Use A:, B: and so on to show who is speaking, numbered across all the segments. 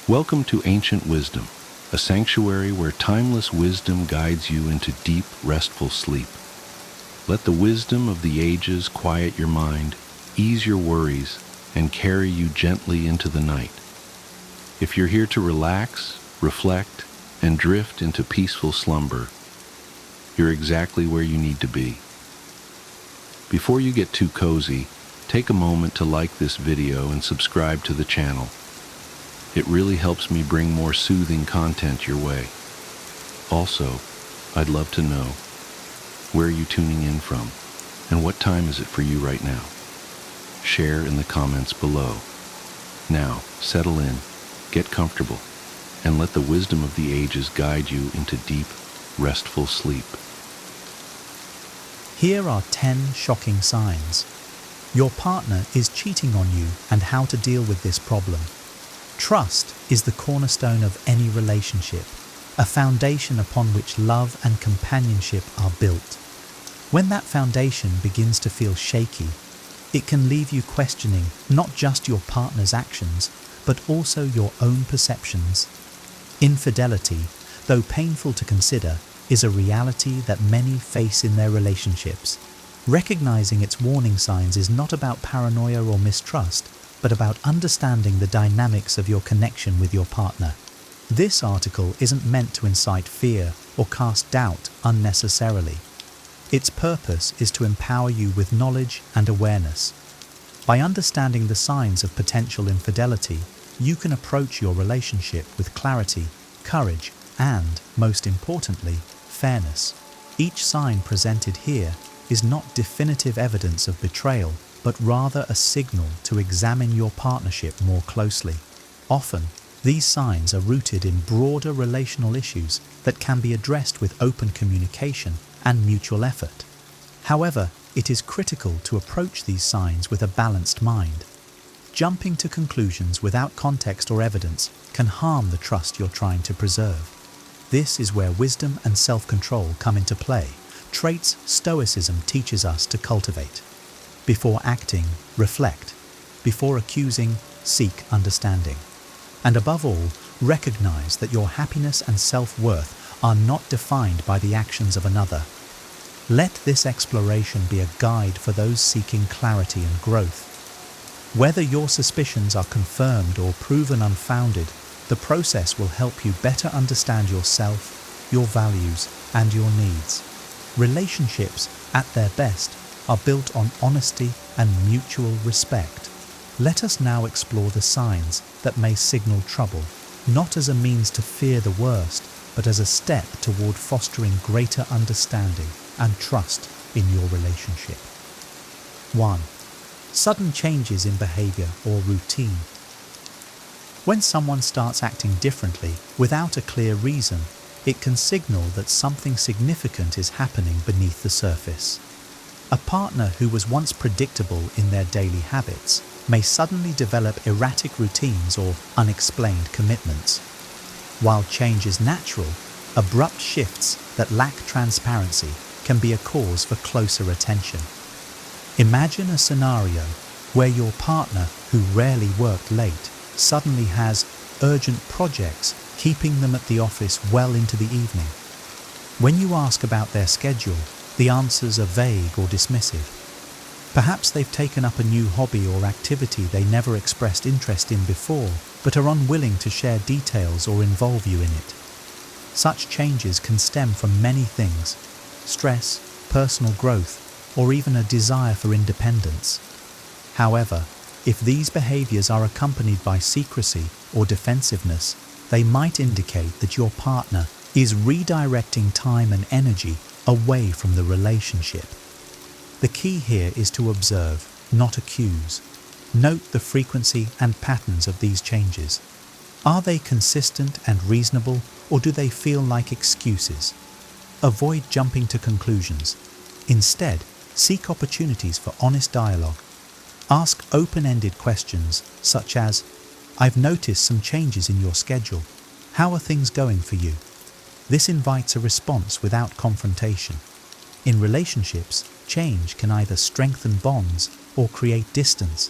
A: Welcome to Ancient Wisdom, a sanctuary where timeless wisdom guides you into deep, restful sleep. Let the wisdom of the ages quiet your mind, ease your worries, and carry you gently into the night. If you're here to relax, reflect, and drift into peaceful slumber, you're exactly where you need to be. Before you get too cozy, take a moment to like this video and subscribe to the channel. It really helps me bring more soothing content your way. Also, I'd love to know, where are you tuning in from, and what time is it for you right now? Share in the comments below. Now, settle in, get comfortable, and let the wisdom of the ages guide you into deep, restful sleep.
B: Here are 10 shocking signs. Your partner is cheating on you and how to deal with this problem. Trust is the cornerstone of any relationship, a foundation upon which love and companionship are built. When that foundation begins to feel shaky, it can leave you questioning not just your partner's actions, but also your own perceptions. Infidelity, though painful to consider, is a reality that many face in their relationships. Recognizing its warning signs is not about paranoia or mistrust, but about understanding the dynamics of your connection with your partner. This article isn't meant to incite fear or cast doubt unnecessarily. Its purpose is to empower you with knowledge and awareness. By understanding the signs of potential infidelity, you can approach your relationship with clarity, courage, and, most importantly, fairness. Each sign presented here is not definitive evidence of betrayal, but rather a signal to examine your partnership more closely. Often, these signs are rooted in broader relational issues that can be addressed with open communication and mutual effort. However, it is critical to approach these signs with a balanced mind. Jumping to conclusions without context or evidence can harm the trust you're trying to preserve. This is where wisdom and self-control come into play, traits Stoicism teaches us to cultivate. Before acting, reflect. Before accusing, seek understanding. And above all, recognize that your happiness and self-worth are not defined by the actions of another. Let this exploration be a guide for those seeking clarity and growth. Whether your suspicions are confirmed or proven unfounded, the process will help you better understand yourself, your values, and your needs. Relationships, at their best, are built on honesty and mutual respect. Let us now explore the signs that may signal trouble, not as a means to fear the worst, but as a step toward fostering greater understanding and trust in your relationship. 1. Sudden changes in behavior or routine. When someone starts acting differently without a clear reason, it can signal that something significant is happening beneath the surface. A partner who was once predictable in their daily habits may suddenly develop erratic routines or unexplained commitments. While change is natural, abrupt shifts that lack transparency can be a cause for closer attention. Imagine a scenario where your partner, who rarely worked late, suddenly has urgent projects keeping them at the office well into the evening. When you ask about their schedule, the answers are vague or dismissive. Perhaps they've taken up a new hobby or activity they never expressed interest in before, but are unwilling to share details or involve you in it. Such changes can stem from many things: stress, personal growth, or even a desire for independence. However, if these behaviors are accompanied by secrecy or defensiveness, they might indicate that your partner is redirecting time and energy away from the relationship. The key here is to observe, not accuse. Note the frequency and patterns of these changes. Are they consistent and reasonable, or do they feel like excuses? Avoid jumping to conclusions. Instead, seek opportunities for honest dialogue. Ask open-ended questions such as, "I've noticed some changes in your schedule. How are things going for you?" This invites a response without confrontation. In relationships, change can either strengthen bonds or create distance.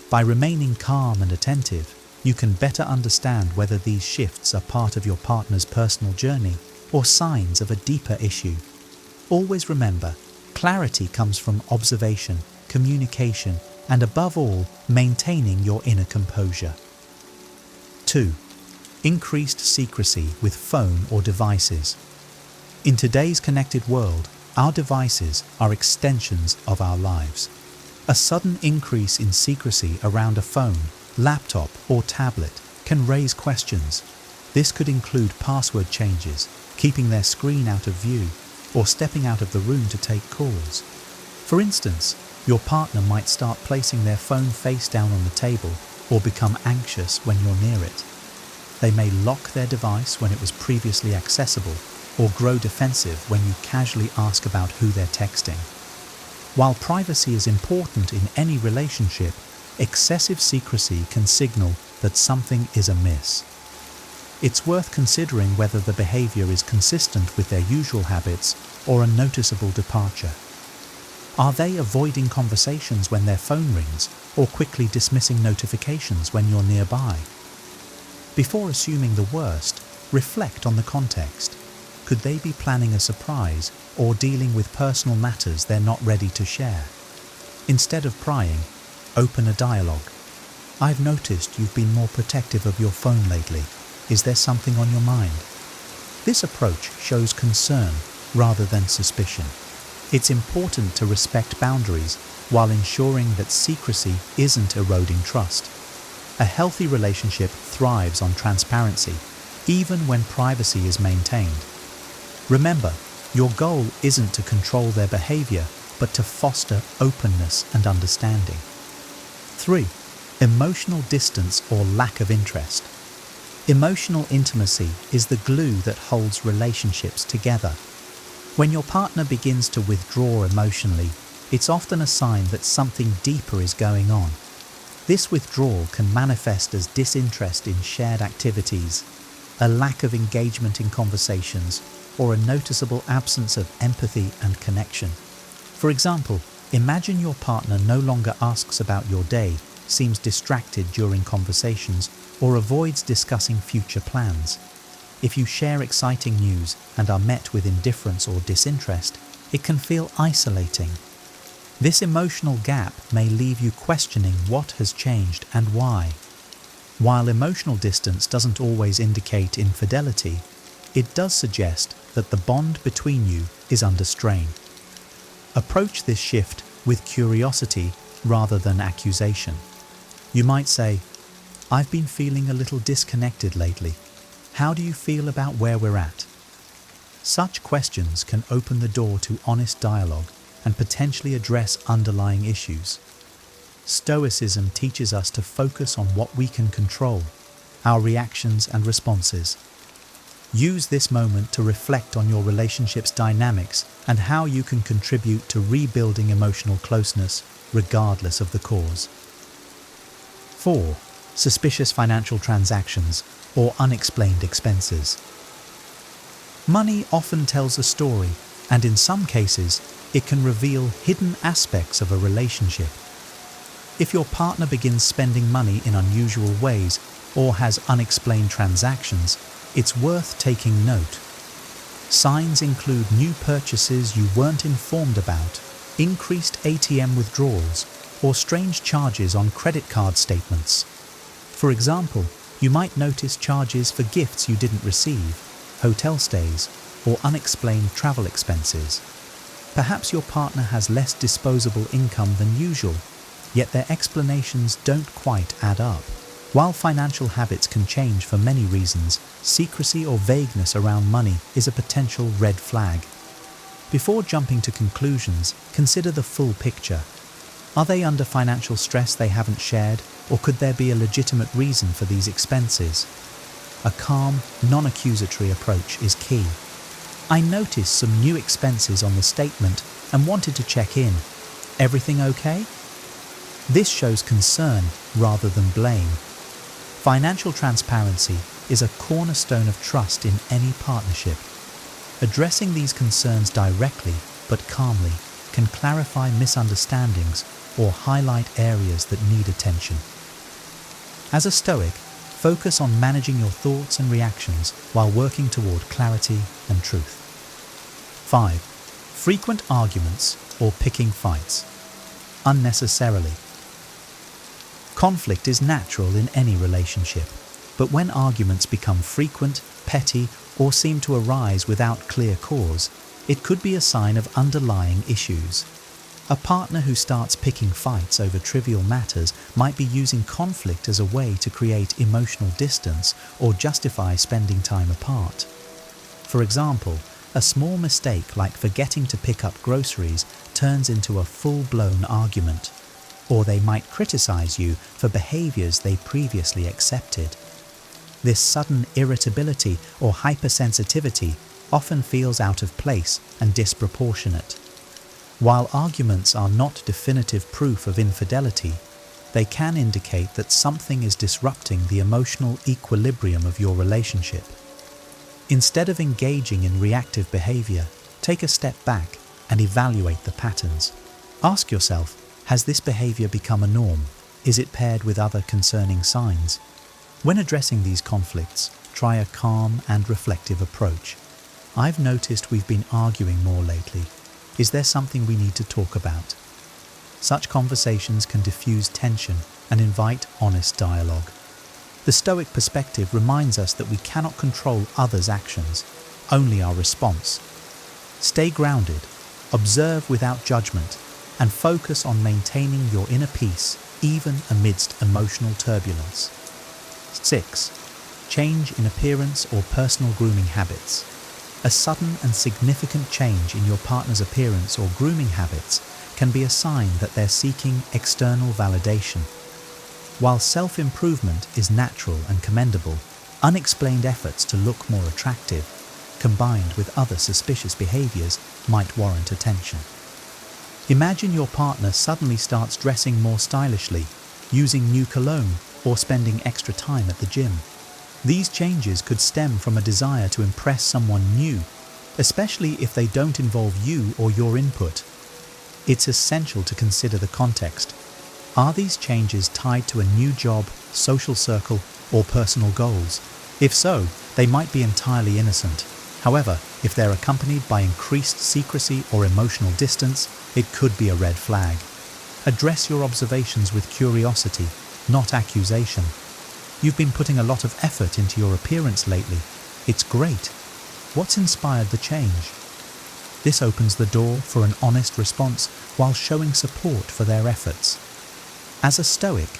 B: By remaining calm and attentive, you can better understand whether these shifts are part of your partner's personal journey or signs of a deeper issue. Always remember, clarity comes from observation, communication, and above all, maintaining your inner composure. 2. Increased secrecy with phone or devices. In today's connected world, our devices are extensions of our lives. A sudden increase in secrecy around a phone, laptop, or tablet can raise questions. This could include password changes, keeping their screen out of view, or stepping out of the room to take calls. For instance, your partner might start placing their phone face down on the table or become anxious when you're near it. They may lock their device when it was previously accessible or grow defensive when you casually ask about who they're texting. While privacy is important in any relationship, excessive secrecy can signal that something is amiss. It's worth considering whether the behavior is consistent with their usual habits or a noticeable departure. Are they avoiding conversations when their phone rings or quickly dismissing notifications when you're nearby? Before assuming the worst, reflect on the context. Could they be planning a surprise or dealing with personal matters they're not ready to share? Instead of prying, open a dialogue. I've noticed you've been more protective of your phone lately. Is there something on your mind? This approach shows concern rather than suspicion. It's important to respect boundaries while ensuring that secrecy isn't eroding trust. A healthy relationship thrives on transparency, even when privacy is maintained. Remember, your goal isn't to control their behavior, but to foster openness and understanding. 3. Emotional distance or lack of interest. Emotional intimacy is the glue that holds relationships together. When your partner begins to withdraw emotionally, it's often a sign that something deeper is going on. This withdrawal can manifest as disinterest in shared activities, a lack of engagement in conversations, or a noticeable absence of empathy and connection. For example, imagine your partner no longer asks about your day, seems distracted during conversations, or avoids discussing future plans. If you share exciting news and are met with indifference or disinterest, it can feel isolating. This emotional gap may leave you questioning what has changed and why. While emotional distance doesn't always indicate infidelity, it does suggest that the bond between you is under strain. Approach this shift with curiosity rather than accusation. You might say, "I've been feeling a little disconnected lately. How do you feel about where we're at?" Such questions can open the door to honest dialogue and potentially address underlying issues. Stoicism teaches us to focus on what we can control, our reactions and responses. Use this moment to reflect on your relationship's dynamics and how you can contribute to rebuilding emotional closeness, regardless of the cause. 4. Suspicious financial transactions or unexplained expenses. Money often tells a story, and in some cases, it can reveal hidden aspects of a relationship. If your partner begins spending money in unusual ways or has unexplained transactions, it's worth taking note. Signs include new purchases you weren't informed about, increased ATM withdrawals, or strange charges on credit card statements. For example, you might notice charges for gifts you didn't receive, hotel stays, or unexplained travel expenses. Perhaps your partner has less disposable income than usual, yet their explanations don't quite add up. While financial habits can change for many reasons, secrecy or vagueness around money is a potential red flag. Before jumping to conclusions, consider the full picture. Are they under financial stress they haven't shared, or could there be a legitimate reason for these expenses? A calm, non-accusatory approach is key. I noticed some new expenses on the statement and wanted to check in. Everything okay? This shows concern rather than blame. Financial transparency is a cornerstone of trust in any partnership. Addressing these concerns directly but calmly can clarify misunderstandings or highlight areas that need attention. As a Stoic, Focus on managing your thoughts and reactions while working toward clarity and truth. 5. Frequent arguments or picking fights. Unnecessarily. Conflict is natural in any relationship, but when arguments become frequent, petty, or seem to arise without clear cause, it could be a sign of underlying issues. A partner who starts picking fights over trivial matters might be using conflict as a way to create emotional distance or justify spending time apart. For example, a small mistake like forgetting to pick up groceries turns into a full-blown argument, or they might criticize you for behaviors they previously accepted. This sudden irritability or hypersensitivity often feels out of place and disproportionate. While arguments are not definitive proof of infidelity, they can indicate that something is disrupting the emotional equilibrium of your relationship. Instead of engaging in reactive behavior, take a step back and evaluate the patterns. Ask yourself, has this behavior become a norm? Is it paired with other concerning signs? When addressing these conflicts, try a calm and reflective approach. I've noticed we've been arguing more lately. Is there something we need to talk about? Such conversations can diffuse tension and invite honest dialogue. The Stoic perspective reminds us that we cannot control others' actions, only our response. Stay grounded, observe without judgment, and focus on maintaining your inner peace even amidst emotional turbulence. 6. Change in appearance or personal grooming habits. A sudden and significant change in your partner's appearance or grooming habits can be a sign that they're seeking external validation. While self-improvement is natural and commendable, unexplained efforts to look more attractive, combined with other suspicious behaviors, might warrant attention. Imagine your partner suddenly starts dressing more stylishly, using new cologne, or spending extra time at the gym. These changes could stem from a desire to impress someone new, especially if they don't involve you or your input. It's essential to consider the context. Are these changes tied to a new job, social circle, or personal goals? If so, they might be entirely innocent. However, if they're accompanied by increased secrecy or emotional distance, it could be a red flag. Address your observations with curiosity, not accusation. You've been putting a lot of effort into your appearance lately. It's great. What's inspired the change? This opens the door for an honest response while showing support for their efforts. As a Stoic,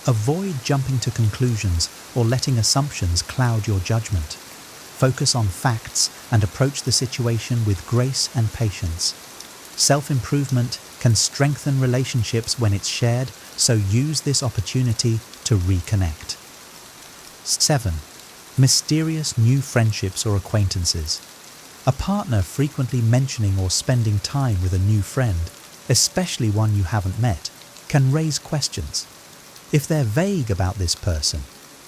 B: avoid jumping to conclusions or letting assumptions cloud your judgment. Focus on facts and approach the situation with grace and patience. Self-improvement can strengthen relationships when it's shared, so use this opportunity to reconnect. 7. Mysterious new friendships or acquaintances. A partner frequently mentioning or spending time with a new friend, especially one you haven't met, can raise questions. If they're vague about this person,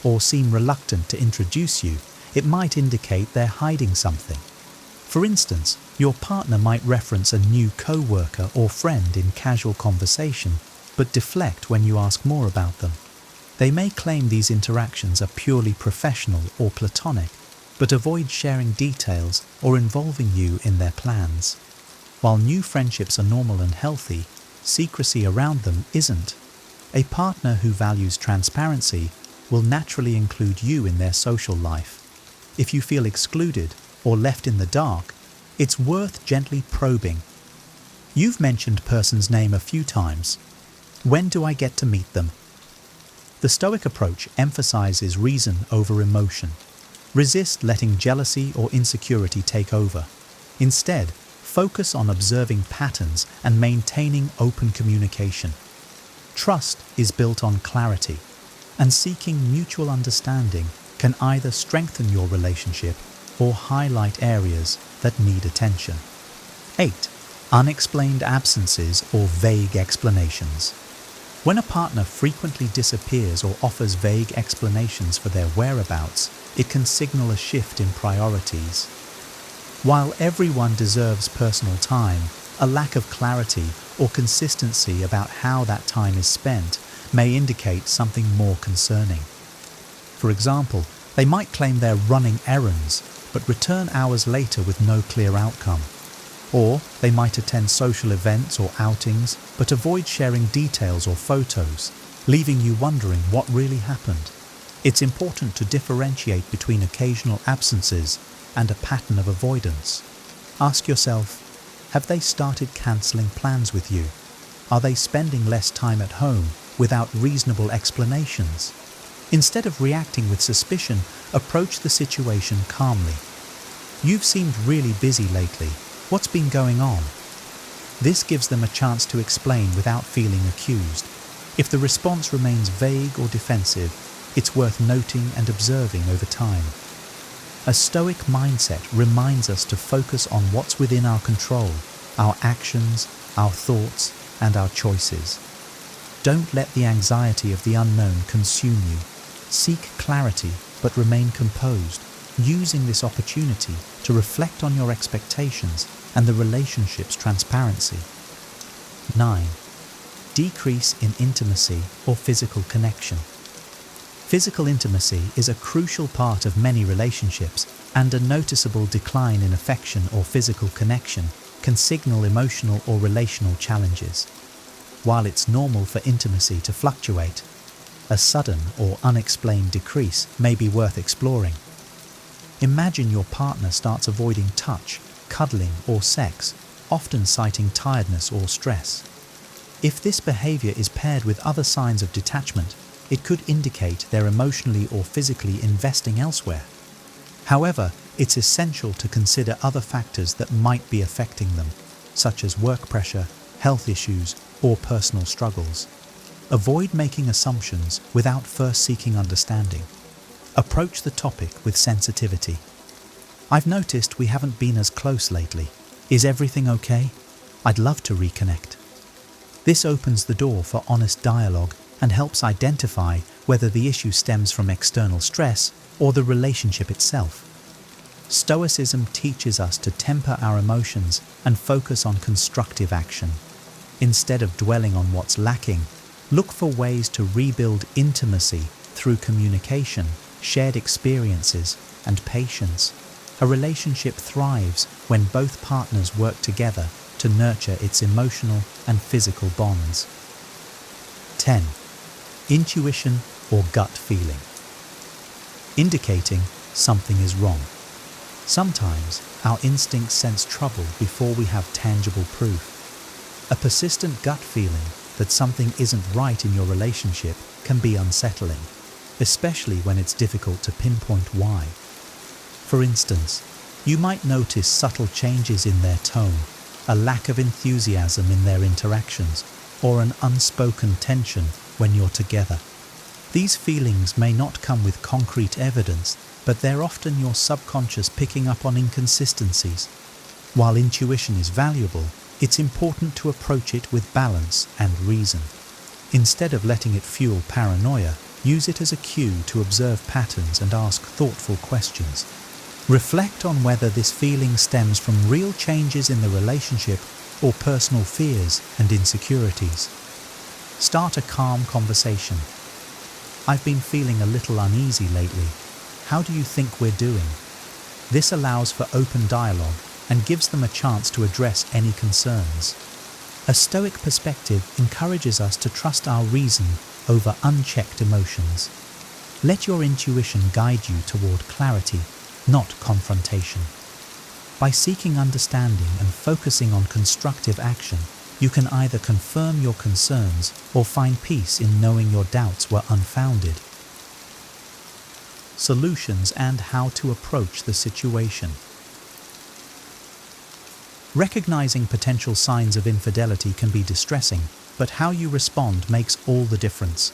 B: or seem reluctant to introduce you, it might indicate they're hiding something. For instance, your partner might reference a new co-worker or friend in casual conversation, but deflect when you ask more about them. They may claim these interactions are purely professional or platonic, but avoid sharing details or involving you in their plans. While new friendships are normal and healthy, secrecy around them isn't. A partner who values transparency will naturally include you in their social life. If you feel excluded or left in the dark, it's worth gently probing. You've mentioned person's name a few times. When do I get to meet them? The Stoic approach emphasizes reason over emotion. Resist letting jealousy or insecurity take over. Instead, focus on observing patterns and maintaining open communication. Trust is built on clarity, and seeking mutual understanding can either strengthen your relationship or highlight areas that need attention. 8. Unexplained absences or vague explanations. When a partner frequently disappears or offers vague explanations for their whereabouts, it can signal a shift in priorities. While everyone deserves personal time, a lack of clarity or consistency about how that time is spent may indicate something more concerning. For example, they might claim they're running errands, but return hours later with no clear outcome. Or they might attend social events or outings, but avoid sharing details or photos, leaving you wondering what really happened. It's important to differentiate between occasional absences and a pattern of avoidance. Ask yourself, have they started cancelling plans with you? Are they spending less time at home without reasonable explanations? Instead of reacting with suspicion, approach the situation calmly. You've seemed really busy lately. What's been going on? This gives them a chance to explain without feeling accused. If the response remains vague or defensive, it's worth noting and observing over time. A Stoic mindset reminds us to focus on what's within our control, our actions, our thoughts, and our choices. Don't let the anxiety of the unknown consume you. Seek clarity, but remain composed, using this opportunity to reflect on your expectations and the relationship's transparency. 9. Decrease in intimacy or physical connection. Physical intimacy is a crucial part of many relationships, and a noticeable decline in affection or physical connection can signal emotional or relational challenges. While it's normal for intimacy to fluctuate, a sudden or unexplained decrease may be worth exploring. Imagine your partner starts avoiding touch, cuddling, or sex, often citing tiredness or stress. If this behavior is paired with other signs of detachment, it could indicate they're emotionally or physically investing elsewhere. However, it's essential to consider other factors that might be affecting them, such as work pressure, health issues, or personal struggles. Avoid making assumptions without first seeking understanding. Approach the topic with sensitivity. I've noticed we haven't been as close lately. Is everything okay? I'd love to reconnect. This opens the door for honest dialogue and helps identify whether the issue stems from external stress or the relationship itself. Stoicism teaches us to temper our emotions and focus on constructive action. Instead of dwelling on what's lacking, look for ways to rebuild intimacy through communication, shared experiences, and patience. A relationship thrives when both partners work together to nurture its emotional and physical bonds. 10. Intuition or gut feeling. Indicating something is wrong. Sometimes our instincts sense trouble before we have tangible proof. A persistent gut feeling that something isn't right in your relationship can be unsettling, especially when it's difficult to pinpoint why. For instance, you might notice subtle changes in their tone, a lack of enthusiasm in their interactions, or an unspoken tension when you're together. These feelings may not come with concrete evidence, but they're often your subconscious picking up on inconsistencies. While intuition is valuable, it's important to approach it with balance and reason. Instead of letting it fuel paranoia, use it as a cue to observe patterns and ask thoughtful questions. Reflect on whether this feeling stems from real changes in the relationship or personal fears and insecurities. Start a calm conversation. I've been feeling a little uneasy lately. How do you think we're doing? This allows for open dialogue and gives them a chance to address any concerns. A Stoic perspective encourages us to trust our reason over unchecked emotions. Let your intuition guide you toward clarity, not confrontation. By seeking understanding and focusing on constructive action, you can either confirm your concerns or find peace in knowing your doubts were unfounded. Solutions and how to approach the situation. Recognizing potential signs of infidelity can be distressing, but how you respond makes all the difference.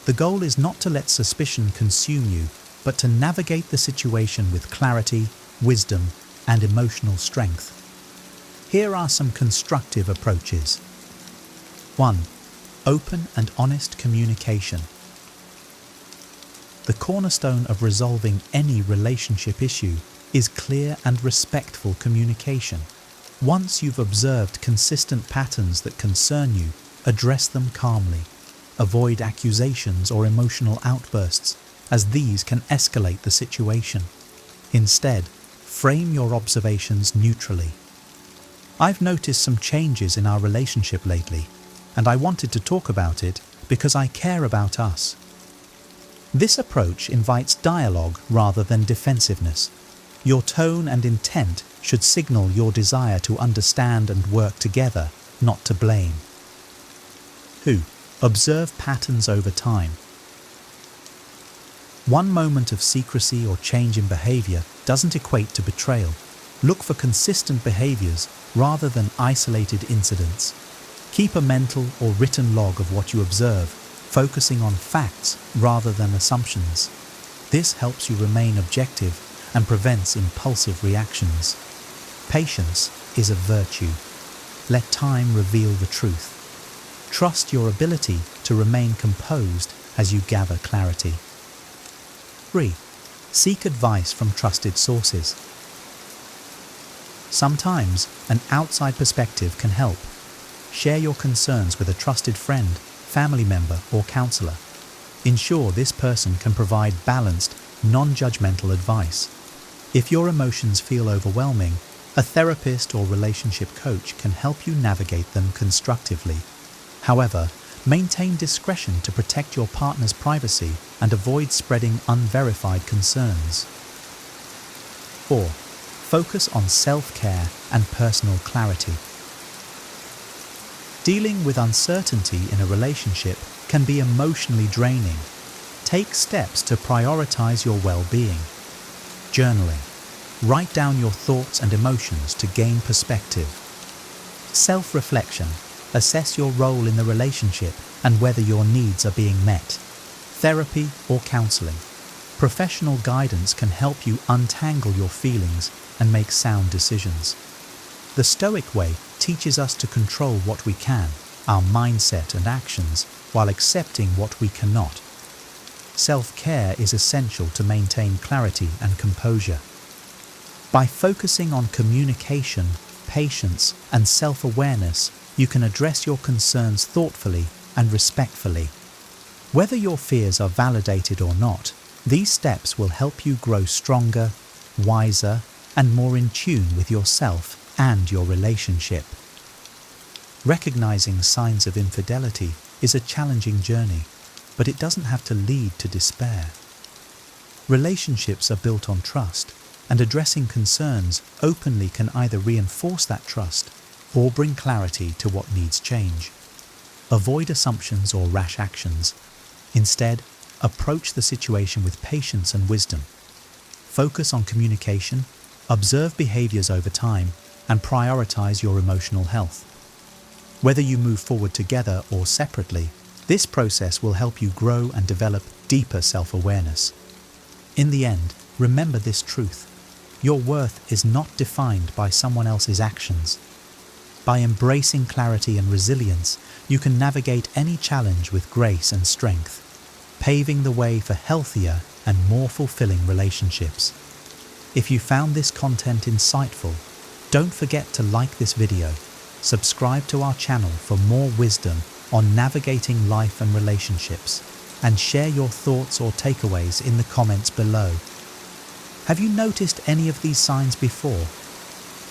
B: The goal is not to let suspicion consume you, but to navigate the situation with clarity, wisdom, and emotional strength. Here are some constructive approaches. 1. Open and honest communication. The cornerstone of resolving any relationship issue is clear and respectful communication. Once you've observed consistent patterns that concern you, address them calmly. Avoid accusations or emotional outbursts, as these can escalate the situation. Instead, frame your observations neutrally. I've noticed some changes in our relationship lately, and I wanted to talk about it because I care about us. This approach invites dialogue rather than defensiveness. Your tone and intent should signal your desire to understand and work together, not to blame. 2. Observe patterns over time. One moment of secrecy or change in behavior doesn't equate to betrayal. Look for consistent behaviors rather than isolated incidents. Keep a mental or written log of what you observe, focusing on facts rather than assumptions. This helps you remain objective and prevents impulsive reactions. Patience is a virtue. Let time reveal the truth. Trust your ability to remain composed as you gather clarity. 3. Seek advice from trusted sources. Sometimes an outside perspective can help. Share your concerns with a trusted friend, family member, or counselor. Ensure this person can provide balanced, non-judgmental advice. If your emotions feel overwhelming, a therapist or relationship coach can help you navigate them constructively. However, maintain discretion to protect your partner's privacy and avoid spreading unverified concerns. 4. Focus on self-care and personal clarity. Dealing with uncertainty in a relationship can be emotionally draining. Take steps to prioritize your well-being. Journaling. Write down your thoughts and emotions to gain perspective. Self-reflection. Assess your role in the relationship and whether your needs are being met. Therapy or counseling. Professional guidance can help you untangle your feelings and make sound decisions. The Stoic way teaches us to control what we can, our mindset and actions, while accepting what we cannot. Self-care is essential to maintain clarity and composure. By focusing on communication, patience, and self-awareness, you can address your concerns thoughtfully and respectfully. Whether your fears are validated or not, these steps will help you grow stronger, wiser, and more in tune with yourself and your relationship. Recognizing signs of infidelity is a challenging journey, but it doesn't have to lead to despair. Relationships are built on trust, and addressing concerns openly can either reinforce that trust or bring clarity to what needs change. Avoid assumptions or rash actions. Instead, approach the situation with patience and wisdom. Focus on communication, observe behaviors over time, and prioritize your emotional health. Whether you move forward together or separately, this process will help you grow and develop deeper self-awareness. In the end, remember this truth: your worth is not defined by someone else's actions. By embracing clarity and resilience, you can navigate any challenge with grace and strength, paving the way for healthier and more fulfilling relationships. If you found this content insightful, don't forget to like this video, subscribe to our channel for more wisdom on navigating life and relationships, and share your thoughts or takeaways in the comments below. Have you noticed any of these signs before?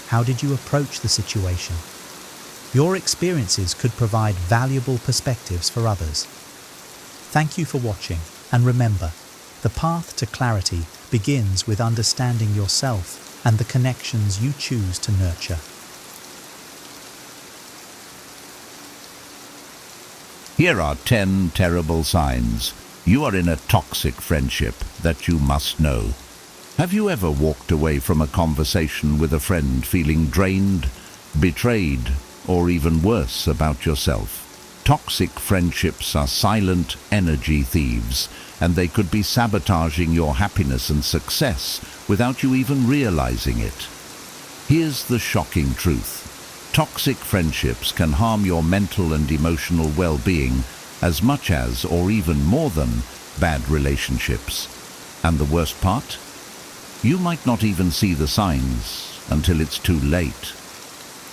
B: How did you approach the situation? Your experiences could provide valuable perspectives for others. Thank you for watching, and remember, the path to clarity begins with understanding yourself and the connections you choose to nurture.
C: Here are 10 terrible signs you are in a toxic friendship that you must know. Have you ever walked away from a conversation with a friend feeling drained, betrayed, or even worse about yourself? Toxic friendships are silent energy thieves, and they could be sabotaging your happiness and success without you even realizing it. Here's the shocking truth. Toxic friendships can harm your mental and emotional well-being as much as, or even more than, bad relationships. And the worst part? You might not even see the signs until it's too late.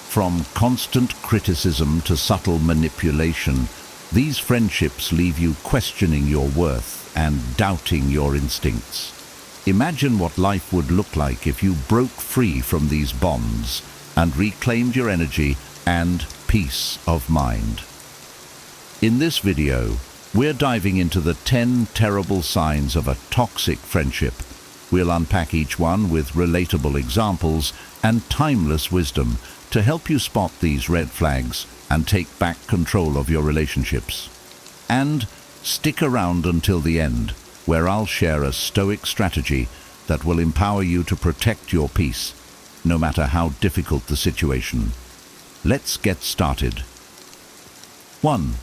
C: From constant criticism to subtle manipulation, these friendships leave you questioning your worth and doubting your instincts. Imagine what life would look like if you broke free from these bonds and reclaimed your energy and peace of mind. In this video, we're diving into the 10 terrible signs of a toxic friendship. We'll unpack each one with relatable examples and timeless wisdom to help you spot these red flags and take back control of your relationships. And stick around until the end, where I'll share a Stoic strategy that will empower you to protect your peace, no matter how difficult the situation. Let's get started. 1.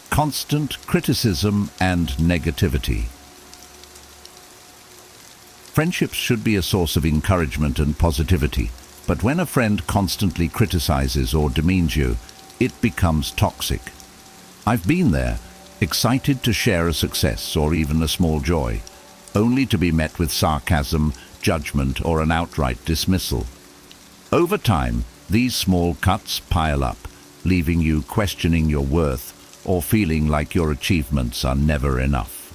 C: Constant criticism and negativity. Friendships should be a source of encouragement and positivity, but when a friend constantly criticizes or demeans you, it becomes toxic. I've been there, excited to share a success or even a small joy, only to be met with sarcasm, judgment, or an outright dismissal. Over time, these small cuts pile up, leaving you questioning your worth or feeling like your achievements are never enough.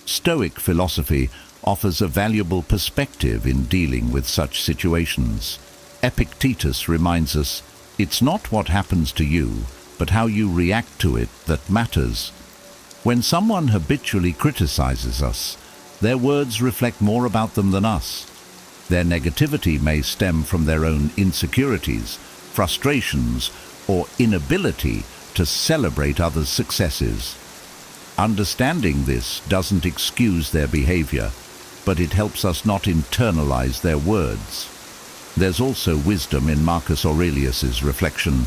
C: Stoic philosophy offers a valuable perspective in dealing with such situations. Epictetus reminds us, it's not what happens to you, but how you react to it that matters. When someone habitually criticizes us, their words reflect more about them than us. Their negativity may stem from their own insecurities, frustrations, or inability to celebrate others' successes. Understanding this doesn't excuse their behavior, but it helps us not internalize their words. There's also wisdom in Marcus Aurelius's reflection,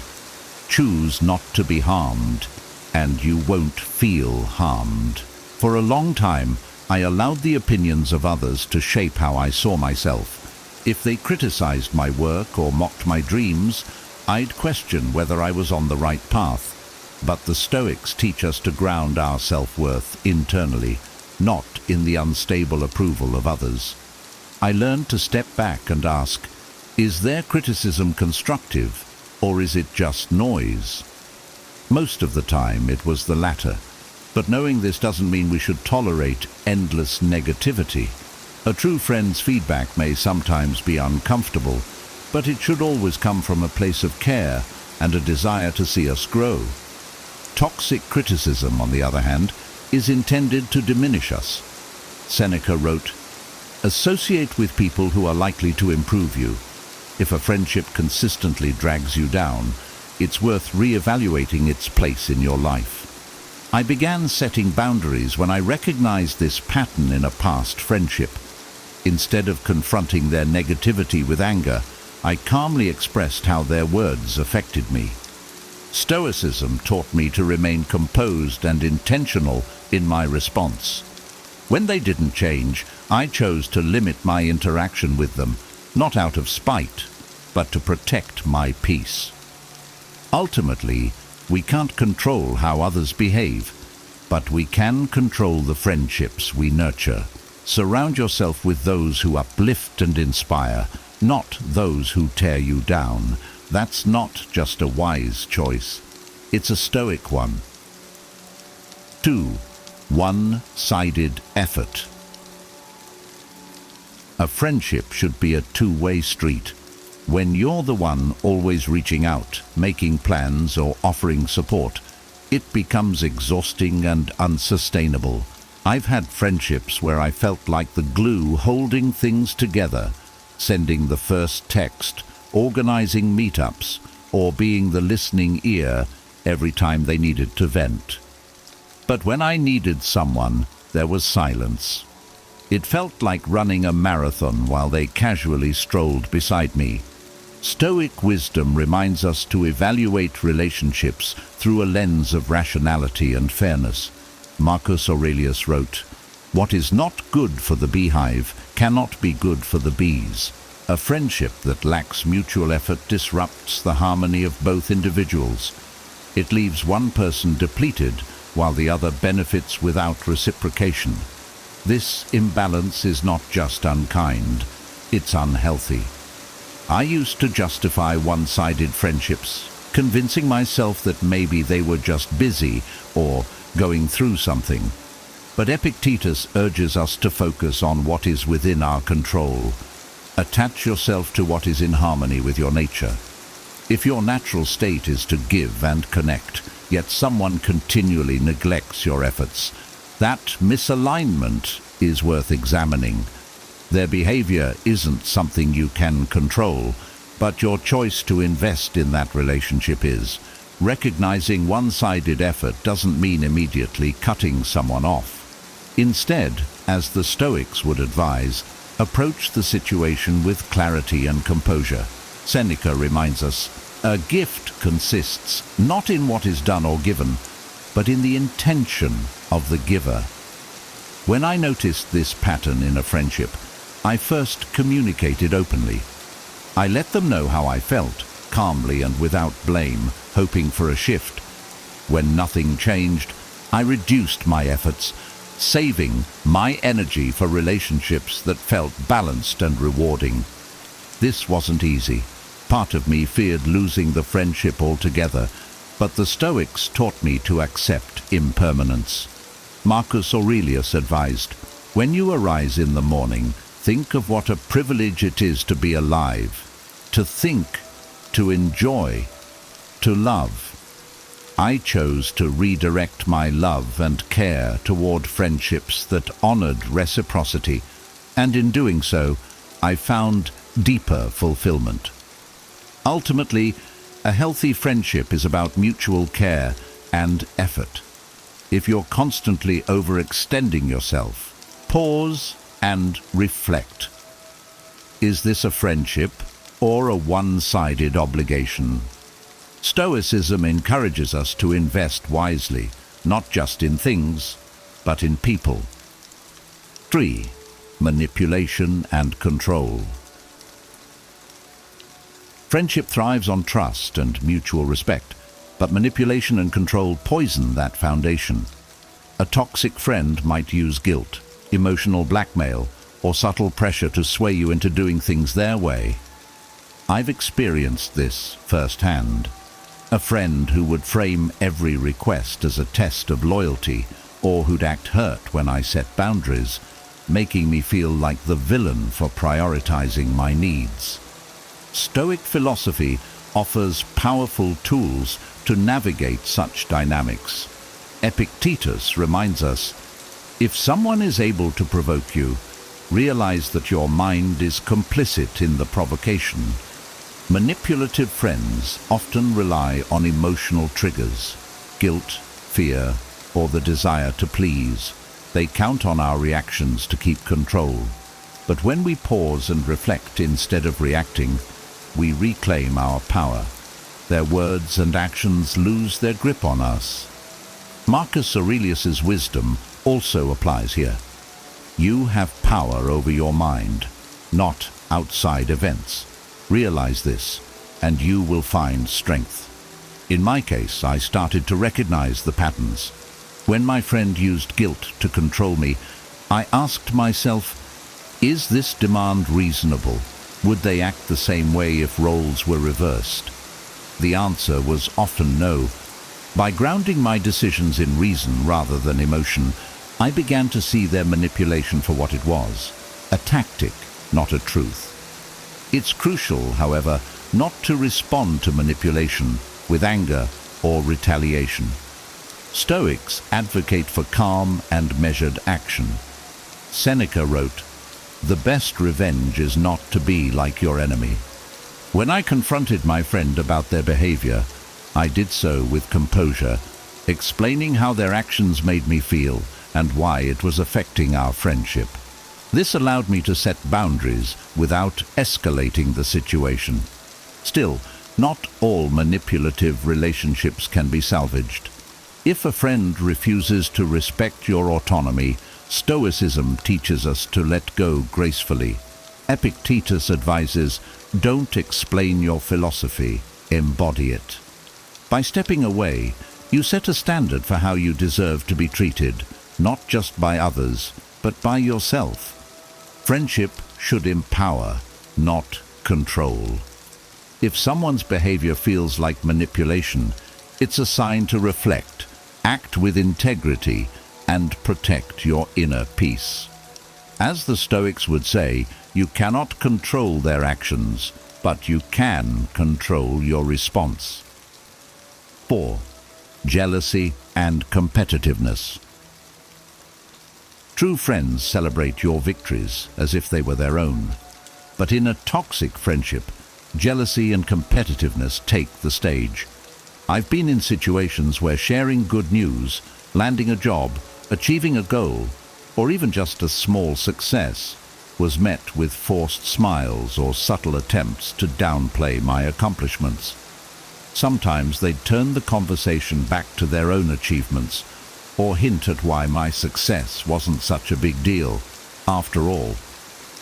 C: choose not to be harmed, and you won't feel harmed. For a long time, I allowed the opinions of others to shape how I saw myself. If they criticized my work or mocked my dreams, I'd question whether I was on the right path. But the Stoics teach us to ground our self-worth internally, not in the unstable approval of others. I learned to step back and ask, is their criticism constructive, or is it just noise? Most of the time it was the latter, but knowing this doesn't mean we should tolerate endless negativity. A true friend's feedback may sometimes be uncomfortable, but it should always come from a place of care and a desire to see us grow. Toxic criticism, on the other hand, is intended to diminish us. Seneca wrote, associate with people who are likely to improve you. If a friendship consistently drags you down, it's worth re-evaluating its place in your life. I began setting boundaries when I recognized this pattern in a past friendship. Instead of confronting their negativity with anger, I calmly expressed how their words affected me. Stoicism taught me to remain composed and intentional in my response. When they didn't change, I chose to limit my interaction with them, not out of spite, but to protect my peace. Ultimately, we can't control how others behave, but we can control the friendships we nurture. Surround yourself with those who uplift and inspire, not those who tear you down. That's not just a wise choice, it's a Stoic one. 2. One-sided effort. A friendship should be a two-way street. When you're the one always reaching out, making plans or offering support, it becomes exhausting and unsustainable. I've had friendships where I felt like the glue holding things together, sending the first text, organizing meetups, or being the listening ear every time they needed to vent. But when I needed someone, there was silence. It felt like running a marathon while they casually strolled beside me. Stoic wisdom reminds us to evaluate relationships through a lens of rationality and fairness. Marcus Aurelius wrote, "What is not good for the beehive cannot be good for the bees." A friendship that lacks mutual effort disrupts the harmony of both individuals. It leaves one person depleted while the other benefits without reciprocation. This imbalance is not just unkind, it's unhealthy. I used to justify one-sided friendships, convincing myself that maybe they were just busy or going through something. But Epictetus urges us to focus on what is within our control. Attach yourself to what is in harmony with your nature. If your natural state is to give and connect, yet someone continually neglects your efforts, that misalignment is worth examining. Their behavior isn't something you can control, but your choice to invest in that relationship is. Recognizing one-sided effort doesn't mean immediately cutting someone off. Instead, as the Stoics would advise, approach the situation with clarity and composure. Seneca reminds us, a gift consists not in what is done or given, but in the intention of the giver. When I noticed this pattern in a friendship, I first communicated openly. I let them know how I felt, calmly and without blame, hoping for a shift. When nothing changed, I reduced my efforts, saving my energy for relationships that felt balanced and rewarding. This wasn't easy. Part of me feared losing the friendship altogether, but the Stoics taught me to accept impermanence. Marcus Aurelius advised, when you arise in the morning, think of what a privilege it is to be alive, to think, to enjoy, to love. I chose to redirect my love and care toward friendships that honored reciprocity, and in doing so, I found deeper fulfillment. Ultimately, a healthy friendship is about mutual care and effort. If you're constantly overextending yourself, pause and reflect. Is this a friendship or a one-sided obligation? Stoicism encourages us to invest wisely, not just in things, but in people. 3. Manipulation and control. Friendship thrives on trust and mutual respect, but manipulation and control poison that foundation. A toxic friend might use guilt, emotional blackmail, or subtle pressure to sway you into doing things their way. I've experienced this firsthand. A friend who would frame every request as a test of loyalty, or who'd act hurt when I set boundaries, making me feel like the villain for prioritizing my needs. Stoic philosophy offers powerful tools to navigate such dynamics. Epictetus reminds us, if someone is able to provoke you, realize that your mind is complicit in the provocation. Manipulative friends often rely on emotional triggers, guilt, fear, or the desire to please. They count on our reactions to keep control. But when we pause and reflect instead of reacting, we reclaim our power. Their words and actions lose their grip on us. Marcus Aurelius's wisdom also applies here. You have power over your mind, not outside events. Realize this, and you will find strength. In my case, I started to recognize the patterns. When my friend used guilt to control me, I asked myself, is this demand reasonable? Would they act the same way if roles were reversed? The answer was often no. By grounding my decisions in reason rather than emotion, I began to see their manipulation for what it was, a tactic, not a truth. It's crucial, however, not to respond to manipulation with anger or retaliation. Stoics advocate for calm and measured action. Seneca wrote, "The best revenge is not to be like your enemy." When I confronted my friend about their behavior, I did so with composure, explaining how their actions made me feel and why it was affecting our friendship. This allowed me to set boundaries without escalating the situation. Still, not all manipulative relationships can be salvaged. If a friend refuses to respect your autonomy, Stoicism teaches us to let go gracefully. Epictetus advises, don't explain your philosophy, embody it. By stepping away, you set a standard for how you deserve to be treated, not just by others, but by yourself. Friendship should empower, not control. If someone's behavior feels like manipulation, it's a sign to reflect, act with integrity, and protect your inner peace. As the Stoics would say, you cannot control their actions, but you can control your response. 4. Jealousy and competitiveness. True friends celebrate your victories as if they were their own. But in a toxic friendship, jealousy and competitiveness take the stage. I've been in situations where sharing good news, landing a job, achieving a goal, or even just a small success was met with forced smiles or subtle attempts to downplay my accomplishments. Sometimes they'd turn the conversation back to their own achievements or hint at why my success wasn't such a big deal. After all,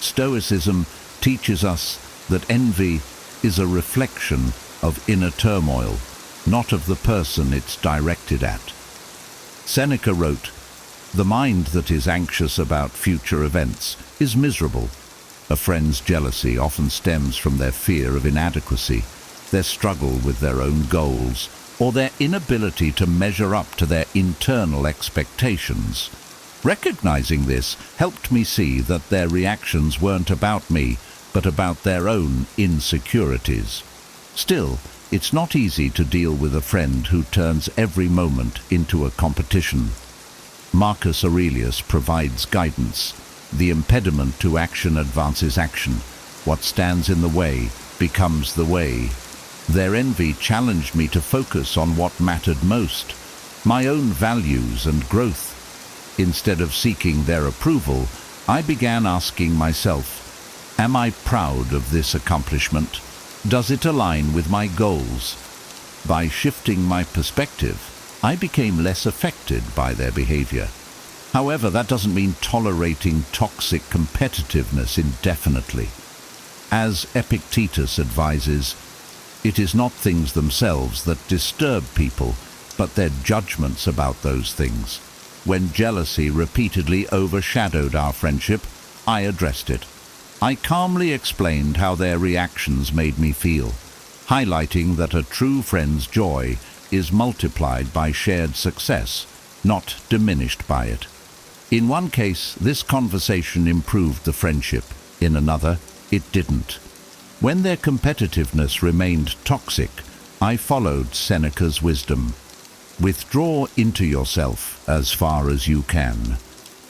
C: Stoicism teaches us that envy is a reflection of inner turmoil, not of the person it's directed at. Seneca wrote, "The mind that is anxious about future events is miserable." A friend's jealousy often stems from their fear of inadequacy, their struggle with their own goals, or their inability to measure up to their internal expectations. Recognizing this helped me see that their reactions weren't about me, but about their own insecurities. Still, it's not easy to deal with a friend who turns every moment into a competition. Marcus Aurelius provides guidance. The impediment to action advances action. What stands in the way becomes the way. Their envy challenged me to focus on what mattered most, my own values and growth. Instead of seeking their approval, I began asking myself, am I proud of this accomplishment? Does it align with my goals? By shifting my perspective, I became less affected by their behavior. However, that doesn't mean tolerating toxic competitiveness indefinitely. As Epictetus advises, it is not things themselves that disturb people, but their judgments about those things. When jealousy repeatedly overshadowed our friendship, I addressed it. I calmly explained how their reactions made me feel, highlighting that a true friend's joy is multiplied by shared success, not diminished by it. In one case, this conversation improved the friendship. In another, it didn't. When their competitiveness remained toxic, I followed Seneca's wisdom. Withdraw into yourself as far as you can.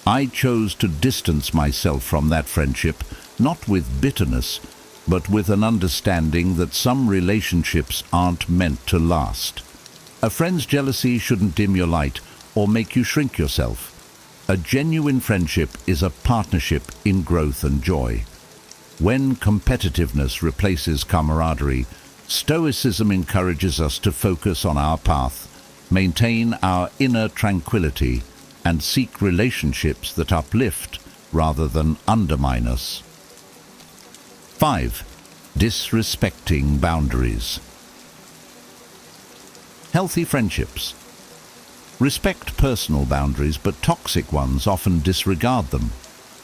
C: I chose to distance myself from that friendship, not with bitterness, but with an understanding that some relationships aren't meant to last. A friend's jealousy shouldn't dim your light or make you shrink yourself. A genuine friendship is a partnership in growth and joy. When competitiveness replaces camaraderie, Stoicism encourages us to focus on our path, maintain our inner tranquility, and seek relationships that uplift rather than undermine us. 5. Disrespecting boundaries. Healthy friendships. Respect personal boundaries, but toxic ones often disregard them.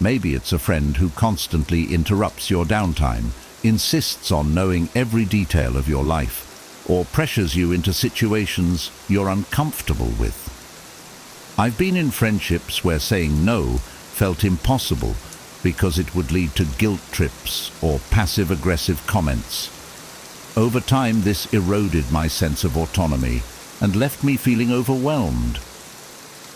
C: Maybe it's a friend who constantly interrupts your downtime, insists on knowing every detail of your life, or pressures you into situations you're uncomfortable with. I've been in friendships where saying no felt impossible because it would lead to guilt trips or passive-aggressive comments. Over time, this eroded my sense of autonomy and left me feeling overwhelmed.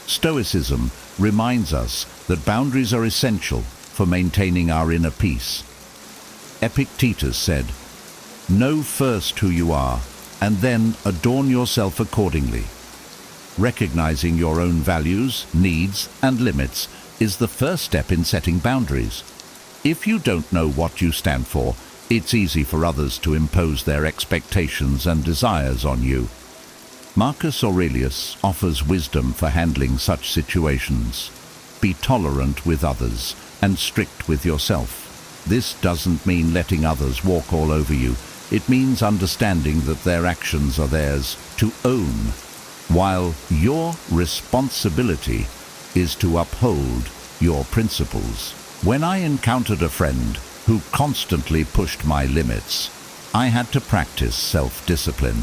C: Stoicism reminds us that boundaries are essential for maintaining our inner peace. Epictetus said, "Know first who you are, and then adorn yourself accordingly." Recognizing your own values, needs, and limits is the first step in setting boundaries. If you don't know what you stand for, it's easy for others to impose their expectations and desires on you. Marcus Aurelius offers wisdom for handling such situations. Be tolerant with others and strict with yourself. This doesn't mean letting others walk all over you. It means understanding that their actions are theirs to own, while your responsibility is to uphold your principles. When I encountered a friend who constantly pushed my limits, I had to practice self-discipline.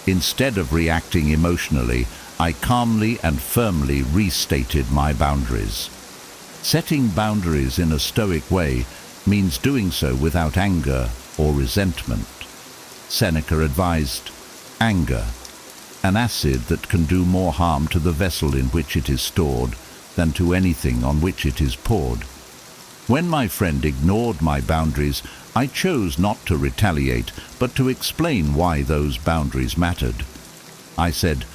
C: Instead of reacting emotionally, I calmly and firmly restated my boundaries. Setting boundaries in a Stoic way means doing so without anger or resentment. Seneca advised, anger, an acid that can do more harm to the vessel in which it is stored than to anything on which it is poured. When my friend ignored my boundaries, I chose not to retaliate, but to explain why those boundaries mattered. I said,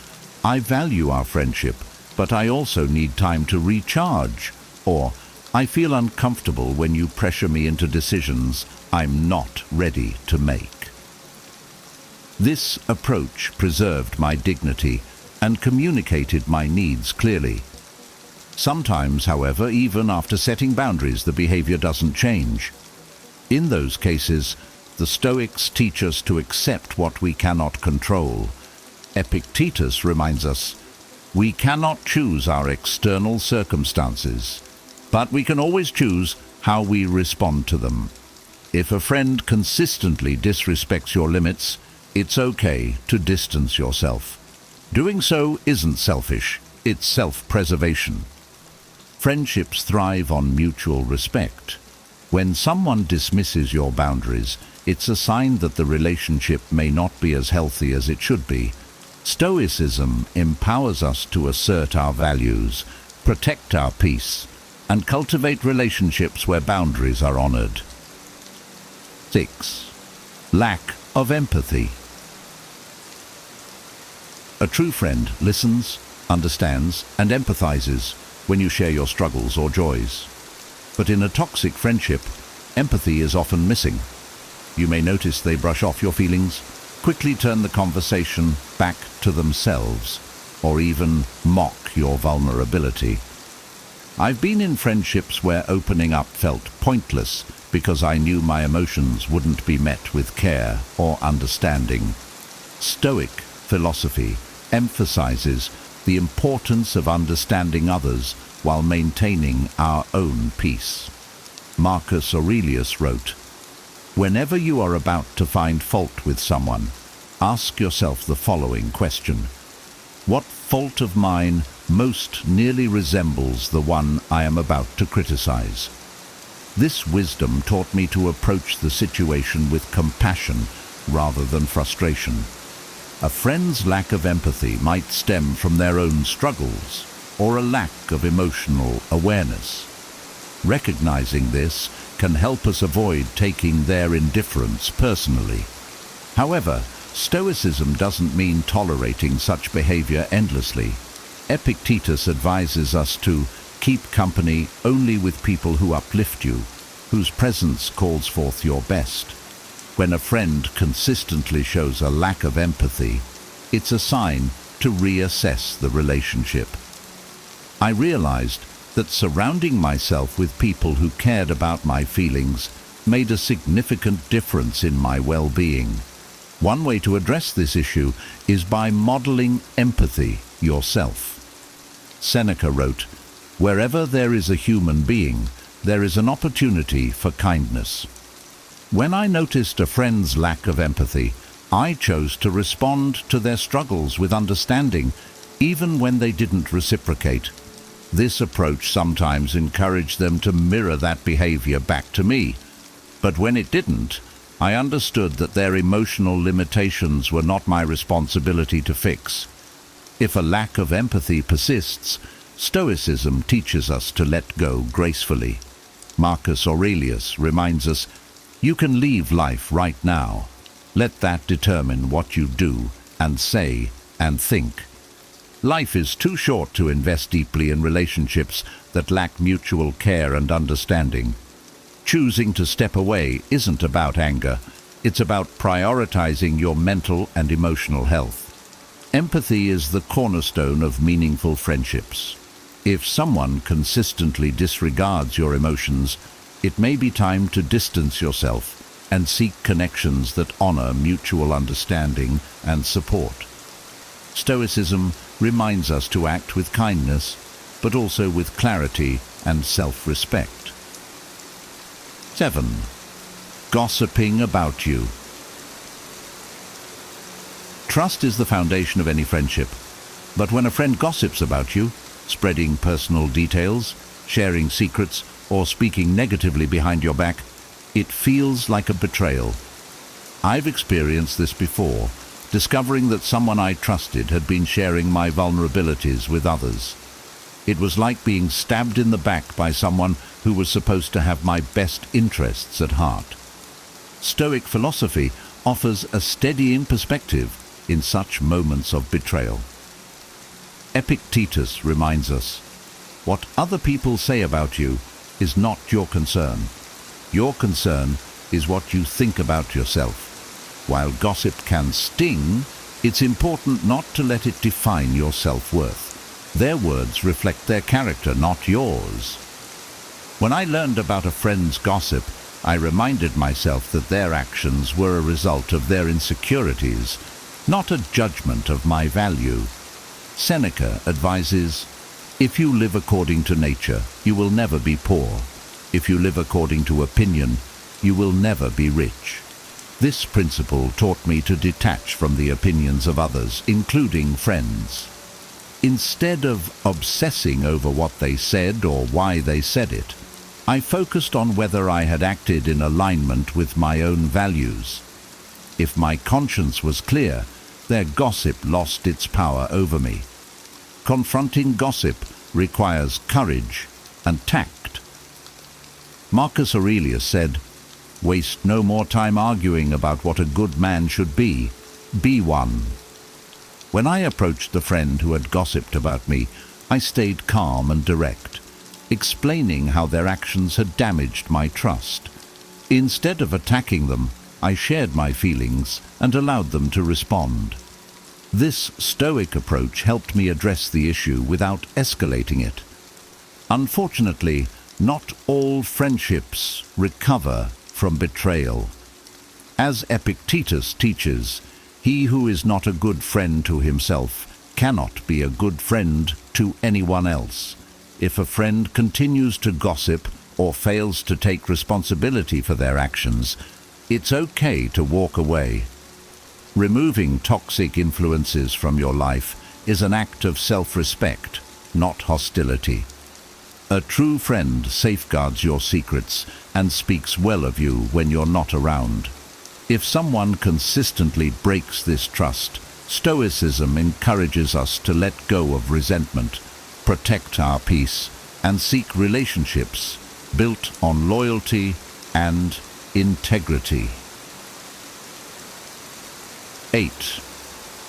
C: I value our friendship, but I also need time to recharge, or I feel uncomfortable when you pressure me into decisions I'm not ready to make. This approach preserved my dignity and communicated my needs clearly. Sometimes, however, even after setting boundaries, the behavior doesn't change. In those cases, the Stoics teach us to accept what we cannot control. Epictetus reminds us, we cannot choose our external circumstances, but we can always choose how we respond to them. If a friend consistently disrespects your limits, it's okay to distance yourself. Doing so isn't selfish, it's self-preservation. Friendships thrive on mutual respect. When someone dismisses your boundaries, it's a sign that the relationship may not be as healthy as it should be. Stoicism empowers us to assert our values, protect our peace, and cultivate relationships where boundaries are honored. 6. Lack of empathy. A true friend listens, understands, and empathizes when you share your struggles or joys. But in a toxic friendship, empathy is often missing. You may notice they brush off your feelings, quickly turn the conversation back to themselves, or even mock your vulnerability. I've been in friendships where opening up felt pointless because I knew my emotions wouldn't be met with care or understanding. Stoic philosophy emphasizes the importance of understanding others while maintaining our own peace. Marcus Aurelius wrote, whenever you are about to find fault with someone, ask yourself the following question. What fault of mine most nearly resembles the one I am about to criticize? This wisdom taught me to approach the situation with compassion rather than frustration. A friend's lack of empathy might stem from their own struggles or a lack of emotional awareness. Recognizing this can help us avoid taking their indifference personally. However, Stoicism doesn't mean tolerating such behavior endlessly. Epictetus advises us to keep company only with people who uplift you, whose presence calls forth your best. When a friend consistently shows a lack of empathy, it's a sign to reassess the relationship. I realized that surrounding myself with people who cared about my feelings made a significant difference in my well-being. One way to address this issue is by modeling empathy yourself. Seneca wrote, wherever there is a human being, there is an opportunity for kindness. When I noticed a friend's lack of empathy, I chose to respond to their struggles with understanding, even when they didn't reciprocate. This approach sometimes encouraged them to mirror that behavior back to me. But when it didn't, I understood that their emotional limitations were not my responsibility to fix. If a lack of empathy persists, Stoicism teaches us to let go gracefully. Marcus Aurelius reminds us, you can leave life right now. Let that determine what you do and say and think. Life is too short to invest deeply in relationships that lack mutual care and understanding. Choosing to step away isn't about anger. It's about prioritizing your mental and emotional health. Empathy is the cornerstone of meaningful friendships. If someone consistently disregards your emotions, it may be time to distance yourself and seek connections that honor mutual understanding and support. Stoicism reminds us to act with kindness, but also with clarity and self-respect. 7. Gossiping about you. Trust is the foundation of any friendship. But when a friend gossips about you, spreading personal details, sharing secrets, or speaking negatively behind your back, it feels like a betrayal. I've experienced this before, discovering that someone I trusted had been sharing my vulnerabilities with others. It was like being stabbed in the back by someone who was supposed to have my best interests at heart. Stoic philosophy offers a steadying perspective in such moments of betrayal. Epictetus reminds us, what other people say about you is not your concern. Your concern is what you think about yourself. While gossip can sting, it's important not to let it define your self-worth. Their words reflect their character, not yours. When I learned about a friend's gossip, I reminded myself that their actions were a result of their insecurities, not a judgment of my value. Seneca advises, if you live according to nature, you will never be poor. If you live according to opinion, you will never be rich. This principle taught me to detach from the opinions of others, including friends. Instead of obsessing over what they said or why they said it, I focused on whether I had acted in alignment with my own values. If my conscience was clear, their gossip lost its power over me. Confronting gossip requires courage and tact. Marcus Aurelius said, "Waste no more time arguing about what a good man should be. Be one." When I approached the friend who had gossiped about me, I stayed calm and direct, explaining how their actions had damaged my trust. Instead of attacking them, I shared my feelings and allowed them to respond. This Stoic approach helped me address the issue without escalating it. Unfortunately, not all friendships recover from betrayal. As Epictetus teaches, he who is not a good friend to himself cannot be a good friend to anyone else. If a friend continues to gossip or fails to take responsibility for their actions, it's okay to walk away. Removing toxic influences from your life is an act of self-respect, not hostility. A true friend safeguards your secrets and speaks well of you when you're not around. If someone consistently breaks this trust, Stoicism encourages us to let go of resentment, protect our peace, and seek relationships built on loyalty and integrity. 8.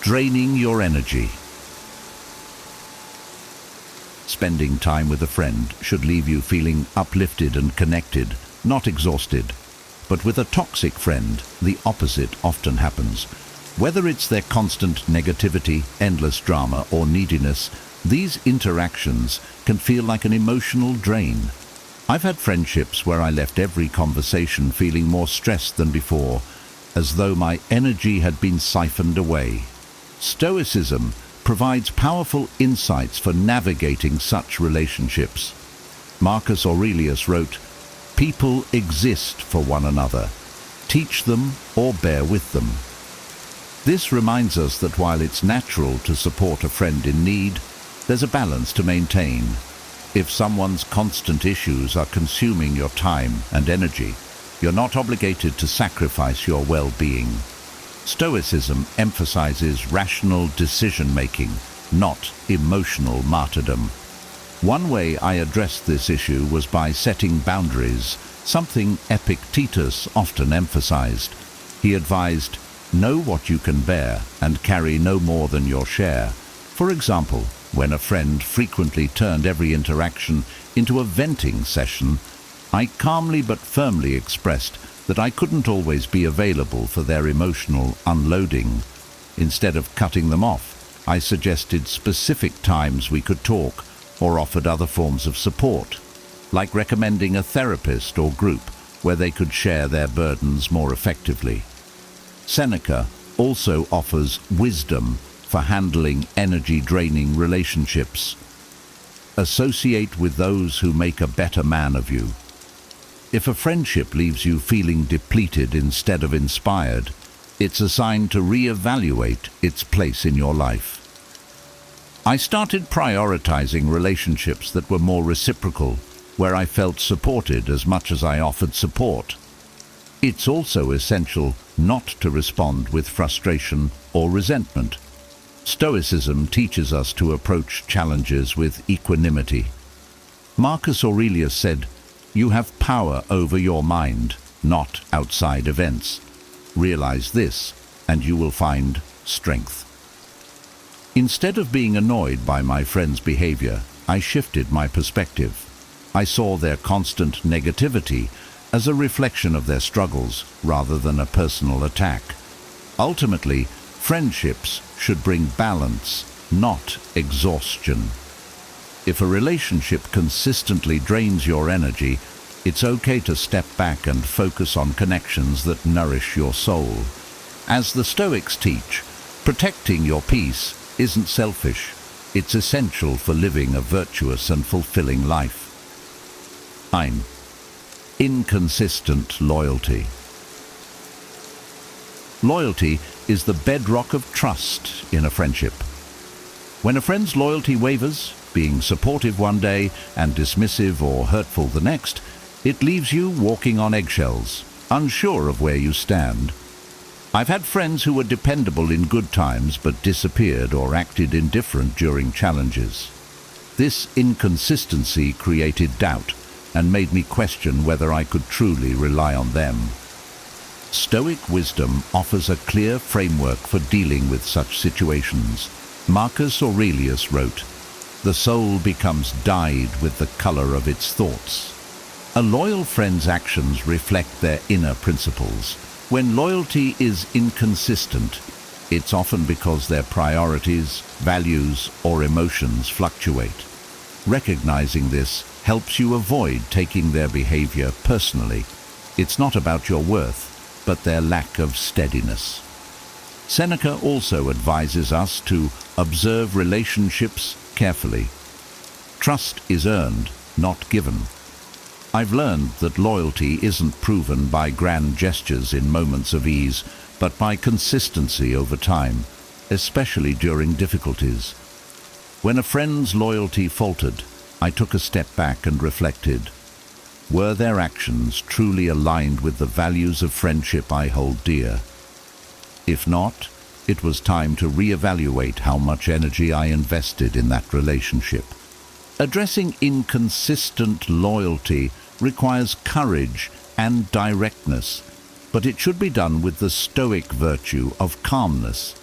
C: Draining your energy. Spending time with a friend should leave you feeling uplifted and connected, not exhausted. But with a toxic friend, the opposite often happens. Whether it's their constant negativity, endless drama, or neediness, these interactions can feel like an emotional drain. I've had friendships where I left every conversation feeling more stressed than before, as though my energy had been siphoned away. Stoicism provides powerful insights for navigating such relationships. Marcus Aurelius wrote, "People exist for one another. Teach them or bear with them." This reminds us that while it's natural to support a friend in need, there's a balance to maintain. If someone's constant issues are consuming your time and energy, you're not obligated to sacrifice your well-being. Stoicism emphasizes rational decision-making, not emotional martyrdom. One way I addressed this issue was by setting boundaries, something Epictetus often emphasized. He advised, know what you can bear and carry no more than your share. For example, when a friend frequently turned every interaction into a venting session, I calmly but firmly expressed that I couldn't always be available for their emotional unloading. Instead of cutting them off, I suggested specific times we could talk or offered other forms of support, like recommending a therapist or group where they could share their burdens more effectively. Seneca also offers wisdom for handling energy-draining relationships. Associate with those who make a better man of you. If a friendship leaves you feeling depleted instead of inspired, it's a sign to reevaluate its place in your life. I started prioritizing relationships that were more reciprocal, where I felt supported as much as I offered support. It's also essential not to respond with frustration or resentment. Stoicism teaches us to approach challenges with equanimity. Marcus Aurelius said, "You have power over your mind, not outside events. Realize this, and you will find strength." Instead of being annoyed by my friends' behavior, I shifted my perspective. I saw their constant negativity as a reflection of their struggles rather than a personal attack. Ultimately, friendships should bring balance, not exhaustion. If a relationship consistently drains your energy, it's okay to step back and focus on connections that nourish your soul. As the Stoics teach, protecting your peace isn't selfish. It's essential for living a virtuous and fulfilling life. 9. Inconsistent loyalty. Loyalty is the bedrock of trust in a friendship. When a friend's loyalty wavers, being supportive one day and dismissive or hurtful the next, it leaves you walking on eggshells, unsure of where you stand. I've had friends who were dependable in good times but disappeared or acted indifferent during challenges. This inconsistency created doubt and made me question whether I could truly rely on them. Stoic wisdom offers a clear framework for dealing with such situations. Marcus Aurelius wrote, "The soul becomes dyed with the color of its thoughts." A loyal friend's actions reflect their inner principles. When loyalty is inconsistent, it's often because their priorities, values, or emotions fluctuate. Recognizing this helps you avoid taking their behavior personally. It's not about your worth, but their lack of steadiness. Seneca also advises us to observe relationships carefully. Trust is earned, not given. I've learned that loyalty isn't proven by grand gestures in moments of ease, but by consistency over time, especially during difficulties. When a friend's loyalty faltered, I took a step back and reflected. Were their actions truly aligned with the values of friendship I hold dear? If not, it was time to reevaluate how much energy I invested in that relationship. Addressing inconsistent loyalty requires courage and directness, but it should be done with the Stoic virtue of calmness.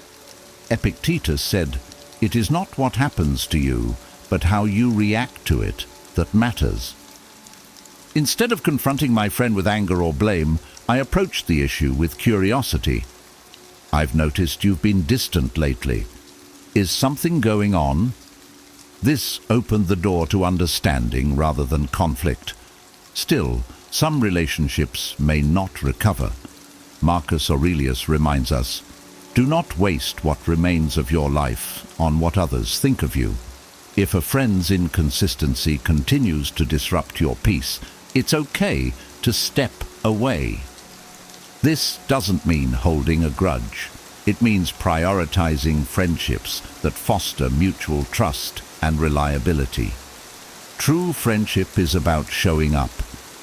C: Epictetus said, "It is not what happens to you, but how you react to it that matters." Instead of confronting my friend with anger or blame, I approached the issue with curiosity. "I've noticed you've been distant lately. Is something going on?" This opened the door to understanding rather than conflict. Still, some relationships may not recover. Marcus Aurelius reminds us, "Do not waste what remains of your life on what others think of you." If a friend's inconsistency continues to disrupt your peace, it's okay to step away. This doesn't mean holding a grudge. It means prioritizing friendships that foster mutual trust and reliability. True friendship is about showing up,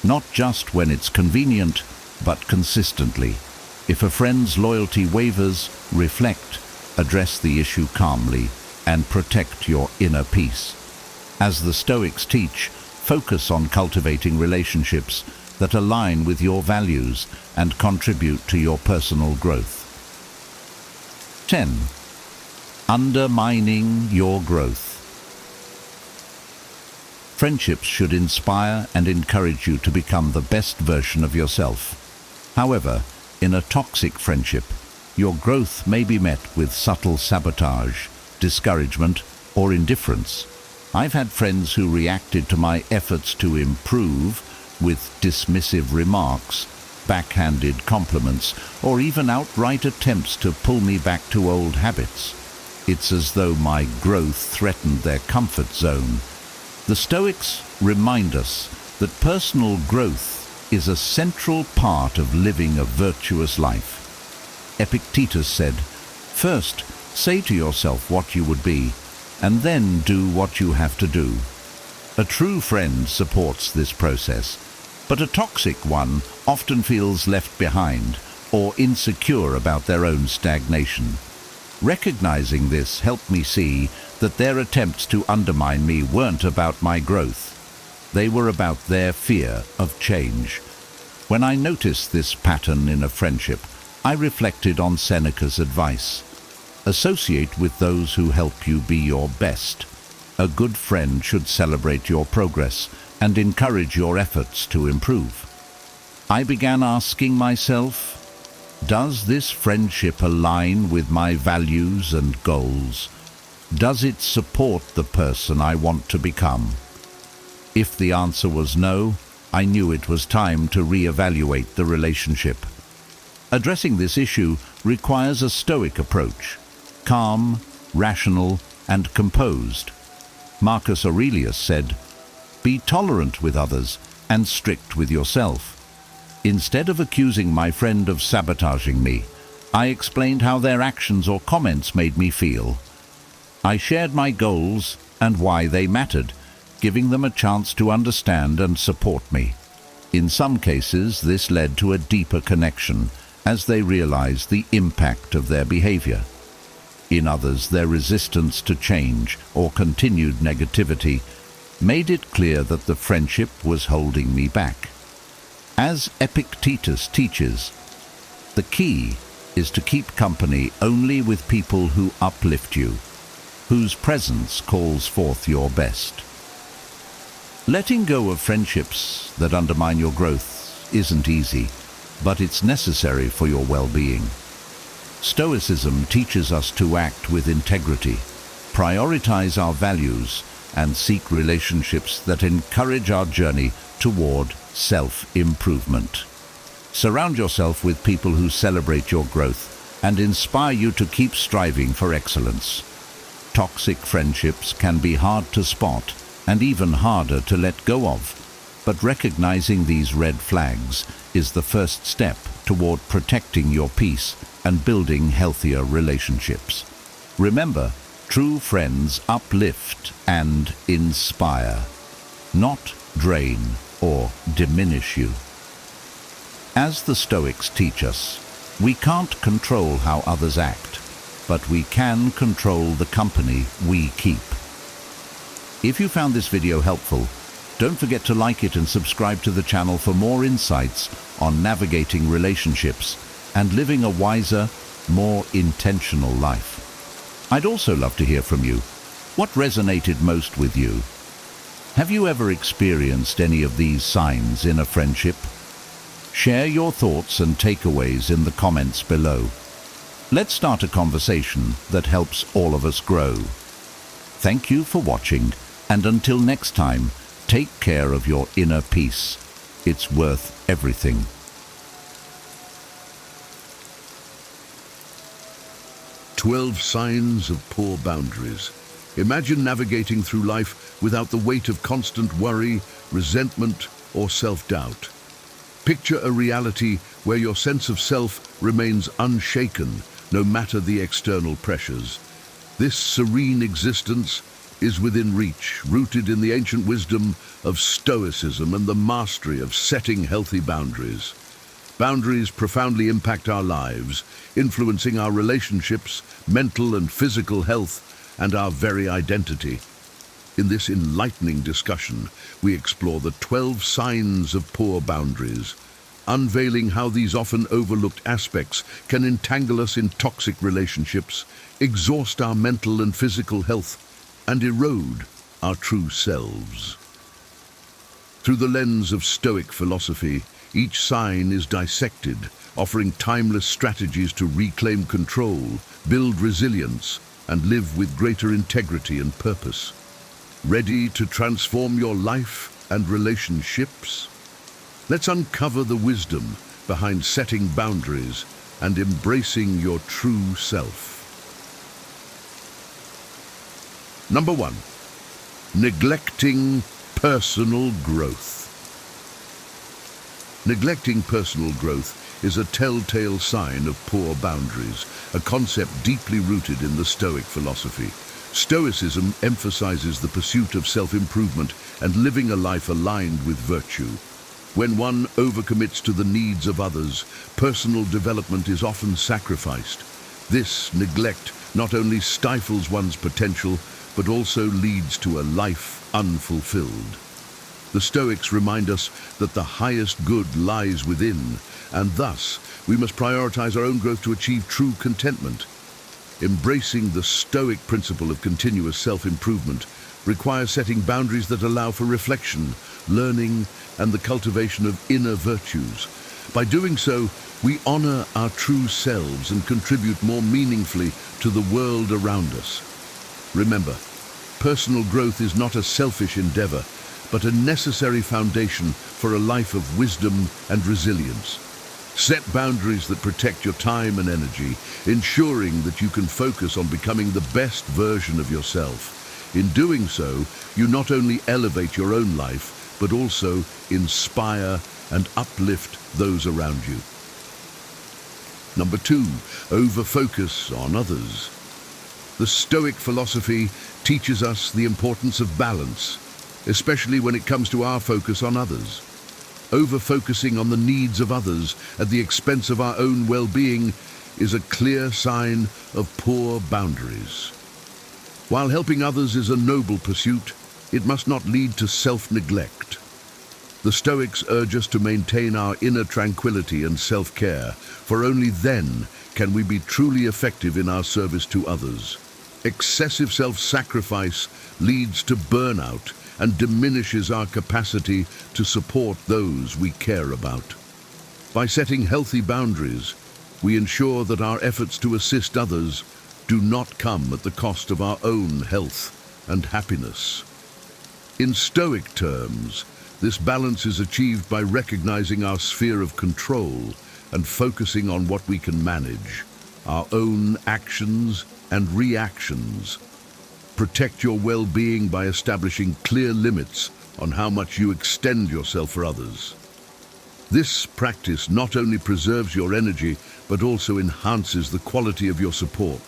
C: not just when it's convenient, but consistently. If a friend's loyalty wavers, reflect, address the issue calmly, and protect your inner peace. As the Stoics teach, focus on cultivating relationships that align with your values and contribute to your personal growth. 10. Undermining your growth. Friendships should inspire and encourage you to become the best version of yourself. However, in a toxic friendship, your growth may be met with subtle sabotage, discouragement, or indifference. I've had friends who reacted to my efforts to improve with dismissive remarks, backhanded compliments, or even outright attempts to pull me back to old habits. It's as though my growth threatened their comfort zone. The Stoics remind us that personal growth is a central part of living a virtuous life. Epictetus said, "First, say to yourself what you would be, and then do what you have to do. A true friend supports this process, but a toxic one often feels left behind or insecure about their own stagnation. Recognizing this helped me see that their attempts to undermine me weren't about my growth. They were about their fear of change. When I noticed this pattern in a friendship, I reflected on Seneca's advice. Associate with those who help you be your best. A good friend should celebrate your progress and encourage your efforts to improve. I began asking myself, does this friendship align with my values and goals? Does it support the person I want to become? If the answer was no, I knew it was time to reevaluate the relationship. Addressing this issue requires a Stoic approach, calm, rational, and composed. Marcus Aurelius said, "Be tolerant with others and strict with yourself." Instead of accusing my friend of sabotaging me, I explained how their actions or comments made me feel. I shared my goals and why they mattered, giving them a chance to understand and support me. In some cases, this led to a deeper connection as they realized the impact of their behavior. In others, their resistance to change or continued negativity made it clear that the friendship was holding me back. As Epictetus teaches, the key is to keep company only with people who uplift you, whose presence calls forth your best. Letting go of friendships that undermine your growth isn't easy, but it's necessary for your well-being. Stoicism teaches us to act with integrity, prioritize our values, and seek relationships that encourage our journey toward self-improvement. Surround yourself with people who celebrate your growth and inspire you to keep striving for excellence. Toxic friendships can be hard to spot and even harder to let go of, but recognizing these red flags is the first step toward protecting your peace and building healthier relationships. Remember, true friends uplift and inspire, not drain or diminish you. As the Stoics teach us, we can't control how others act, but we can control the company we keep. If you found this video helpful, don't forget to like it and subscribe to the channel for more insights on navigating relationships and living a wiser, more intentional life. I'd also love to hear from you. What resonated most with you? Have you ever experienced any of these signs in a friendship? Share your thoughts and takeaways in the comments below. Let's start a conversation that helps all of us grow. Thank you for watching, and until next time, take care of your inner peace. It's worth everything.
D: "12 Signs of Poor Boundaries." Imagine navigating through life without the weight of constant worry, resentment, or self-doubt. Picture a reality where your sense of self remains unshaken, no matter the external pressures. This serene existence is within reach, rooted in the ancient wisdom of Stoicism and the mastery of setting healthy boundaries. Boundaries profoundly impact our lives, influencing our relationships, mental and physical health, and our very identity. In this enlightening discussion, we explore the 12 signs of poor boundaries, unveiling how these often overlooked aspects can entangle us in toxic relationships, exhaust our mental and physical health, and erode our true selves. Through the lens of Stoic philosophy, each sign is dissected, offering timeless strategies to reclaim control, build resilience, and live with greater integrity and purpose. Ready to transform your life and relationships? Let's uncover the wisdom behind setting boundaries and embracing your true self. Number 1, neglecting personal growth. Neglecting personal growth is a telltale sign of poor boundaries, a concept deeply rooted in the Stoic philosophy. Stoicism emphasizes the pursuit of self-improvement and living a life aligned with virtue. When one overcommits to the needs of others, personal development is often sacrificed. This neglect not only stifles one's potential, but also leads to a life unfulfilled. The Stoics remind us that the highest good lies within, and thus we must prioritize our own growth to achieve true contentment. Embracing the Stoic principle of continuous self-improvement requires setting boundaries that allow for reflection, learning, and the cultivation of inner virtues. By doing so, we honor our true selves and contribute more meaningfully to the world around us. Remember, personal growth is not a selfish endeavor, but a necessary foundation for a life of wisdom and resilience. Set boundaries that protect your time and energy, ensuring that you can focus on becoming the best version of yourself. In doing so, you not only elevate your own life, but also inspire and uplift those around you. Number 2, over-focus on others. The Stoic philosophy teaches us the importance of balance, especially when it comes to our focus on others. Over-focusing on the needs of others at the expense of our own well-being is a clear sign of poor boundaries. While helping others is a noble pursuit, it must not lead to self-neglect. The Stoics urge us to maintain our inner tranquility and self-care, for only then can we be truly effective in our service to others. Excessive self-sacrifice leads to burnout and diminishes our capacity to support those we care about. By setting healthy boundaries, we ensure that our efforts to assist others do not come at the cost of our own health and happiness. In Stoic terms, this balance is achieved by recognizing our sphere of control and focusing on what we can manage, our own actions and reactions. Protect your well-being by establishing clear limits on how much you extend yourself for others. This practice not only preserves your energy, but also enhances the quality of your support,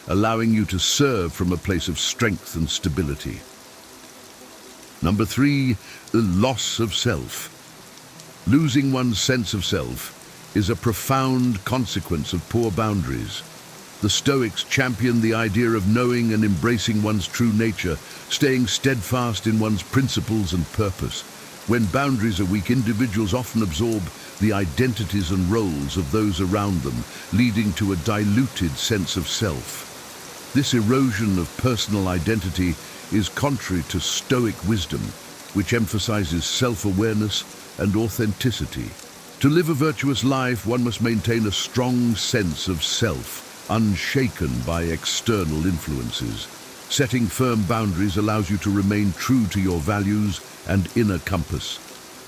D: allowing you to serve from a place of strength and stability. Number 3, the loss of self. Losing one's sense of self is a profound consequence of poor boundaries. The Stoics champion the idea of knowing and embracing one's true nature, staying steadfast in one's principles and purpose. When boundaries are weak, individuals often absorb the identities and roles of those around them, leading to a diluted sense of self. This erosion of personal identity is contrary to Stoic wisdom, which emphasizes self-awareness and authenticity. To live a virtuous life, one must maintain a strong sense of self, unshaken by external influences. Setting firm boundaries allows you to remain true to your values and inner compass.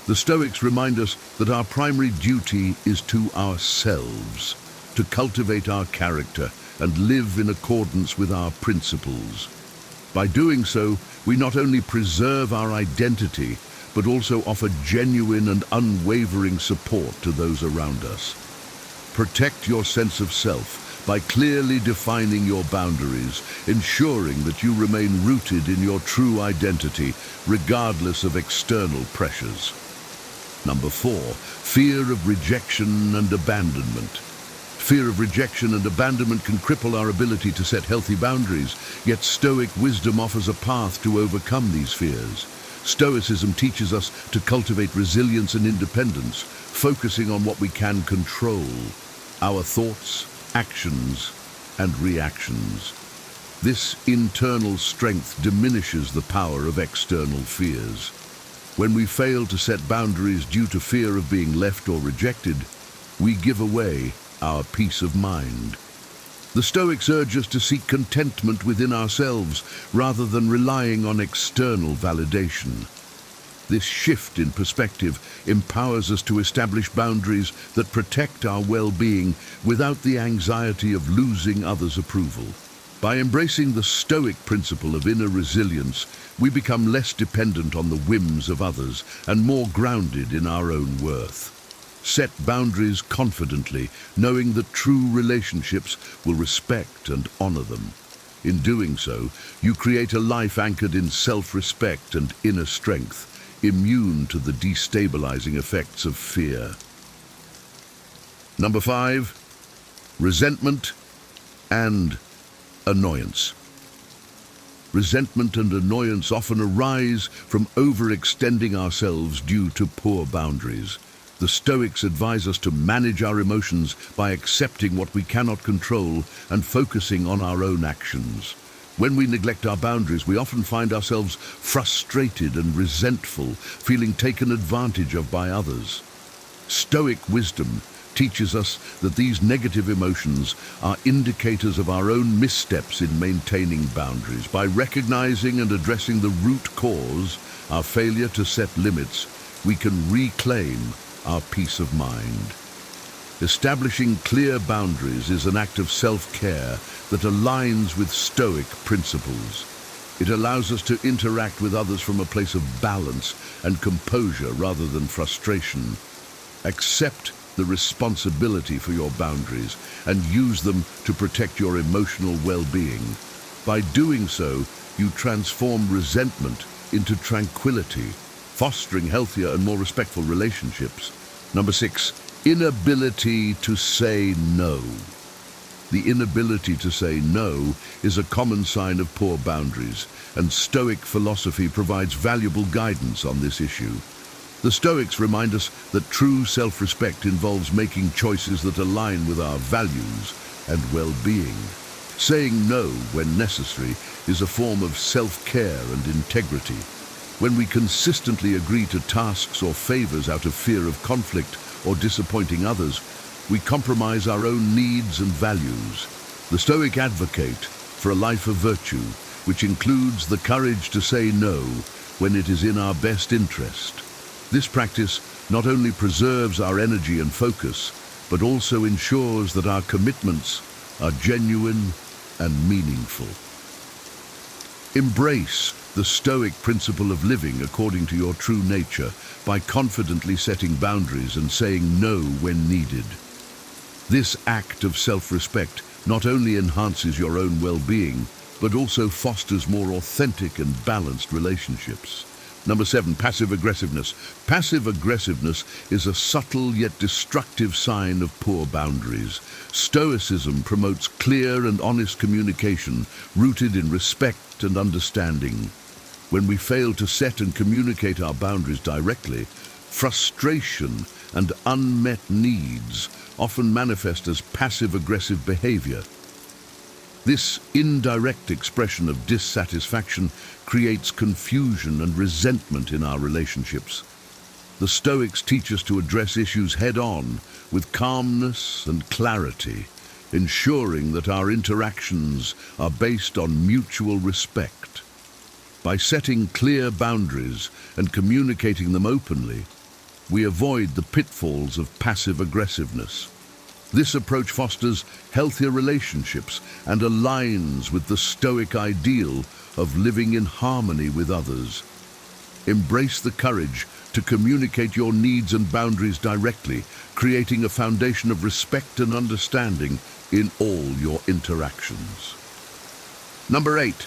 D: The Stoics remind us that our primary duty is to ourselves, to cultivate our character and live in accordance with our principles. By doing so, we not only preserve our identity, but also offer genuine and unwavering support to those around us. Protect your sense of self by clearly defining your boundaries, ensuring that you remain rooted in your true identity, regardless of external pressures. Number 4, fear of rejection and abandonment. Fear of rejection and abandonment can cripple our ability to set healthy boundaries, yet Stoic wisdom offers a path to overcome these fears. Stoicism teaches us to cultivate resilience and independence, focusing on what we can control: our thoughts, actions, and reactions. This internal strength diminishes the power of external fears. When we fail to set boundaries due to fear of being left or rejected, we give away our peace of mind. The Stoics urge us to seek contentment within ourselves rather than relying on external validation. This shift in perspective empowers us to establish boundaries that protect our well-being without the anxiety of losing others' approval. By embracing the Stoic principle of inner resilience, we become less dependent on the whims of others and more grounded in our own worth. Set boundaries confidently, knowing that true relationships will respect and honor them. In doing so, you create a life anchored in self-respect and inner strength, immune to the destabilizing effects of fear. Number 5, resentment and annoyance. Resentment and annoyance often arise from overextending ourselves due to poor boundaries. The Stoics advise us to manage our emotions by accepting what we cannot control and focusing on our own actions. When we neglect our boundaries, we often find ourselves frustrated and resentful, feeling taken advantage of by others. Stoic wisdom teaches us that these negative emotions are indicators of our own missteps in maintaining boundaries. By recognizing and addressing the root cause, our failure to set limits, we can reclaim our peace of mind. Establishing clear boundaries is an act of self-care that aligns with Stoic principles. It allows us to interact with others from a place of balance and composure rather than frustration. Accept the responsibility for your boundaries and use them to protect your emotional well-being. By doing so, you transform resentment into tranquility, fostering healthier and more respectful relationships. Number 6, inability to say no. The inability to say no is a common sign of poor boundaries, and Stoic philosophy provides valuable guidance on this issue. The Stoics remind us that true self-respect involves making choices that align with our values and well-being. Saying no when necessary is a form of self-care and integrity. When we consistently agree to tasks or favors out of fear of conflict or disappointing others, we compromise our own needs and values. The Stoic advocate for a life of virtue, which includes the courage to say no when it is in our best interest. This practice not only preserves our energy and focus, but also ensures that our commitments are genuine and meaningful. Embrace the Stoic principle of living according to your true nature by confidently setting boundaries and saying no when needed. This act of self-respect not only enhances your own well-being, but also fosters more authentic and balanced relationships. Number 7, passive aggressiveness. Passive aggressiveness is a subtle yet destructive sign of poor boundaries. Stoicism promotes clear and honest communication rooted in respect and understanding. When we fail to set and communicate our boundaries directly, frustration and unmet needs often manifest as passive-aggressive behavior. This indirect expression of dissatisfaction creates confusion and resentment in our relationships. The Stoics teach us to address issues head-on with calmness and clarity, ensuring that our interactions are based on mutual respect. By setting clear boundaries and communicating them openly, we avoid the pitfalls of passive aggressiveness. This approach fosters healthier relationships and aligns with the Stoic ideal of living in harmony with others. Embrace the courage to communicate your needs and boundaries directly, creating a foundation of respect and understanding in all your interactions. Number 8,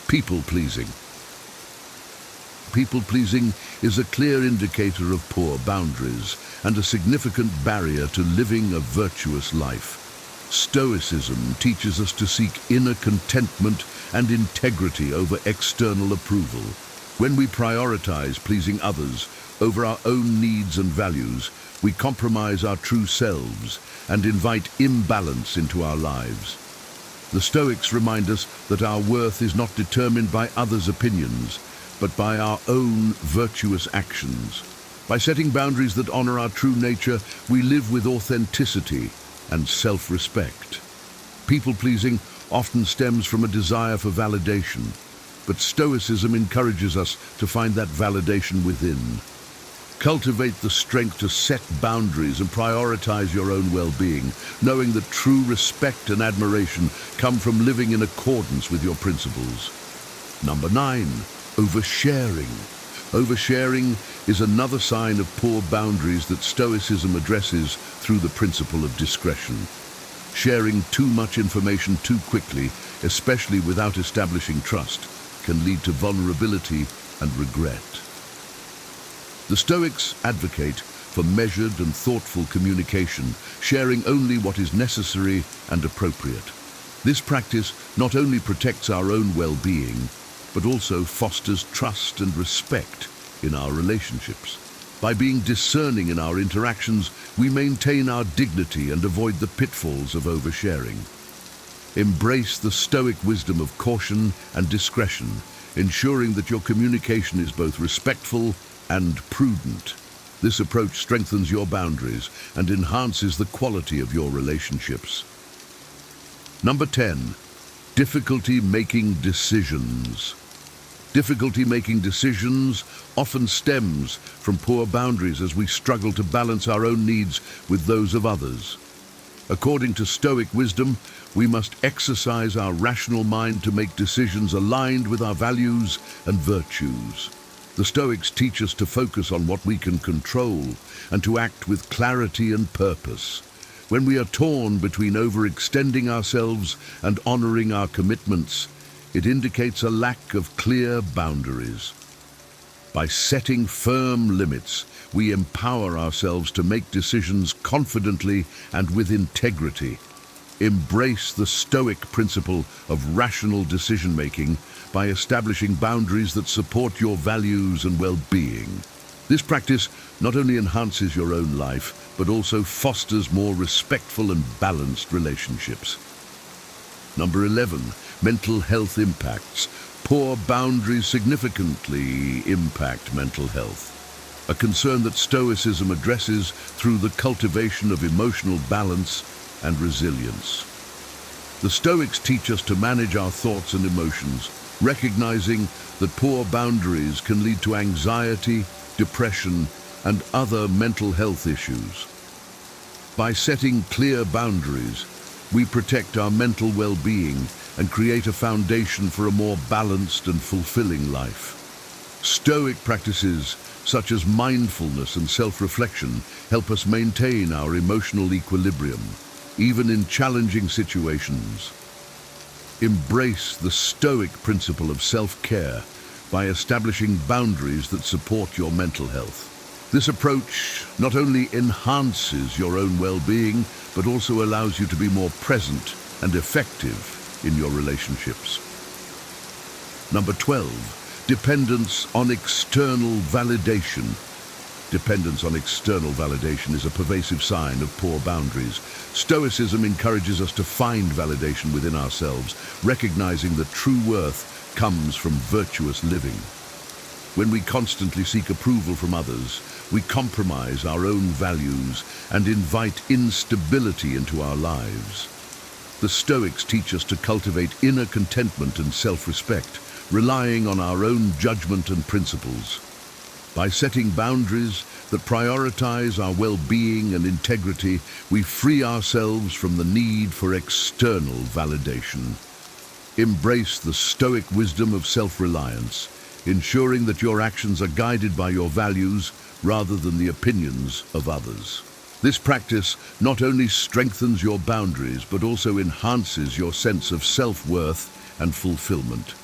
D: people-pleasing. People-pleasing is a clear indicator of poor boundaries and a significant barrier to living a virtuous life. Stoicism teaches us to seek inner contentment and integrity over external approval. When we prioritize pleasing others over our own needs and values, we compromise our true selves and invite imbalance into our lives. The Stoics remind us that our worth is not determined by others' opinions, but by our own virtuous actions. By setting boundaries that honor our true nature, we live with authenticity and self-respect. People-pleasing often stems from a desire for validation, but Stoicism encourages us to find that validation within. Cultivate the strength to set boundaries and prioritize your own well-being, knowing that true respect and admiration come from living in accordance with your principles. Number 9, oversharing. Oversharing is another sign of poor boundaries that Stoicism addresses through the principle of discretion. Sharing too much information too quickly, especially without establishing trust, can lead to vulnerability and regret. The Stoics advocate for measured and thoughtful communication, sharing only what is necessary and appropriate. This practice not only protects our own well-being, but also fosters trust and respect in our relationships. By being discerning in our interactions, we maintain our dignity and avoid the pitfalls of oversharing. Embrace the Stoic wisdom of caution and discretion, ensuring that your communication is both respectful and prudent. This approach strengthens your boundaries and enhances the quality of your relationships. Number 10, difficulty making decisions. Difficulty making decisions often stems from poor boundaries as we struggle to balance our own needs with those of others. According to Stoic wisdom, we must exercise our rational mind to make decisions aligned with our values and virtues. The Stoics teach us to focus on what we can control and to act with clarity and purpose. When we are torn between overextending ourselves and honoring our commitments, it indicates a lack of clear boundaries. By setting firm limits, we empower ourselves to make decisions confidently and with integrity. Embrace the Stoic principle of rational decision-making by establishing boundaries that support your values and well-being. This practice not only enhances your own life, but also fosters more respectful and balanced relationships. Number 11, mental health impacts. Poor boundaries significantly impact mental health, a concern that Stoicism addresses through the cultivation of emotional balance and resilience. The Stoics teach us to manage our thoughts and emotions, recognizing that poor boundaries can lead to anxiety, depression, and other mental health issues. By setting clear boundaries, we protect our mental well-being and create a foundation for a more balanced and fulfilling life. Stoic practices such as mindfulness and self-reflection help us maintain our emotional equilibrium, even in challenging situations. Embrace the Stoic principle of self-care by establishing boundaries that support your mental health. This approach not only enhances your own well-being, but also allows you to be more present and effective in your relationships. Number 12, dependence on external validation. Dependence on external validation is a pervasive sign of poor boundaries. Stoicism encourages us to find validation within ourselves, recognizing that true worth comes from virtuous living. When we constantly seek approval from others, we compromise our own values and invite instability into our lives. The Stoics teach us to cultivate inner contentment and self-respect, relying on our own judgment and principles. By setting boundaries that prioritize our well-being and integrity, we free ourselves from the need for external validation. Embrace the Stoic wisdom of self-reliance, ensuring that your actions are guided by your values rather than the opinions of others. This practice not only strengthens your boundaries, but also enhances your sense of self-worth and fulfillment.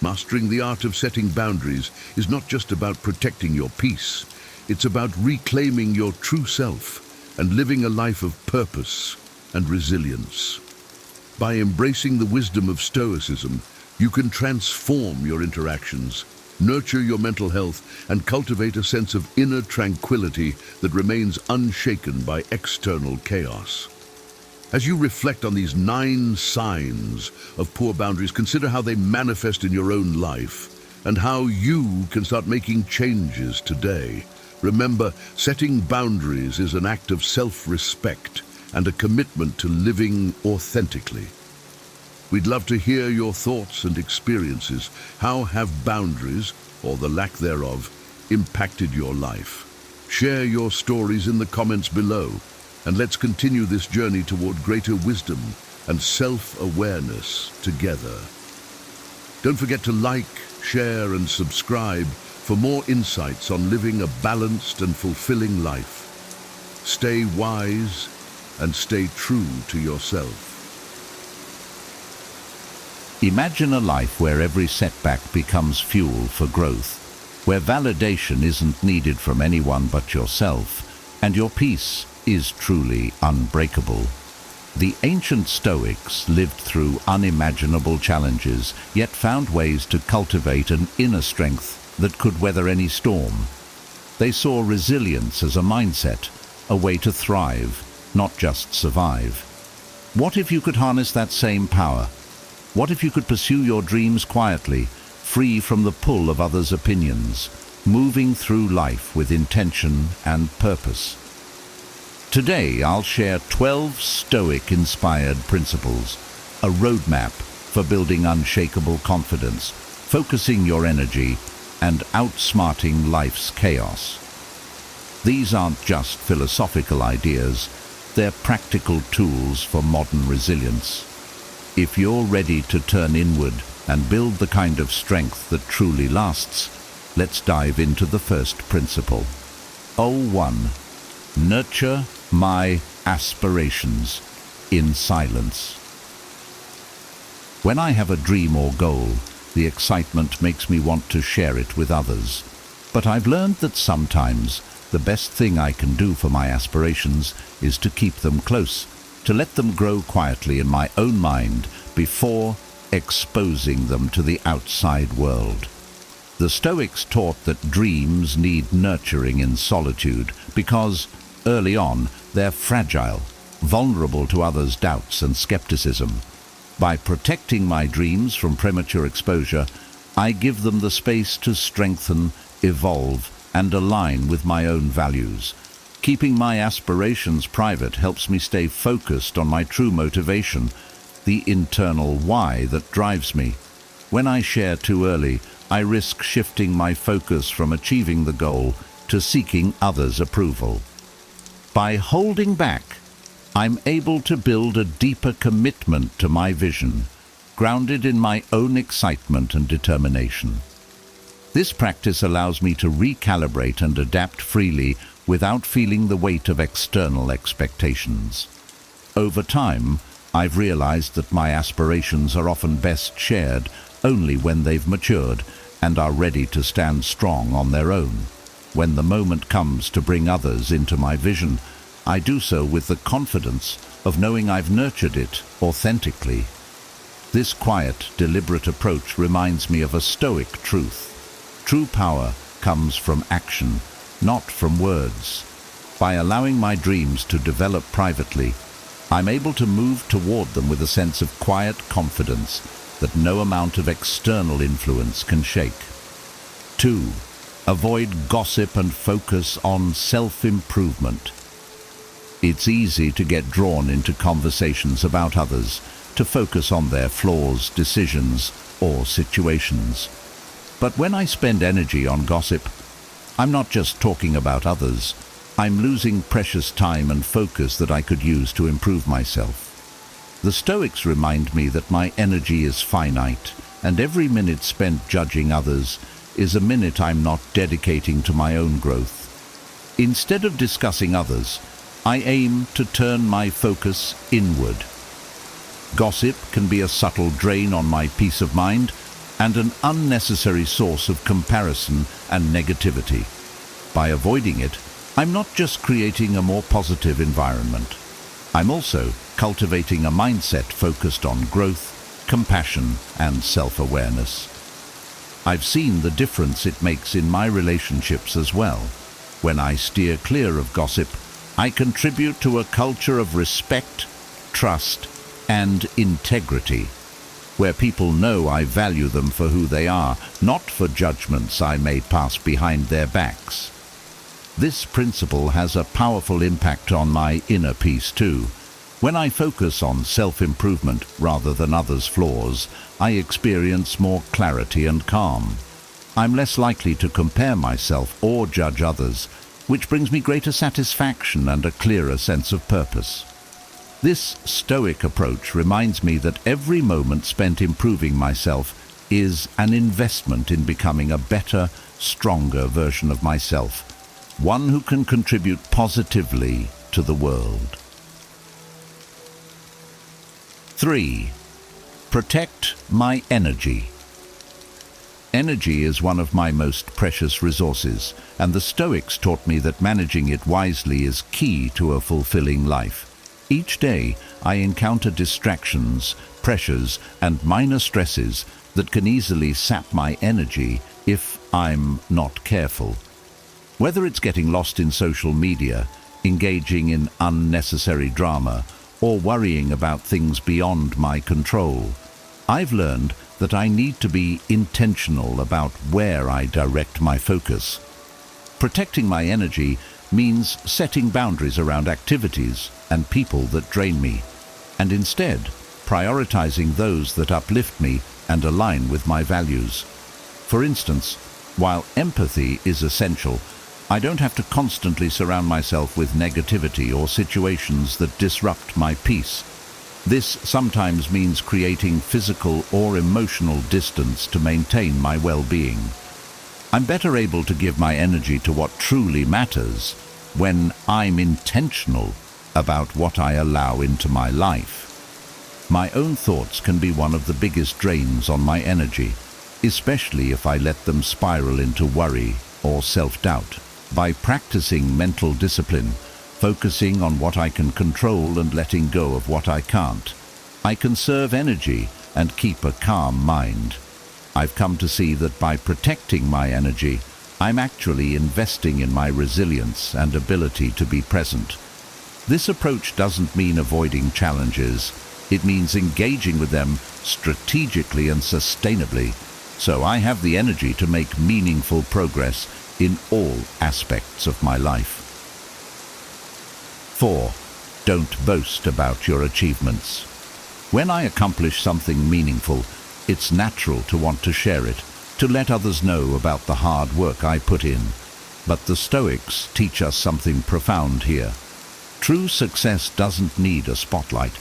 D: Mastering the art of setting boundaries is not just about protecting your peace, it's about reclaiming your true self and living a life of purpose and resilience. By embracing the wisdom of Stoicism, you can transform your interactions, nurture your mental health, and cultivate a sense of inner tranquility that remains unshaken by external chaos. As you reflect on these 9 signs of poor boundaries, consider how they manifest in your own life and how you can start making changes today. Remember, setting boundaries is an act of self-respect and a commitment to living authentically. We'd love to hear your thoughts and experiences. How have boundaries, or the lack thereof, impacted your life? Share your stories in the comments below, and let's continue this journey toward greater wisdom and self-awareness together. Don't forget to like, share, and subscribe for more insights on living a balanced and fulfilling life. Stay wise, and stay true to yourself.
C: Imagine a life where every setback becomes fuel for growth, where validation isn't needed from anyone but yourself, and your peace is truly unbreakable. The ancient Stoics lived through unimaginable challenges, yet found ways to cultivate an inner strength that could weather any storm. They saw resilience as a mindset, a way to thrive, not just survive. What if you could harness that same power? What if you could pursue your dreams quietly, free from the pull of others' opinions, moving through life with intention and purpose? Today, I'll share 12 Stoic-inspired principles, a roadmap for building unshakable confidence, focusing your energy, and outsmarting life's chaos. These aren't just philosophical ideas, they're practical tools for modern resilience. If you're ready to turn inward and build the kind of strength that truly lasts, let's dive into the first principle. 1. Nurture my aspirations in silence. When I have a dream or goal, the excitement makes me want to share it with others. But I've learned that sometimes the best thing I can do for my aspirations is to keep them close, to let them grow quietly in my own mind before exposing them to the outside world. The Stoics taught that dreams need nurturing in solitude because, early on, they're fragile, vulnerable to others' doubts and skepticism. By protecting my dreams from premature exposure, I give them the space to strengthen, evolve, and align with my own values. Keeping my aspirations private helps me stay focused on my true motivation, the internal why that drives me. When I share too early, I risk shifting my focus from achieving the goal to seeking others' approval. By holding back, I'm able to build a deeper commitment to my vision, grounded in my own excitement and determination. This practice allows me to recalibrate and adapt freely without feeling the weight of external expectations. Over time, I've realized that my aspirations are often best shared only when they've matured and are ready to stand strong on their own. When the moment comes to bring others into my vision, I do so with the confidence of knowing I've nurtured it authentically. This quiet, deliberate approach reminds me of a Stoic truth. True power comes from action, not from words. By allowing my dreams to develop privately, I'm able to move toward them with a sense of quiet confidence that no amount of external influence can shake. 2. Avoid gossip and focus on self-improvement. It's easy to get drawn into conversations about others, to focus on their flaws, decisions, or situations. But when I spend energy on gossip, I'm not just talking about others, I'm losing precious time and focus that I could use to improve myself. The Stoics remind me that my energy is finite, and every minute spent judging others is a minute I'm not dedicating to my own growth. Instead of discussing others, I aim to turn my focus inward. Gossip can be a subtle drain on my peace of mind and an unnecessary source of comparison and negativity. By avoiding it, I'm not just creating a more positive environment. I'm also cultivating a mindset focused on growth, compassion, and self-awareness. I've seen the difference it makes in my relationships as well. When I steer clear of gossip, I contribute to a culture of respect, trust, and integrity, where people know I value them for who they are, not for judgments I may pass behind their backs. This principle has a powerful impact on my inner peace too. When I focus on self-improvement rather than others' flaws, I experience more clarity and calm. I'm less likely to compare myself or judge others, which brings me greater satisfaction and a clearer sense of purpose. This Stoic approach reminds me that every moment spent improving myself is an investment in becoming a better, stronger version of myself, one who can contribute positively to the world. 3. Protect my energy. Energy is one of my most precious resources, and the Stoics taught me that managing it wisely is key to a fulfilling life. Each day, I encounter distractions, pressures, and minor stresses that can easily sap my energy if I'm not careful. Whether it's getting lost in social media, engaging in unnecessary drama, or worrying about things beyond my control, I've learned that I need to be intentional about where I direct my focus. Protecting my energy means setting boundaries around activities and people that drain me, and instead prioritizing those that uplift me and align with my values. For instance, while empathy is essential, I don't have to constantly surround myself with negativity or situations that disrupt my peace. This sometimes means creating physical or emotional distance to maintain my well-being. I'm better able to give my energy to what truly matters when I'm intentional about what I allow into my life. My own thoughts can be one of the biggest drains on my energy, especially if I let them spiral into worry or self-doubt. By practicing mental discipline, focusing on what I can control and letting go of what I can't, I conserve energy and keep a calm mind. I've come to see that by protecting my energy, I'm actually investing in my resilience and ability to be present. This approach doesn't mean avoiding challenges. It means engaging with them strategically and sustainably, so I have the energy to make meaningful progress in all aspects of my life. 4. Don't boast about your achievements. When I accomplish something meaningful, it's natural to want to share it, to let others know about the hard work I put in. But the Stoics teach us something profound here. True success doesn't need a spotlight.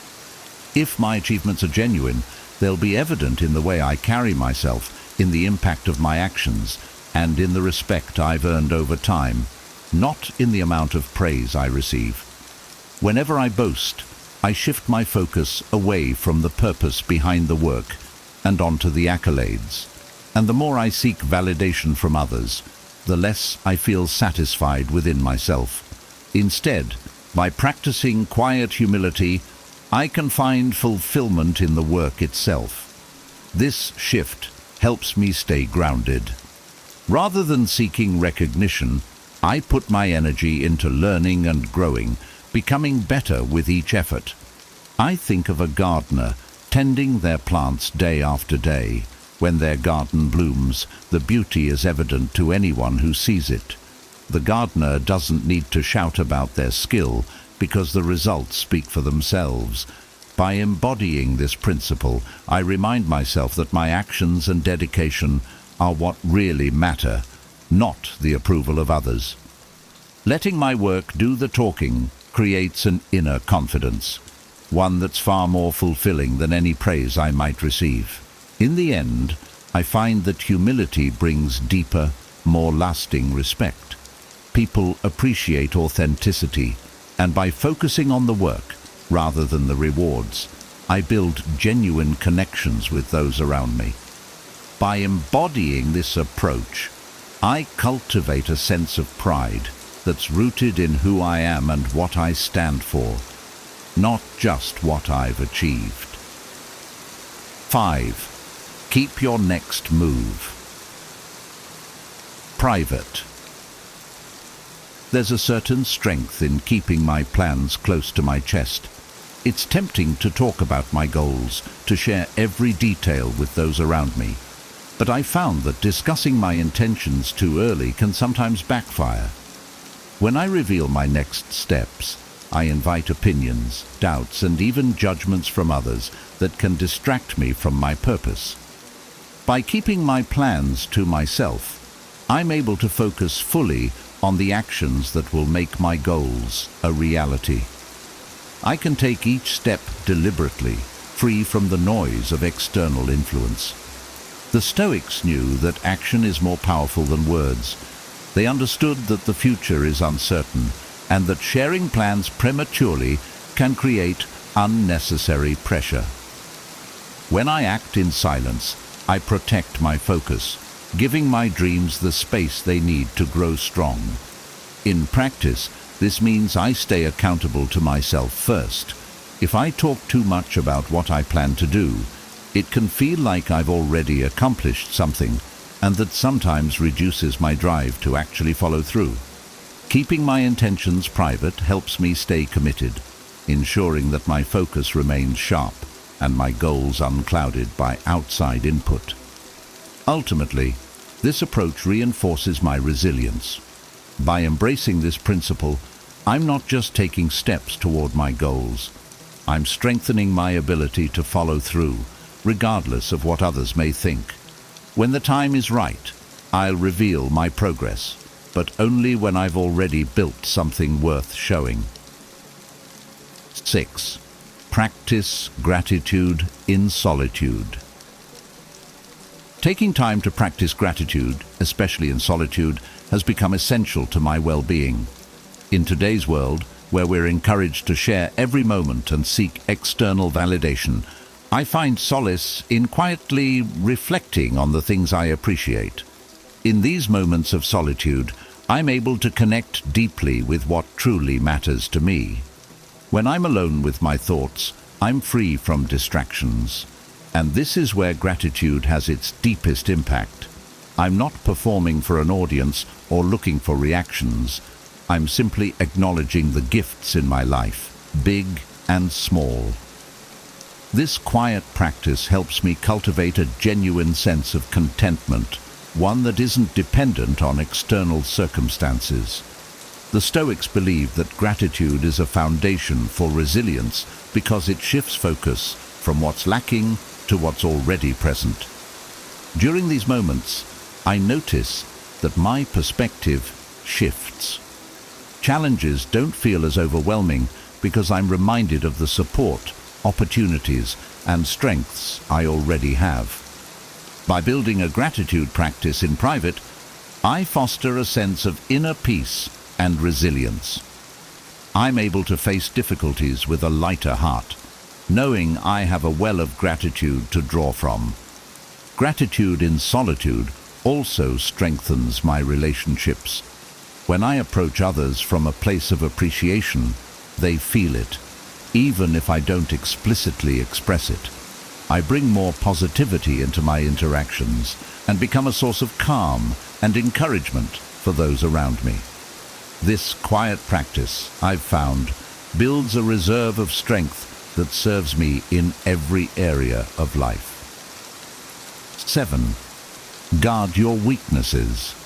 C: If my achievements are genuine, they'll be evident in the way I carry myself, in the impact of my actions, and in the respect I've earned over time, not in the amount of praise I receive. Whenever I boast, I shift my focus away from the purpose behind the work and onto the accolades. And the more I seek validation from others, the less I feel satisfied within myself. Instead, by practicing quiet humility, I can find fulfillment in the work itself. This shift helps me stay grounded. Rather than seeking recognition, I put my energy into learning and growing, becoming better with each effort. I think of a gardener tending their plants day after day. When their garden blooms, the beauty is evident to anyone who sees it. The gardener doesn't need to shout about their skill because the results speak for themselves. By embodying this principle, I remind myself that my actions and dedication are what really matter, not the approval of others. Letting my work do the talking creates an inner confidence, one that's far more fulfilling than any praise I might receive. In the end, I find that humility brings deeper, more lasting respect. People appreciate authenticity, and by focusing on the work rather than the rewards, I build genuine connections with those around me. By embodying this approach, I cultivate a sense of pride that's rooted in who I am and what I stand for, not just what I've achieved. 5. Keep your next move. Private. There's a certain strength in keeping my plans close to my chest. It's tempting to talk about my goals, to share every detail with those around me. But I found that discussing my intentions too early can sometimes backfire. When I reveal my next steps, I invite opinions, doubts, and even judgments from others that can distract me from my purpose. By keeping my plans to myself, I'm able to focus fully on the actions that will make my goals a reality. I can take each step deliberately, free from the noise of external influence. The Stoics knew that action is more powerful than words. They understood that the future is uncertain and that sharing plans prematurely can create unnecessary pressure. When I act in silence, I protect my focus, giving my dreams the space they need to grow strong. In practice, this means I stay accountable to myself first. If I talk too much about what I plan to do, it can feel like I've already accomplished something, and that sometimes reduces my drive to actually follow through. Keeping my intentions private helps me stay committed, ensuring that my focus remains sharp and my goals unclouded by outside input. Ultimately, this approach reinforces my resilience. By embracing this principle, I'm not just taking steps toward my goals. I'm strengthening my ability to follow through, regardless of what others may think. When the time is right, I'll reveal my progress, but only when I've already built something worth showing. 6. Practice gratitude in solitude. Taking time to practice gratitude, especially in solitude, has become essential to my well-being. In today's world, where we're encouraged to share every moment and seek external validation, I find solace in quietly reflecting on the things I appreciate. In these moments of solitude, I'm able to connect deeply with what truly matters to me. When I'm alone with my thoughts, I'm free from distractions. And this is where gratitude has its deepest impact. I'm not performing for an audience or looking for reactions. I'm simply acknowledging the gifts in my life, big and small. This quiet practice helps me cultivate a genuine sense of contentment, one that isn't dependent on external circumstances. The Stoics believe that gratitude is a foundation for resilience because it shifts focus from what's lacking to what's already present. During these moments, I notice that my perspective shifts. Challenges don't feel as overwhelming because I'm reminded of the support, opportunities, and strengths I already have. By building a gratitude practice in private, I foster a sense of inner peace and resilience. I'm able to face difficulties with a lighter heart, knowing I have a well of gratitude to draw from. Gratitude in solitude also strengthens my relationships. When I approach others from a place of appreciation, they feel it, even if I don't explicitly express it. I bring more positivity into my interactions and become a source of calm and encouragement for those around me. This quiet practice, I've found, builds a reserve of strength that serves me in every area of life. 7. Guard your weaknesses.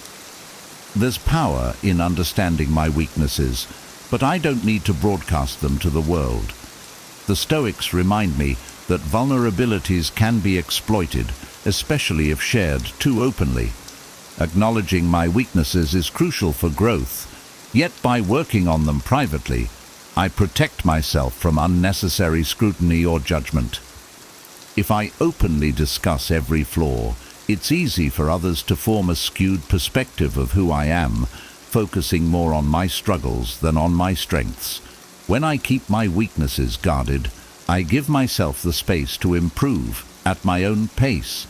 C: There's power in understanding my weaknesses, but I don't need to broadcast them to the world. The Stoics remind me that vulnerabilities can be exploited, especially if shared too openly. Acknowledging my weaknesses is crucial for growth, yet by working on them privately, I protect myself from unnecessary scrutiny or judgment. If I openly discuss every flaw, it's easy for others to form a skewed perspective of who I am, focusing more on my struggles than on my strengths. When I keep my weaknesses guarded, I give myself the space to improve at my own pace.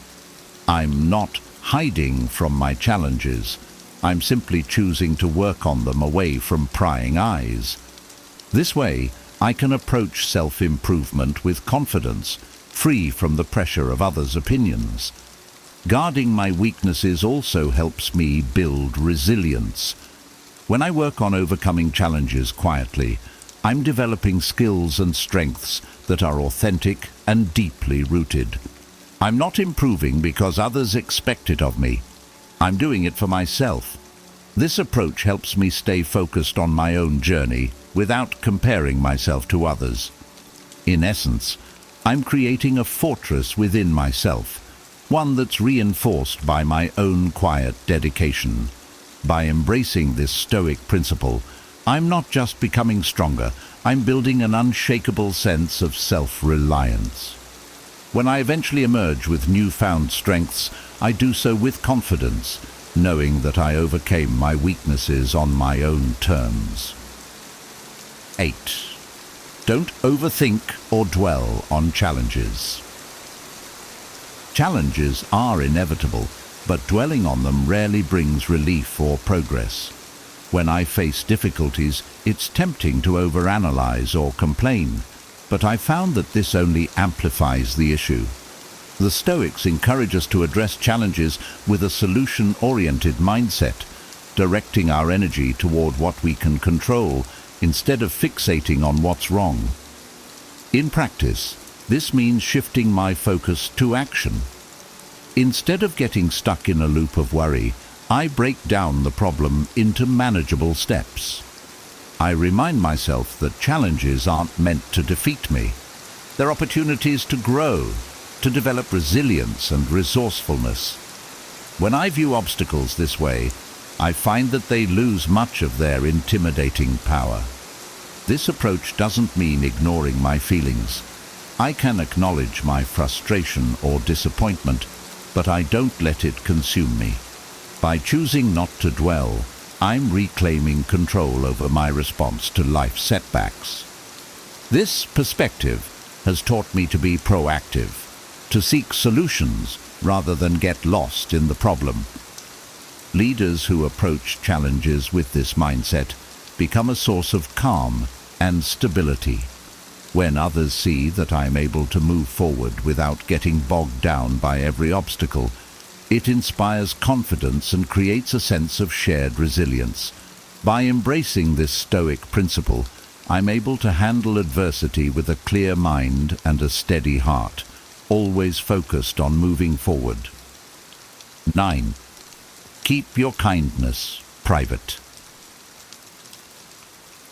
C: I'm not hiding from my challenges. I'm simply choosing to work on them away from prying eyes. This way, I can approach self-improvement with confidence, free from the pressure of others' opinions. Guarding my weaknesses also helps me build resilience. When I work on overcoming challenges quietly, I'm developing skills and strengths that are authentic and deeply rooted. I'm not improving because others expect it of me. I'm doing it for myself. This approach helps me stay focused on my own journey without comparing myself to others. In essence, I'm creating a fortress within myself, one that's reinforced by my own quiet dedication. By embracing this Stoic principle, I'm not just becoming stronger, I'm building an unshakable sense of self-reliance. When I eventually emerge with newfound strengths, I do so with confidence, knowing that I overcame my weaknesses on my own terms. 8. Don't overthink or dwell on challenges. Challenges are inevitable, but dwelling on them rarely brings relief or progress. When I face difficulties, it's tempting to overanalyze or complain, but I found that this only amplifies the issue. The Stoics encourage us to address challenges with a solution-oriented mindset, directing our energy toward what we can control instead of fixating on what's wrong. In practice, this means shifting my focus to action. Instead of getting stuck in a loop of worry, I break down the problem into manageable steps. I remind myself that challenges aren't meant to defeat me. They're opportunities to grow, to develop resilience and resourcefulness. When I view obstacles this way, I find that they lose much of their intimidating power. This approach doesn't mean ignoring my feelings. I can acknowledge my frustration or disappointment, but I don't let it consume me. By choosing not to dwell, I'm reclaiming control over my response to life setbacks. This perspective has taught me to be proactive, to seek solutions rather than get lost in the problem. Leaders who approach challenges with this mindset become a source of calm and stability. When others see that I am able to move forward without getting bogged down by every obstacle, it inspires confidence and creates a sense of shared resilience. By embracing this Stoic principle, I'm able to handle adversity with a clear mind and a steady heart, always focused on moving forward. 9. Keep your kindness private.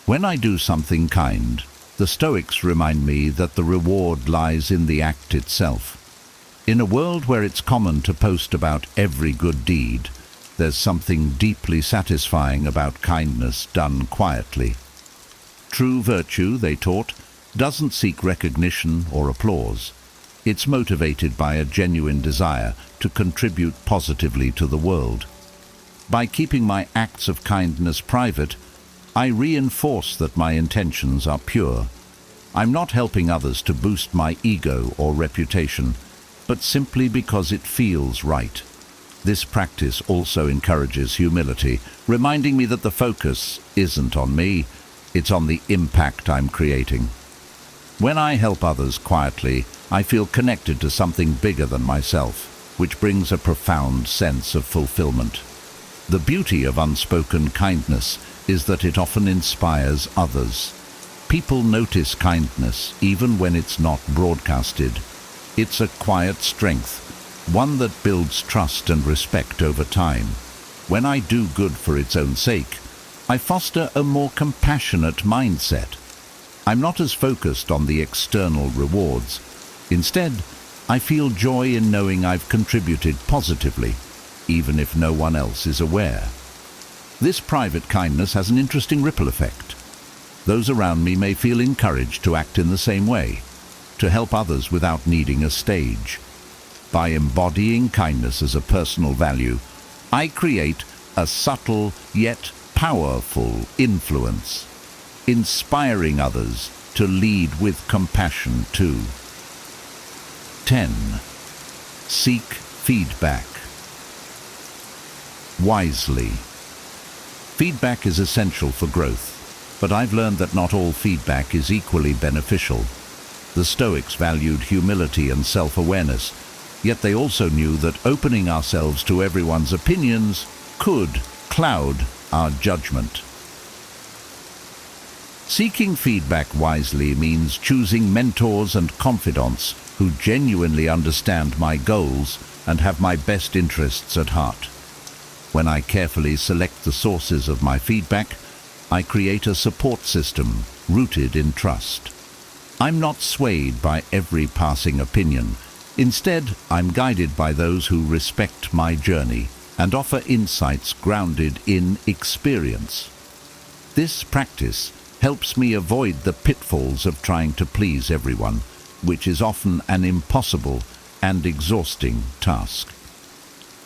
C: When I do something kind, the Stoics remind me that the reward lies in the act itself. In a world where it's common to post about every good deed, there's something deeply satisfying about kindness done quietly. True virtue, they taught, doesn't seek recognition or applause. It's motivated by a genuine desire to contribute positively to the world. By keeping my acts of kindness private, I reinforce that my intentions are pure. I'm not helping others to boost my ego or reputation, but simply because it feels right. This practice also encourages humility, reminding me that the focus isn't on me, it's on the impact I'm creating. When I help others quietly, I feel connected to something bigger than myself, which brings a profound sense of fulfillment. The beauty of unspoken kindness is that it often inspires others. People notice kindness even when it's not broadcasted. It's a quiet strength, one that builds trust and respect over time. When I do good for its own sake, I foster a more compassionate mindset. I'm not as focused on the external rewards. Instead, I feel joy in knowing I've contributed positively, even if no one else is aware. This private kindness has an interesting ripple effect. Those around me may feel encouraged to act in the same way, to help others without needing a stage. By embodying kindness as a personal value, I create a subtle yet powerful influence, inspiring others to lead with compassion too. 10. Seek feedback wisely. Feedback is essential for growth, but I've learned that not all feedback is equally beneficial. The Stoics valued humility and self-awareness, yet they also knew that opening ourselves to everyone's opinions could cloud our judgment. Seeking feedback wisely means choosing mentors and confidants who genuinely understand my goals and have my best interests at heart. When I carefully select the sources of my feedback, I create a support system rooted in trust. I'm not swayed by every passing opinion. Instead, I'm guided by those who respect my journey and offer insights grounded in experience. This practice helps me avoid the pitfalls of trying to please everyone, which is often an impossible and exhausting task.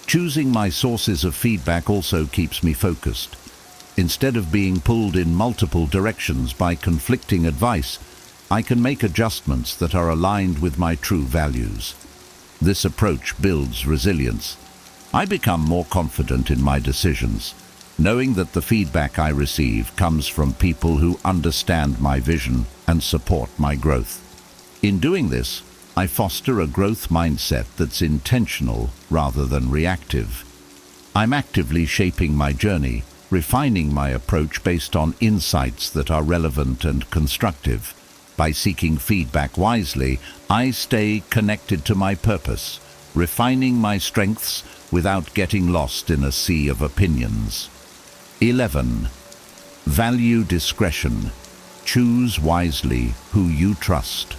C: Choosing my sources of feedback also keeps me focused. Instead of being pulled in multiple directions by conflicting advice, I can make adjustments that are aligned with my true values. This approach builds resilience. I become more confident in my decisions, knowing that the feedback I receive comes from people who understand my vision and support my growth. In doing this, I foster a growth mindset that's intentional rather than reactive. I'm actively shaping my journey, refining my approach based on insights that are relevant and constructive. By seeking feedback wisely, I stay connected to my purpose, refining my strengths without getting lost in a sea of opinions. 11. Value discretion. Choose wisely who you trust.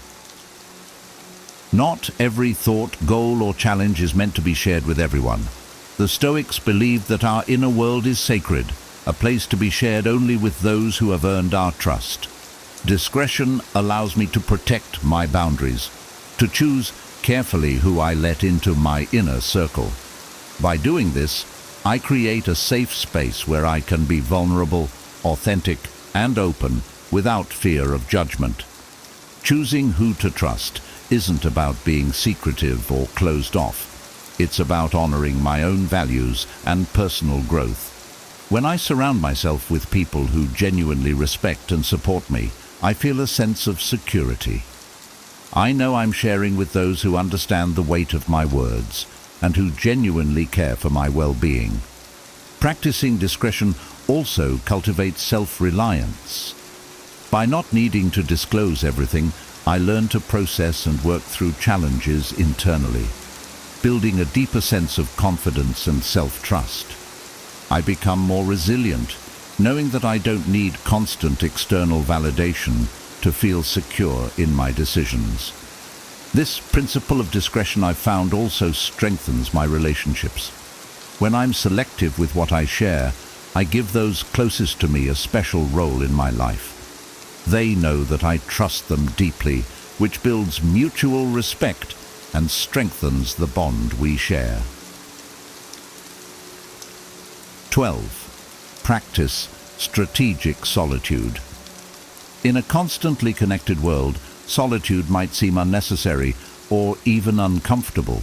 C: Not every thought, goal, or challenge is meant to be shared with everyone. The Stoics believe that our inner world is sacred, a place to be shared only with those who have earned our trust. Discretion allows me to protect my boundaries, to choose carefully who I let into my inner circle. By doing this, I create a safe space where I can be vulnerable, authentic, and open without fear of judgment. Choosing who to trust isn't about being secretive or closed off. It's about honoring my own values and personal growth. When I surround myself with people who genuinely respect and support me, I feel a sense of security. I know I'm sharing with those who understand the weight of my words and who genuinely care for my well-being. Practicing discretion also cultivates self-reliance. By not needing to disclose everything, I learn to process and work through challenges internally, building a deeper sense of confidence and self-trust. I become more resilient, knowing that I don't need constant external validation to feel secure in my decisions. This principle of discretion, I've found, also strengthens my relationships. When I'm selective with what I share, I give those closest to me a special role in my life. They know that I trust them deeply, which builds mutual respect and strengthens the bond we share. 12. Practice strategic solitude. In a constantly connected world, solitude might seem unnecessary or even uncomfortable.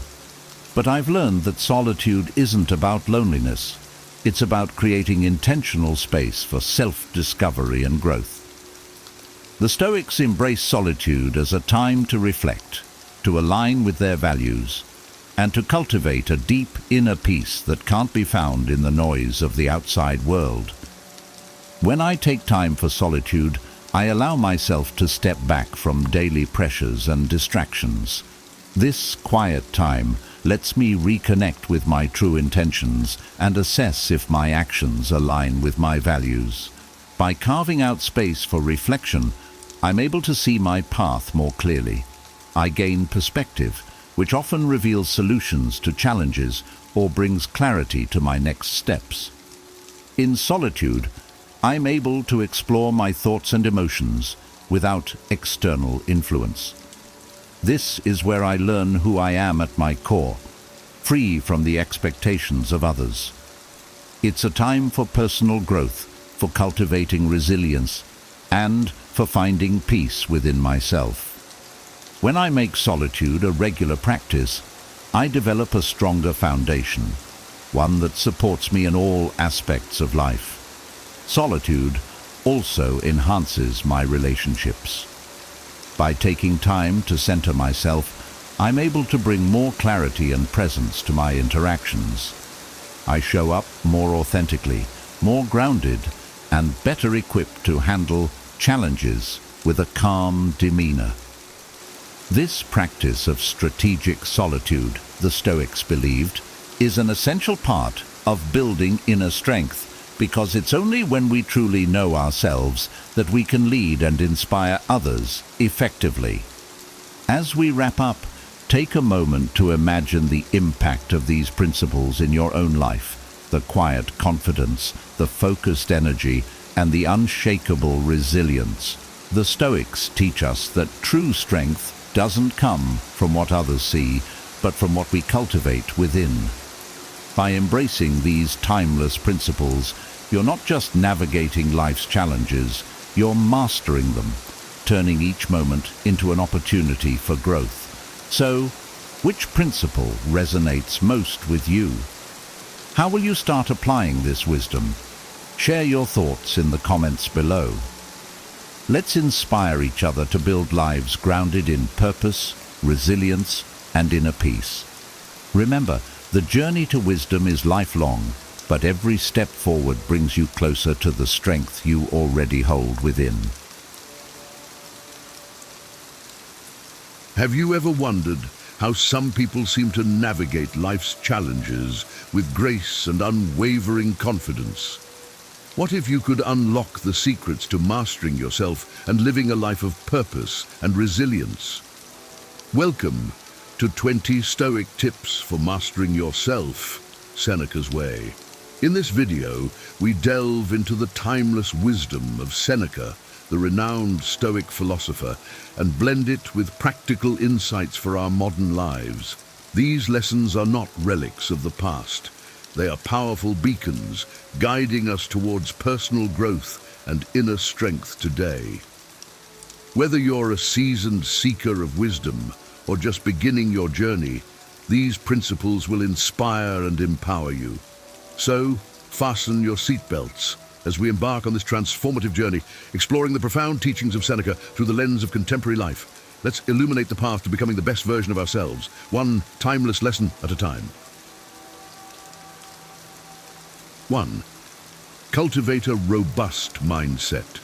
C: But I've learned that solitude isn't about loneliness. It's about creating intentional space for self-discovery and growth. The Stoics embrace solitude as a time to reflect, to align with their values, and to cultivate a deep inner peace that can't be found in the noise of the outside world. When I take time for solitude, I allow myself to step back from daily pressures and distractions. This quiet time lets me reconnect with my true intentions and assess if my actions align with my values. By carving out space for reflection, I'm able to see my path more clearly. I gain perspective, which often reveals solutions to challenges or brings clarity to my next steps. In solitude, I'm able to explore my thoughts and emotions without external influence. This is where I learn who I am at my core, free from the expectations of others. It's a time for personal growth, for cultivating resilience, and for finding peace within myself. When I make solitude a regular practice, I develop a stronger foundation, one that supports me in all aspects of life. Solitude also enhances my relationships. By taking time to center myself, I'm able to bring more clarity and presence to my interactions. I show up more authentically, more grounded, and better equipped to handle challenges with a calm demeanor. This practice of strategic solitude, the Stoics believed, is an essential part of building inner strength, because it's only when we truly know ourselves that we can lead and inspire others effectively. As we wrap up, take a moment to imagine the impact of these principles in your own life, the quiet confidence, the focused energy, and the unshakable resilience. The Stoics teach us that true strength doesn't come from what others see, but from what we cultivate within. By embracing these timeless principles, you're not just navigating life's challenges, you're mastering them, turning each moment into an opportunity for growth. So, Which principle resonates most with you? How will you start applying this wisdom? Share your thoughts in the comments below. Let's inspire each other to build lives grounded in purpose, resilience, and inner peace. Remember, the journey to wisdom is lifelong, but every step forward brings you closer to the strength you already hold within.
D: Have you ever wondered how some people seem to navigate life's challenges with grace and unwavering confidence? What if you could unlock the secrets to mastering yourself and living a life of purpose and resilience? Welcome to 20 Stoic Tips for Mastering Yourself, Seneca's Way. In this video, we delve into the timeless wisdom of Seneca, the renowned Stoic philosopher, and blend it with practical insights for our modern lives. These lessons are not relics of the past. They are powerful beacons, guiding us towards personal growth and inner strength today. Whether you're a seasoned seeker of wisdom or just beginning your journey, these principles will inspire and empower you. So, fasten your seatbelts as we embark on this transformative journey, exploring the profound teachings of Seneca through the lens of contemporary life. Let's illuminate the path to becoming the best version of ourselves, one timeless lesson at a time. 1. Cultivate a robust mindset.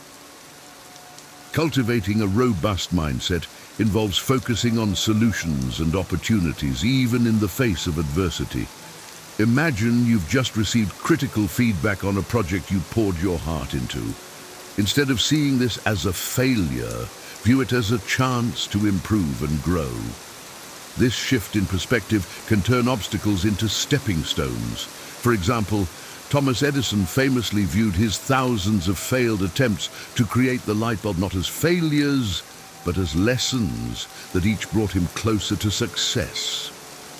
D: Cultivating a robust mindset involves focusing on solutions and opportunities, even in the face of adversity. Imagine you've just received critical feedback on a project you poured your heart into. Instead of seeing this as a failure, view it as a chance to improve and grow. This shift in perspective can turn obstacles into stepping stones. For example, Thomas Edison famously viewed his thousands of failed attempts to create the light bulb not as failures, but as lessons that each brought him closer to success.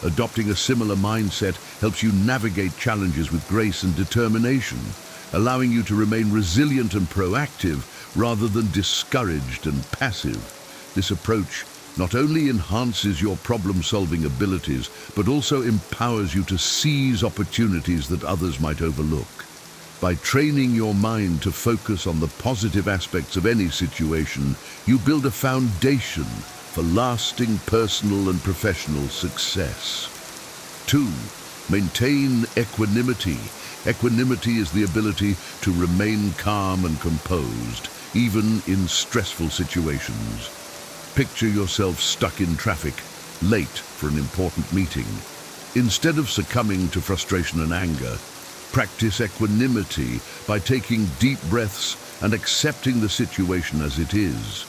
D: Adopting a similar mindset helps you navigate challenges with grace and determination, allowing you to remain resilient and proactive rather than discouraged and passive. This approach not only enhances your problem-solving abilities, but also empowers you to seize opportunities that others might overlook. By training your mind to focus on the positive aspects of any situation, you build a foundation for lasting personal and professional success. 2. Maintain equanimity. Equanimity is the ability to remain calm and composed, even in stressful situations. Picture yourself stuck in traffic, late for an important meeting. Instead of succumbing to frustration and anger, practice equanimity by taking deep breaths and accepting the situation as it is.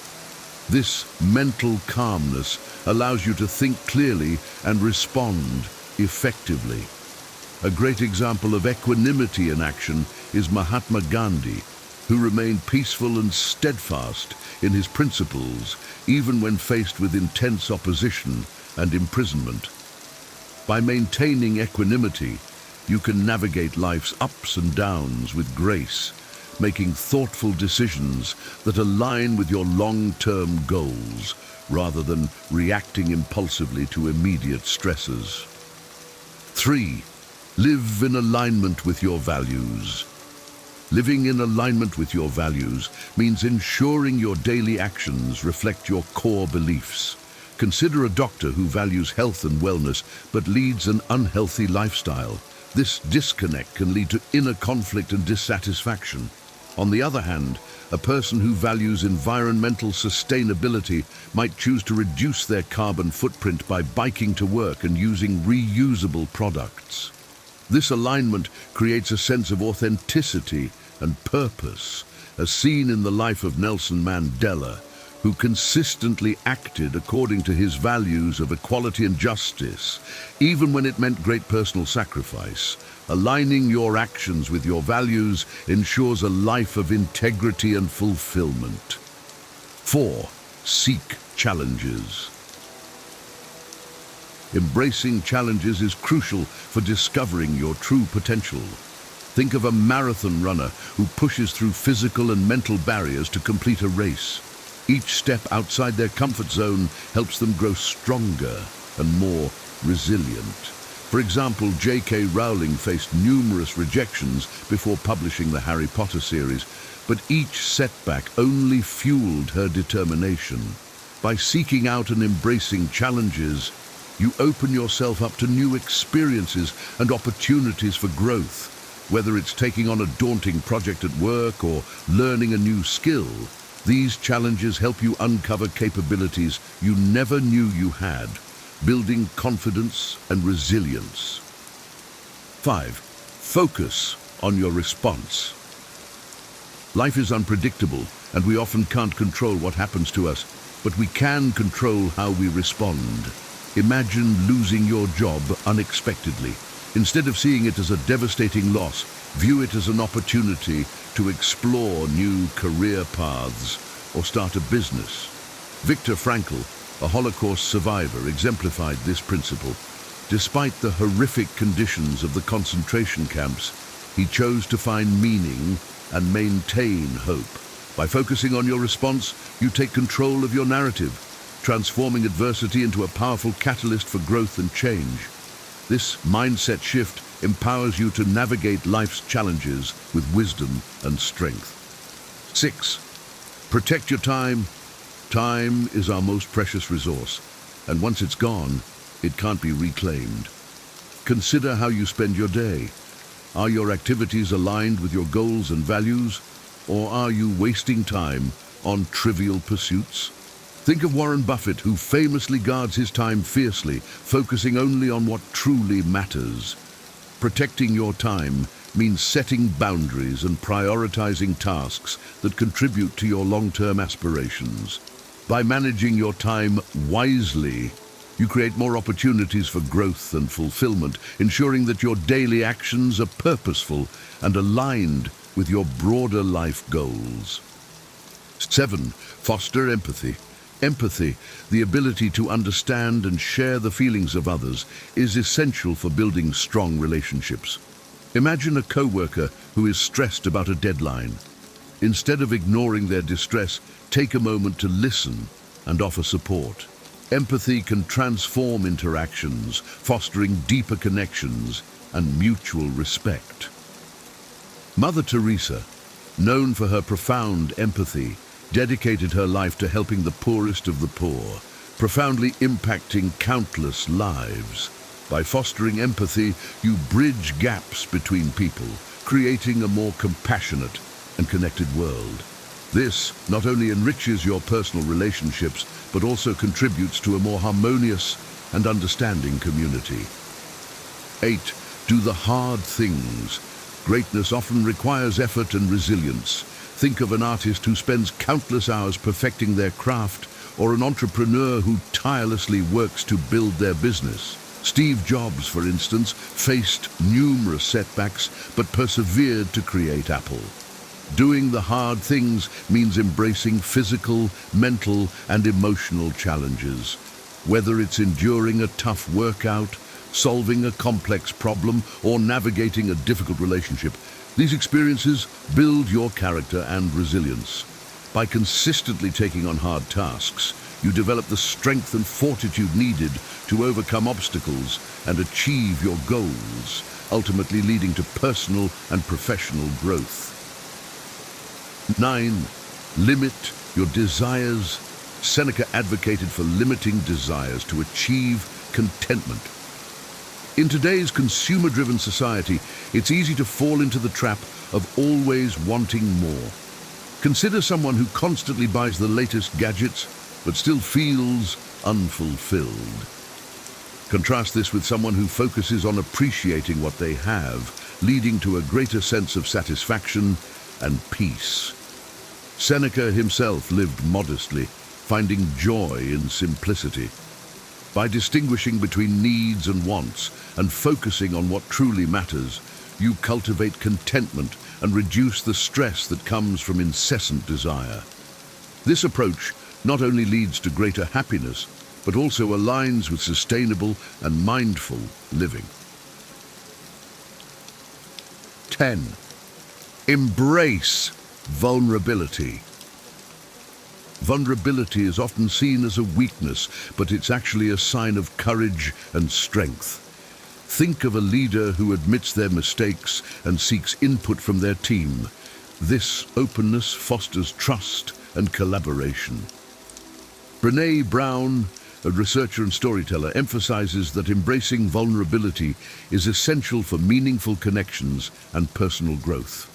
D: This mental calmness allows you to think clearly and respond effectively. A great example of equanimity in action is Mahatma Gandhi, who remained peaceful and steadfast in his principles even when faced with intense opposition and imprisonment. By maintaining equanimity, you can navigate life's ups and downs with grace, making thoughtful decisions that align with your long-term goals rather than reacting impulsively to immediate stresses. 3. Live in alignment with your values. Living in alignment with your values means ensuring your daily actions reflect your core beliefs. Consider a doctor who values health and wellness but leads an unhealthy lifestyle. This disconnect can lead to inner conflict and dissatisfaction. On the other hand, a person who values environmental sustainability might choose to reduce their carbon footprint by biking to work and using reusable products. This alignment creates a sense of authenticity and purpose, as seen in the life of Nelson Mandela, who consistently acted according to his values of equality and justice, even when it meant great personal sacrifice. Aligning your actions with your values ensures a life of integrity and fulfillment. 4. Seek challenges. Embracing challenges is crucial for discovering your true potential. Think of a marathon runner who pushes through physical and mental barriers to complete a race. Each step outside their comfort zone helps them grow stronger. and more resilient. For example, J.K. Rowling faced numerous rejections before publishing the Harry Potter series, but each setback only fueled her determination. By seeking out and embracing challenges, you open yourself up to new experiences and opportunities for growth. Whether it's taking on a daunting project at work or learning a new skill, these challenges help you uncover capabilities you never knew you had, building confidence and resilience. 5. Focus on your response. Life is unpredictable, and we often can't control what happens to us, but we can control how we respond. Imagine losing your job unexpectedly. Instead of seeing it as a devastating loss, view it as an opportunity to explore new career paths or start a business. Viktor Frankl, a Holocaust survivor, exemplified this principle. Despite the horrific conditions of the concentration camps, he chose to find meaning and maintain hope. By focusing on your response, you take control of your narrative, transforming adversity into a powerful catalyst for growth and change. This mindset shift empowers you to navigate life's challenges with wisdom and strength. 6. Protect your time. Time is our most precious resource, and once it's gone, it can't be reclaimed. Consider how you spend your day. Are your activities aligned with your goals and values, or are you wasting time on trivial pursuits? Think of Warren Buffett, who famously guards his time fiercely, focusing only on what truly matters. Protecting your time means setting boundaries and prioritizing tasks that contribute to your long-term aspirations. By managing your time wisely, you create more opportunities for growth and fulfillment, ensuring that your daily actions are purposeful and aligned with your broader life goals. 7. Foster empathy. Empathy, the ability to understand and share the feelings of others, is essential for building strong relationships. Imagine a coworker who is stressed about a deadline. Instead of ignoring their distress, take a moment to listen and offer support. Empathy can transform interactions, fostering deeper connections and mutual respect. Mother Teresa, known for her profound empathy, dedicated her life to helping the poorest of the poor, profoundly impacting countless lives. By fostering empathy, you bridge gaps between people, creating a more compassionate and connected world. This not only enriches your personal relationships, but also contributes to a more harmonious and understanding community. 8. Do the hard things. Greatness often requires effort and resilience. Think of an artist who spends countless hours perfecting their craft, or an entrepreneur who tirelessly works to build their business. Steve Jobs, for instance, faced numerous setbacks, but persevered to create Apple. Doing the hard things means embracing physical, mental, and emotional challenges. Whether it's enduring a tough workout, solving a complex problem, or navigating a difficult relationship, these experiences build your character and resilience. By consistently taking on hard tasks, you develop the strength and fortitude needed to overcome obstacles and achieve your goals, ultimately leading to personal and professional growth. 9. Limit your desires. Seneca advocated for limiting desires to achieve contentment. In today's consumer-driven society, it's easy to fall into the trap of always wanting more. Consider someone who constantly buys the latest gadgets, but still feels unfulfilled. Contrast this with someone who focuses on appreciating what they have, leading to a greater sense of satisfaction and peace. Seneca himself lived modestly, finding joy in simplicity. By distinguishing between needs and wants and focusing on what truly matters, you cultivate contentment and reduce the stress that comes from incessant desire. This approach not only leads to greater happiness, but also aligns with sustainable and mindful living. 10. Embrace vulnerability. Vulnerability is often seen as a weakness, but it's actually a sign of courage and strength. Think of a leader who admits their mistakes and seeks input from their team. This openness fosters trust and collaboration. Brené Brown, a researcher and storyteller, emphasizes that embracing vulnerability is essential for meaningful connections and personal growth.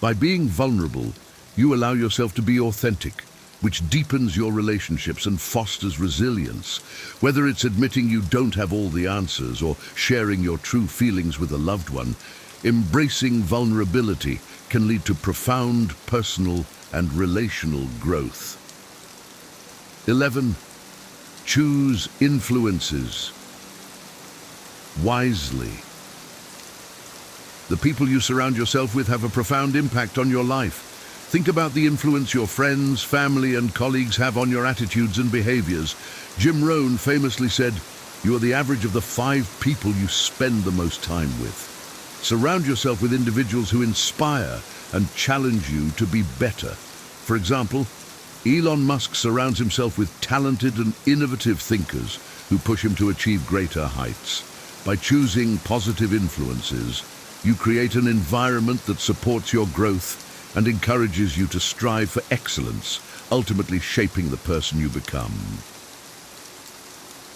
D: By being vulnerable, you allow yourself to be authentic, which deepens your relationships and fosters resilience. Whether it's admitting you don't have all the answers or sharing your true feelings with a loved one, embracing vulnerability can lead to profound personal and relational growth. 11. Choose influences wisely. The people you surround yourself with have a profound impact on your life. Think about the influence your friends, family, and colleagues have on your attitudes and behaviors. Jim Rohn famously said, "You are the average of the 5 people you spend the most time with." Surround yourself with individuals who inspire and challenge you to be better. For example, Elon Musk surrounds himself with talented and innovative thinkers who push him to achieve greater heights. By choosing positive influences, you create an environment that supports your growth and encourages you to strive for excellence, ultimately shaping the person you become.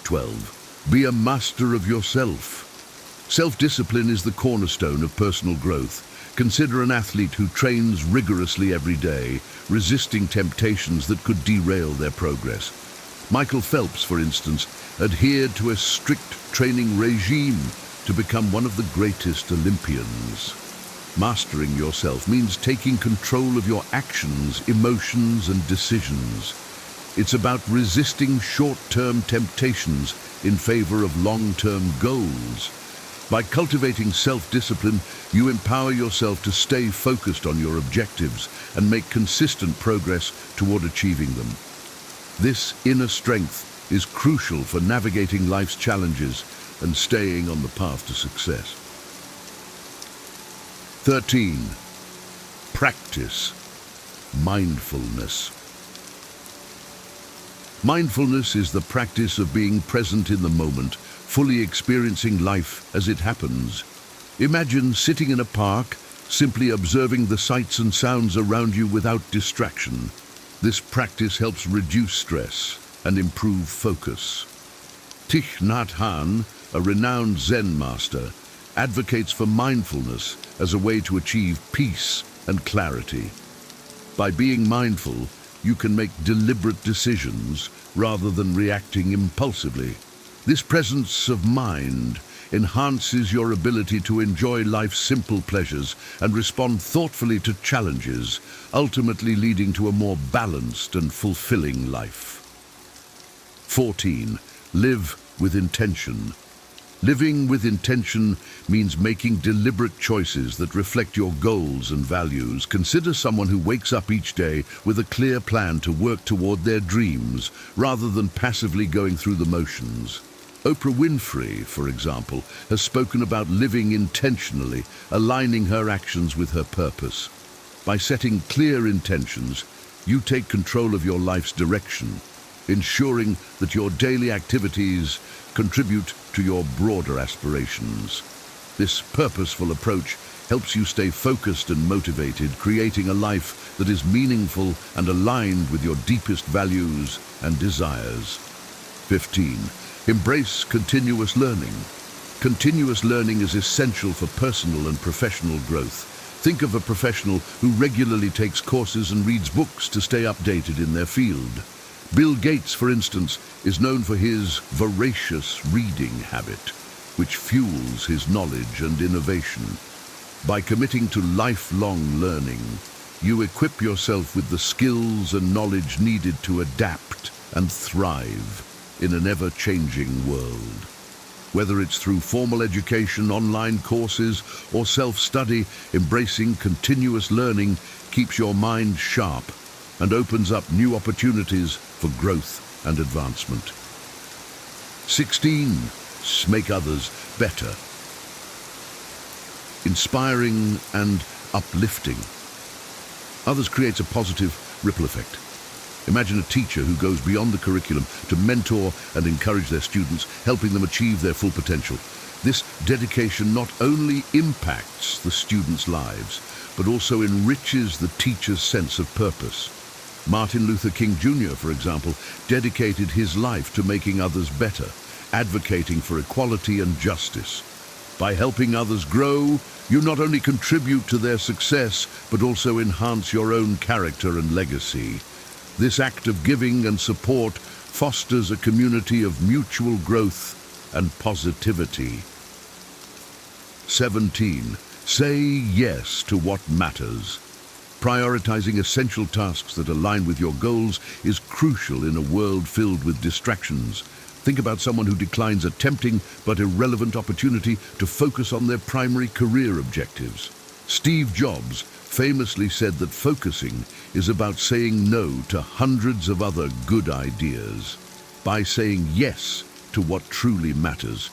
D: 12. Be a master of yourself. Self-discipline is the cornerstone of personal growth. Consider an athlete who trains rigorously every day, resisting temptations that could derail their progress. Michael Phelps, for instance, adhered to a strict training regime to become one of the greatest Olympians. Mastering yourself means taking control of your actions, emotions, and decisions. It's about resisting short-term temptations in favor of long-term goals. By cultivating self-discipline, you empower yourself to stay focused on your objectives and make consistent progress toward achieving them. This inner strength is crucial for navigating life's challenges and staying on the path to success. 13. Practice mindfulness. Mindfulness is the practice of being present in the moment, fully experiencing life as it happens. Imagine sitting in a park, simply observing the sights and sounds around you without distraction. This practice helps reduce stress and improve focus. Thich Nhat Hanh, a renowned Zen master, advocates for mindfulness as a way to achieve peace and clarity. By being mindful, you can make deliberate decisions rather than reacting impulsively. This presence of mind enhances your ability to enjoy life's simple pleasures and respond thoughtfully to challenges, ultimately leading to a more balanced and fulfilling life. 14. Live with intention. Living with intention means making deliberate choices that reflect your goals and values. Consider someone who wakes up each day with a clear plan to work toward their dreams, rather than passively going through the motions. Oprah Winfrey, for example, has spoken about living intentionally, aligning her actions with her purpose. By setting clear intentions, you take control of your life's direction, ensuring that your daily activities contribute to your broader aspirations. This purposeful approach helps you stay focused and motivated, creating a life that is meaningful and aligned with your deepest values and desires. 15. Embrace continuous learning. Continuous learning is essential for personal and professional growth. Think of a professional who regularly takes courses and reads books to stay updated in their field. Bill Gates, for instance, is known for his voracious reading habit, which fuels his knowledge and innovation. By committing to lifelong learning, you equip yourself with the skills and knowledge needed to adapt and thrive in an ever-changing world. Whether it's through formal education, online courses, or self-study, embracing continuous learning keeps your mind sharp and opens up new opportunities for growth and advancement. 16. Make others better. Inspiring and uplifting. Others creates a positive ripple effect. Imagine a teacher who goes beyond the curriculum to mentor and encourage their students, helping them achieve their full potential. This dedication not only impacts the students' lives, but also enriches the teacher's sense of purpose. Martin Luther King Jr., for example, dedicated his life to making others better, advocating for equality and justice. By helping others grow, you not only contribute to their success, but also enhance your own character and legacy. This act of giving and support fosters a community of mutual growth and positivity. 17. Say yes to what matters. Prioritizing essential tasks that align with your goals is crucial in a world filled with distractions. Think about someone who declines a tempting but irrelevant opportunity to focus on their primary career objectives. Steve Jobs famously said that focusing is about saying no to hundreds of other good ideas. By saying yes to what truly matters,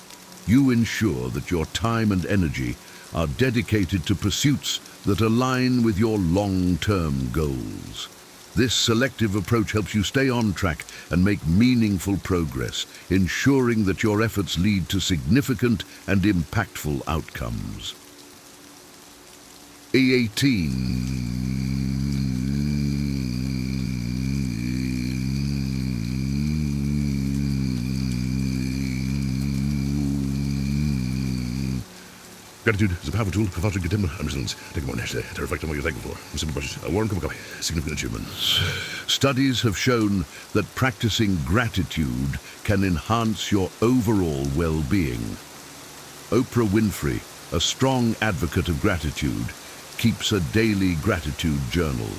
D: you ensure that your time and energy are dedicated to pursuits that align with your long-term goals. This selective approach helps you stay on track and make meaningful progress, ensuring that your efforts lead to significant and impactful outcomes. 18. Gratitude is a powerful tool for fostering contentment and resilience. Take a moment each day to reflect on what you're thankful for. A simple process, a warm cup of coffee, significant achievements. Studies have shown that practicing gratitude can enhance your overall well-being. Oprah Winfrey, a strong advocate of gratitude, keeps a daily gratitude journal.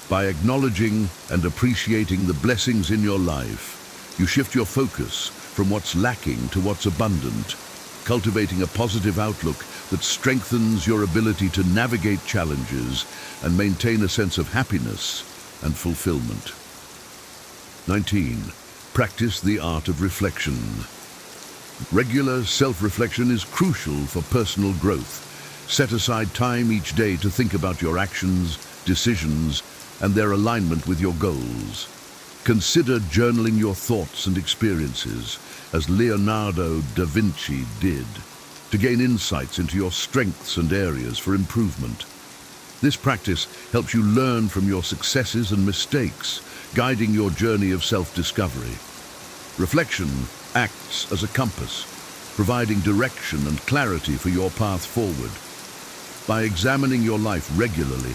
D: By acknowledging and appreciating the blessings in your life, you shift your focus from what's lacking to what's abundant, cultivating a positive outlook that strengthens your ability to navigate challenges and maintain a sense of happiness and fulfillment. 19. Practice the art of reflection. Regular self-reflection is crucial for personal growth. Set aside time each day to think about your actions, decisions, and their alignment with your goals. Consider journaling your thoughts and experiences, as Leonardo da Vinci did, to gain insights into your strengths and areas for improvement. This practice helps you learn from your successes and mistakes, guiding your journey of self-discovery. Reflection acts as a compass, providing direction and clarity for your path forward. By examining your life regularly,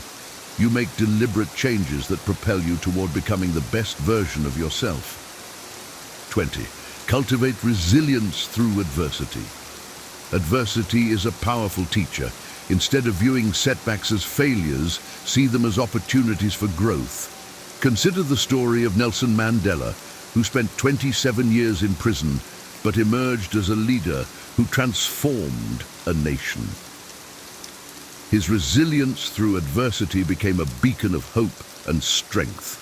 D: you make deliberate changes that propel you toward becoming the best version of yourself. 20. Cultivate resilience through adversity. Adversity is a powerful teacher. Instead of viewing setbacks as failures, see them as opportunities for growth. Consider the story of Nelson Mandela, who spent 27 years in prison, but emerged as a leader who transformed a nation. His resilience through adversity became a beacon of hope and strength.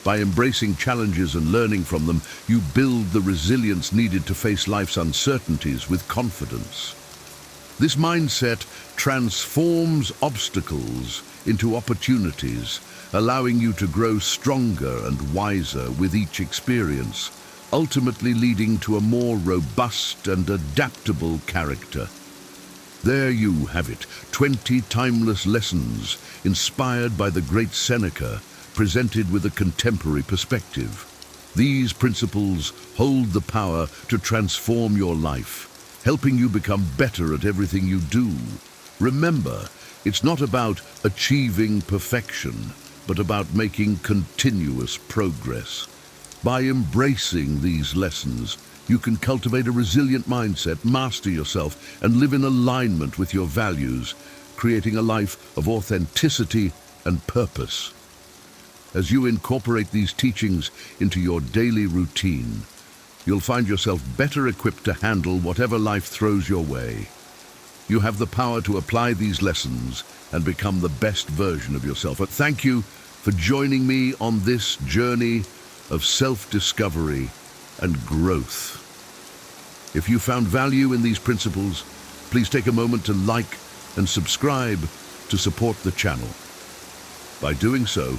D: By embracing challenges and learning from them, you build the resilience needed to face life's uncertainties with confidence. This mindset transforms obstacles into opportunities, allowing you to grow stronger and wiser with each experience, ultimately leading to a more robust and adaptable character. There you have it, 20 timeless lessons inspired by the great Seneca, presented with a contemporary perspective. These principles hold the power to transform your life, helping you become better at everything you do. Remember, it's not about achieving perfection, but about making continuous progress. By embracing these lessons, you can cultivate a resilient mindset, master yourself, and live in alignment with your values, creating a life of authenticity and purpose. As you incorporate these teachings into your daily routine, you'll find yourself better equipped to handle whatever life throws your way. You have the power to apply these lessons and become the best version of yourself. Thank you for joining me on this journey of self-discovery and growth. If you found value in these principles, please take a moment to like and subscribe to support the channel. By doing so,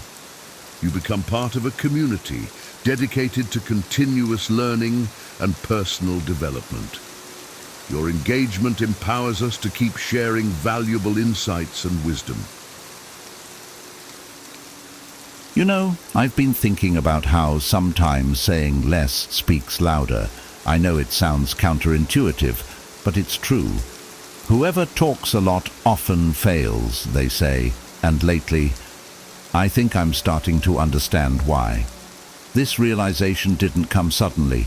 D: You become part of a community dedicated to continuous learning and personal development. Your engagement empowers us to keep sharing valuable insights and wisdom.
C: You know, I've been thinking about how sometimes saying less speaks louder. I know it sounds counterintuitive, but it's true. Whoever talks a lot often fails, they say, and lately, I think I'm starting to understand why. This realization didn't come suddenly.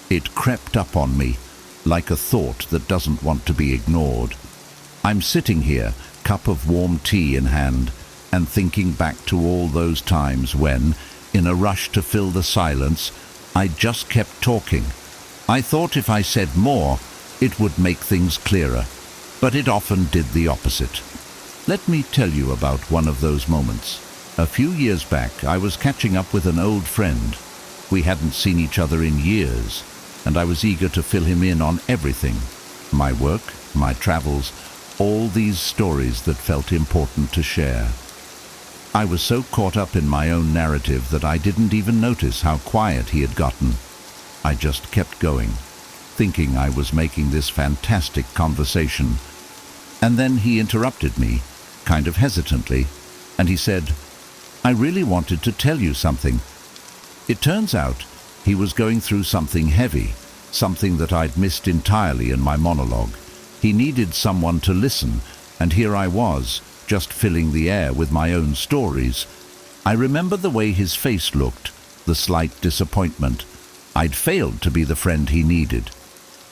C: It crept up on me, like a thought that doesn't want to be ignored. I'm sitting here, cup of warm tea in hand, and thinking back to all those times when, in a rush to fill the silence, I just kept talking. I thought if I said more, it would make things clearer, but it often did the opposite. Let me tell you about one of those moments. A few years back, I was catching up with an old friend. We hadn't seen each other in years, and I was eager to fill him in on everything. My work, my travels, all these stories that felt important to share. I was so caught up in my own narrative that I didn't even notice how quiet he had gotten. I just kept going, thinking I was making this fantastic conversation. And then he interrupted me, kind of hesitantly, and he said, "I really wanted to tell you something." It turns out he was going through something heavy, something that I'd missed entirely in my monologue. He needed someone to listen, and here I was, just filling the air with my own stories. I remember the way his face looked, the slight disappointment. I'd failed to be the friend he needed.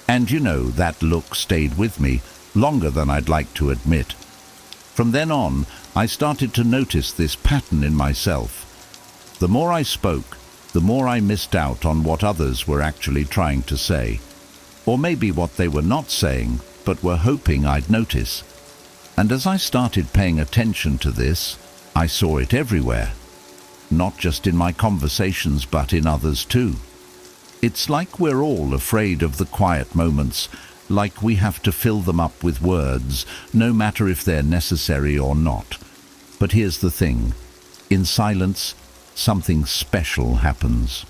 C: And you know, that look stayed with me, longer than I'd like to admit. From then on, I started to notice this pattern in myself. The more I spoke, the more I missed out on what others were actually trying to say. Or maybe what they were not saying, but were hoping I'd notice. And as I started paying attention to this, I saw it everywhere. Not just in my conversations, but in others too. It's like we're all afraid of the quiet moments, like we have to fill them up with words, no matter if they're necessary or not. But here's the thing. In silence, something special happens.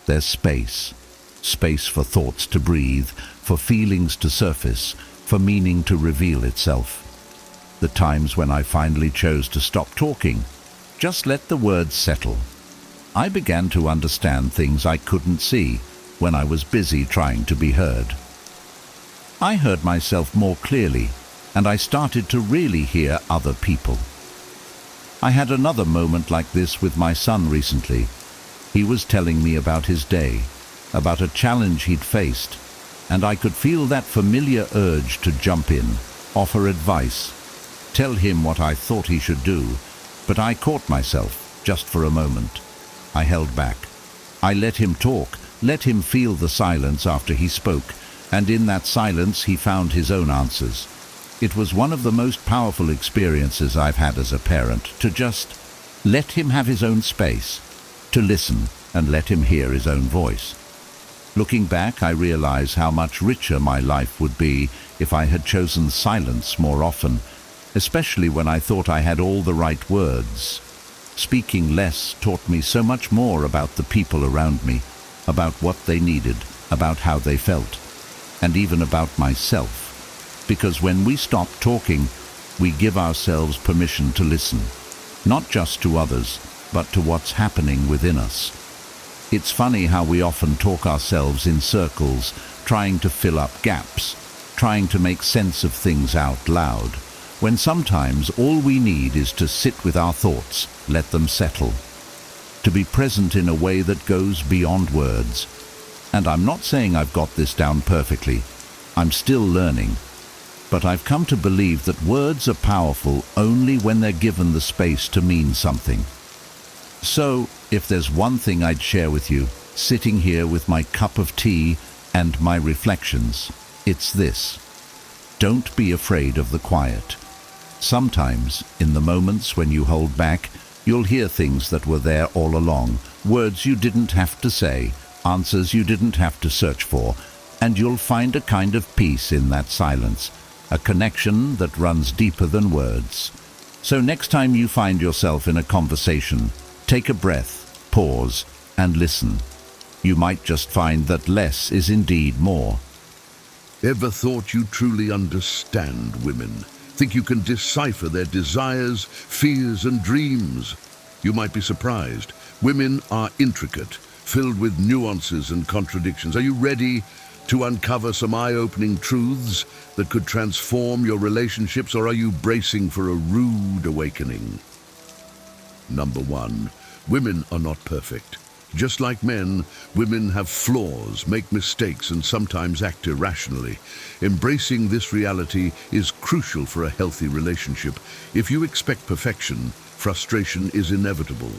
C: There's space. Space for thoughts to breathe, for feelings to surface, for meaning to reveal itself. The times when I finally chose to stop talking, just let the words settle. I began to understand things I couldn't see when I was busy trying to be heard. I heard myself more clearly, and I started to really hear other people. I had another moment like this with my son recently. He was telling me about his day, about a challenge he'd faced, and I could feel that familiar urge to jump in, offer advice, tell him what I thought he should do, but I caught myself just for a moment. I held back. I let him talk, let him feel the silence after he spoke, and in that silence he found his own answers. It was one of the most powerful experiences I've had as a parent, to just let him have his own space, to listen and let him hear his own voice. Looking back, I realize how much richer my life would be if I had chosen silence more often, especially when I thought I had all the right words. Speaking less taught me so much more about the people around me, about what they needed, about how they felt, and even about myself. Because when we stop talking, we give ourselves permission to listen, not just to others, but to what's happening within us. It's funny how we often talk ourselves in circles, trying to fill up gaps, trying to make sense of things out loud, when sometimes all we need is to sit with our thoughts, let them settle, to be present in a way that goes beyond words. And I'm not saying I've got this down perfectly. I'm still learning. But I've come to believe that words are powerful only when they're given the space to mean something. So, if there's one thing I'd share with you, sitting here with my cup of tea and my reflections, it's this. Don't be afraid of the quiet. Sometimes, in the moments when you hold back, you'll hear things that were there all along, words you didn't have to say, answers you didn't have to search for, and you'll find a kind of peace in that silence, a connection that runs deeper than words. So next time you find yourself in a conversation, Take a breath, pause, and listen. You might just find that less is indeed more.
D: Ever thought you truly understand women? Think you can decipher their desires, fears, and dreams? You might be surprised. Women are intricate, filled with nuances and contradictions. Are you ready to uncover some eye-opening truths that could transform your relationships, or are you bracing for a rude awakening? Number 1, women are not perfect. Just like men, women have flaws, make mistakes, and sometimes act irrationally. Embracing this reality is crucial for a healthy relationship. If you expect perfection, frustration is inevitable.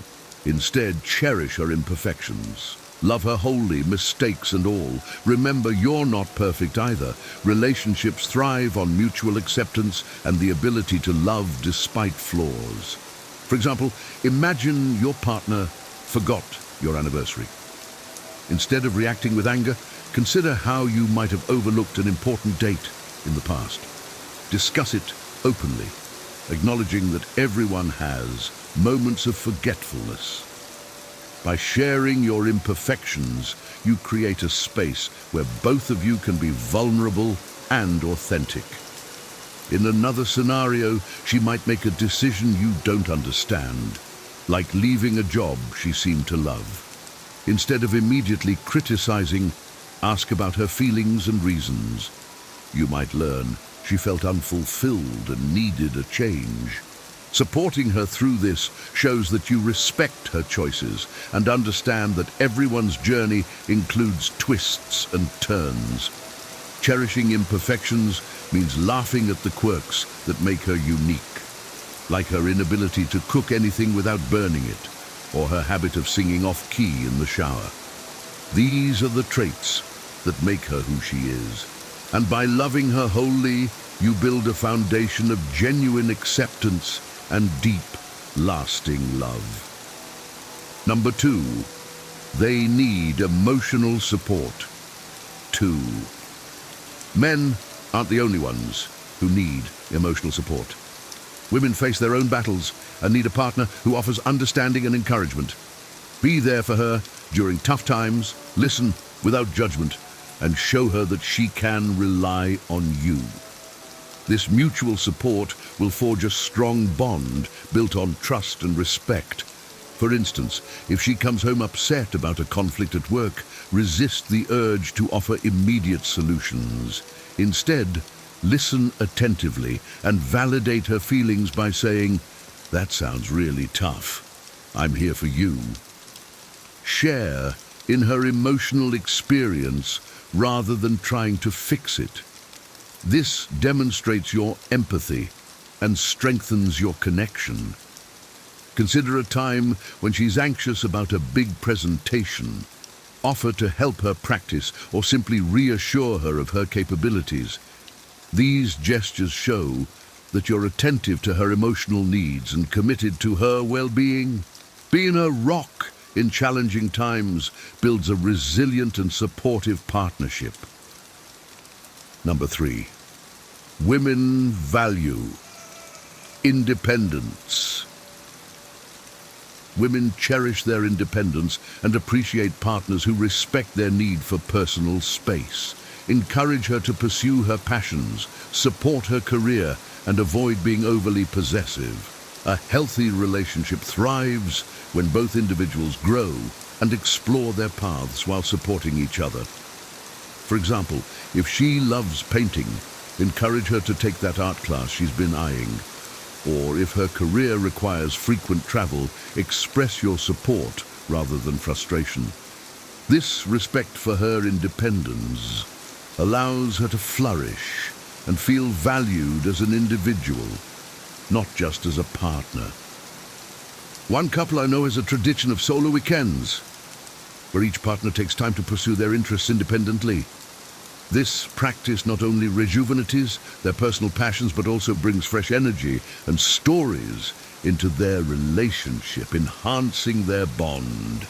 D: Instead, cherish her imperfections. Love her wholly, mistakes and all. Remember, you're not perfect either. Relationships thrive on mutual acceptance and the ability to love despite flaws. For example, imagine your partner forgot your anniversary. Instead of reacting with anger, consider how you might have overlooked an important date in the past. Discuss it openly, acknowledging that everyone has moments of forgetfulness. By sharing your imperfections, you create a space where both of you can be vulnerable and authentic. In another scenario, she might make a decision you don't understand, like leaving a job she seemed to love. Instead of immediately criticizing, ask about her feelings and reasons. You might learn she felt unfulfilled and needed a change. Supporting her through this shows that you respect her choices and understand that everyone's journey includes twists and turns. Cherishing imperfections means laughing at the quirks that make her unique, like her inability to cook anything without burning it, or her habit of singing off-key in the shower. These are the traits that make her who she is. And by loving her wholly, you build a foundation of genuine acceptance and deep, lasting love. Number 2, they need emotional support. 2. Men aren't the only ones who need emotional support. Women face their own battles and need a partner who offers understanding and encouragement. Be there for her during tough times, listen without judgment, and show her that she can rely on you. This mutual support will forge a strong bond built on trust and respect. For instance, if she comes home upset about a conflict at work, resist the urge to offer immediate solutions. Instead, listen attentively and validate her feelings by saying, "That sounds really tough. I'm here for you." Share in her emotional experience rather than trying to fix it. This demonstrates your empathy and strengthens your connection. Consider a time when she's anxious about a big presentation. Offer to help her practice or simply reassure her of her capabilities. These gestures show that you're attentive to her emotional needs and committed to her well-being. Being a rock in challenging times builds a resilient and supportive partnership. Number 3, women value independence. Women cherish their independence and appreciate partners who respect their need for personal space. Encourage her to pursue her passions, support her career, and avoid being overly possessive. A healthy relationship thrives when both individuals grow and explore their paths while supporting each other. For example, if she loves painting, encourage her to take that art class she's been eyeing. Or if her career requires frequent travel, express your support rather than frustration. This respect for her independence allows her to flourish and feel valued as an individual, not just as a partner. One couple I know has a tradition of solo weekends, where each partner takes time to pursue their interests independently. This practice not only rejuvenates their personal passions, but also brings fresh energy and stories into their relationship, enhancing their bond.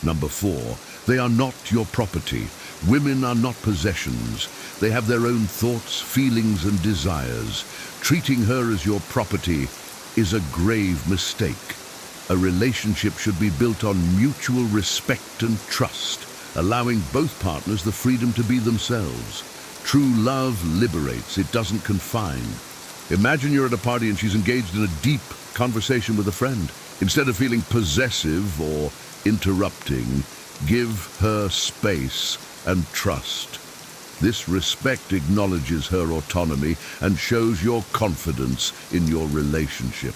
D: Number 4, they are not your property. Women are not possessions. They have their own thoughts, feelings, and desires. Treating her as your property is a grave mistake. A relationship should be built on mutual respect and trust, allowing both partners the freedom to be themselves. True love liberates, it doesn't confine. Imagine you're at a party and she's engaged in a deep conversation with a friend. Instead of feeling possessive or interrupting, give her space and trust. This respect acknowledges her autonomy and shows your confidence in your relationship.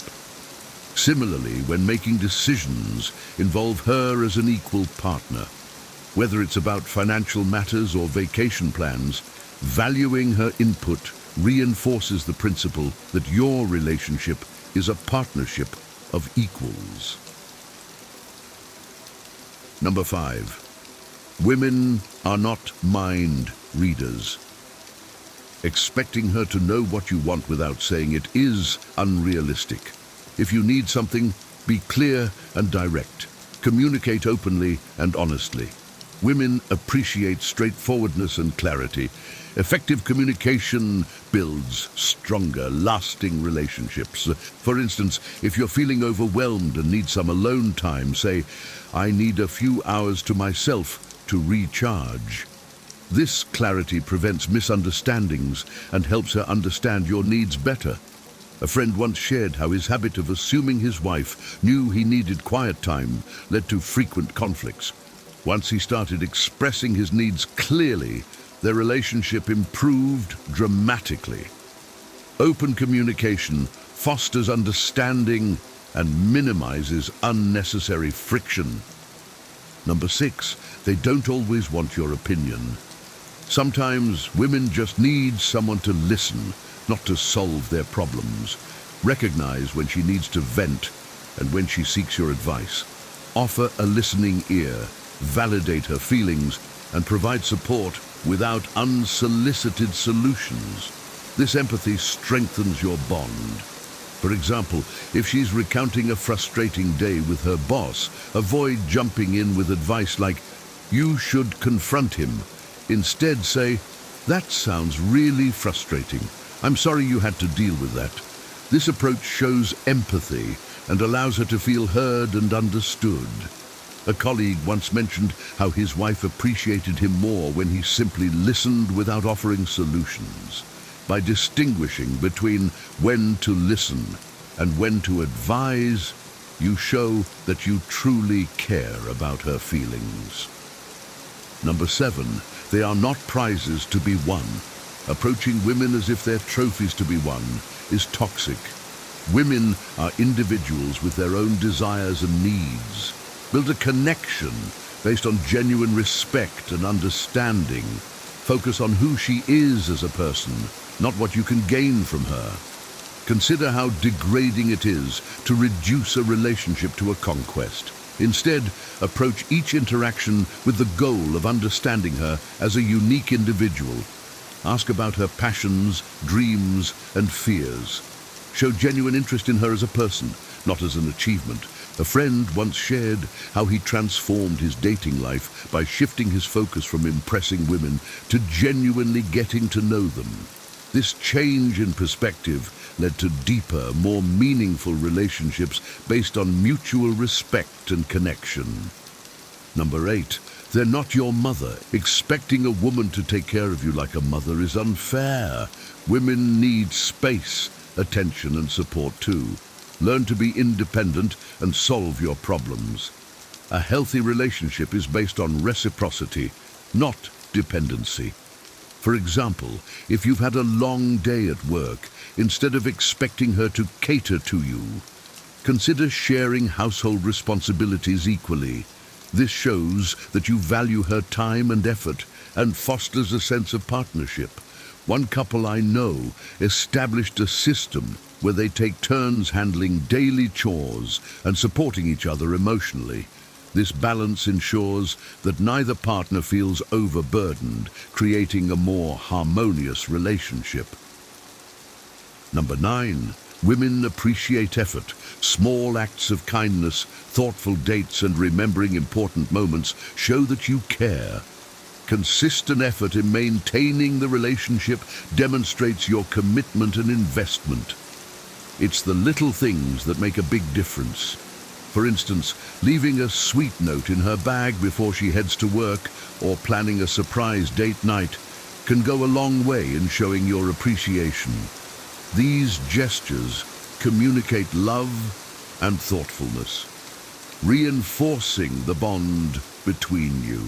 D: Similarly, when making decisions, involve her as an equal partner. Whether it's about financial matters or vacation plans, valuing her input reinforces the principle that your relationship is a partnership of equals. Number 5. Women are not mind readers. Expecting her to know what you want without saying it is unrealistic. If you need something, be clear and direct. Communicate openly and honestly. Women appreciate straightforwardness and clarity. Effective communication builds stronger, lasting relationships. For instance, if you're feeling overwhelmed and need some alone time, say, "I need a few hours to myself to recharge." This clarity prevents misunderstandings and helps her understand your needs better. A friend once shared how his habit of assuming his wife knew he needed quiet time led to frequent conflicts. Once he started expressing his needs clearly, their relationship improved dramatically. Open communication fosters understanding and minimizes unnecessary friction. Number 6, they don't always want your opinion. Sometimes women just need someone to listen, not to solve their problems. Recognize when she needs to vent and when she seeks your advice. Offer a listening ear, validate her feelings, and provide support without unsolicited solutions. This empathy strengthens your bond. For example, if she's recounting a frustrating day with her boss, avoid jumping in with advice like, "You should confront him." Instead say, "That sounds really frustrating. I'm sorry you had to deal with that." This approach shows empathy and allows her to feel heard and understood. A colleague once mentioned how his wife appreciated him more when he simply listened without offering solutions. By distinguishing between when to listen and when to advise, you show that you truly care about her feelings. Number 7, they are not prizes to be won. Approaching women as if they're trophies to be won is toxic. Women are individuals with their own desires and needs. Build a connection based on genuine respect and understanding. Focus on who she is as a person, not what you can gain from her. Consider how degrading it is to reduce a relationship to a conquest. Instead, approach each interaction with the goal of understanding her as a unique individual. Ask about her passions, dreams, and fears. Show genuine interest in her as a person, not as an achievement. A friend once shared how he transformed his dating life by shifting his focus from impressing women to genuinely getting to know them. This change in perspective led to deeper, more meaningful relationships based on mutual respect and connection. Number 8, they're not your mother. Expecting a woman to take care of you like a mother is unfair. Women need space, attention, and support too. Learn to be independent and solve your problems. A healthy relationship is based on reciprocity, not dependency. For example, if you've had a long day at work, instead of expecting her to cater to you, consider sharing household responsibilities equally. This shows that you value her time and effort and fosters a sense of partnership. One couple I know established a system where they take turns handling daily chores and supporting each other emotionally. This balance ensures that neither partner feels overburdened, creating a more harmonious relationship. Number 9, women appreciate effort. Small acts of kindness, thoughtful dates, and remembering important moments show that you care. Consistent effort in maintaining the relationship demonstrates your commitment and investment. It's the little things that make a big difference. For instance, leaving a sweet note in her bag before she heads to work or planning a surprise date night can go a long way in showing your appreciation. These gestures communicate love and thoughtfulness, reinforcing the bond between you.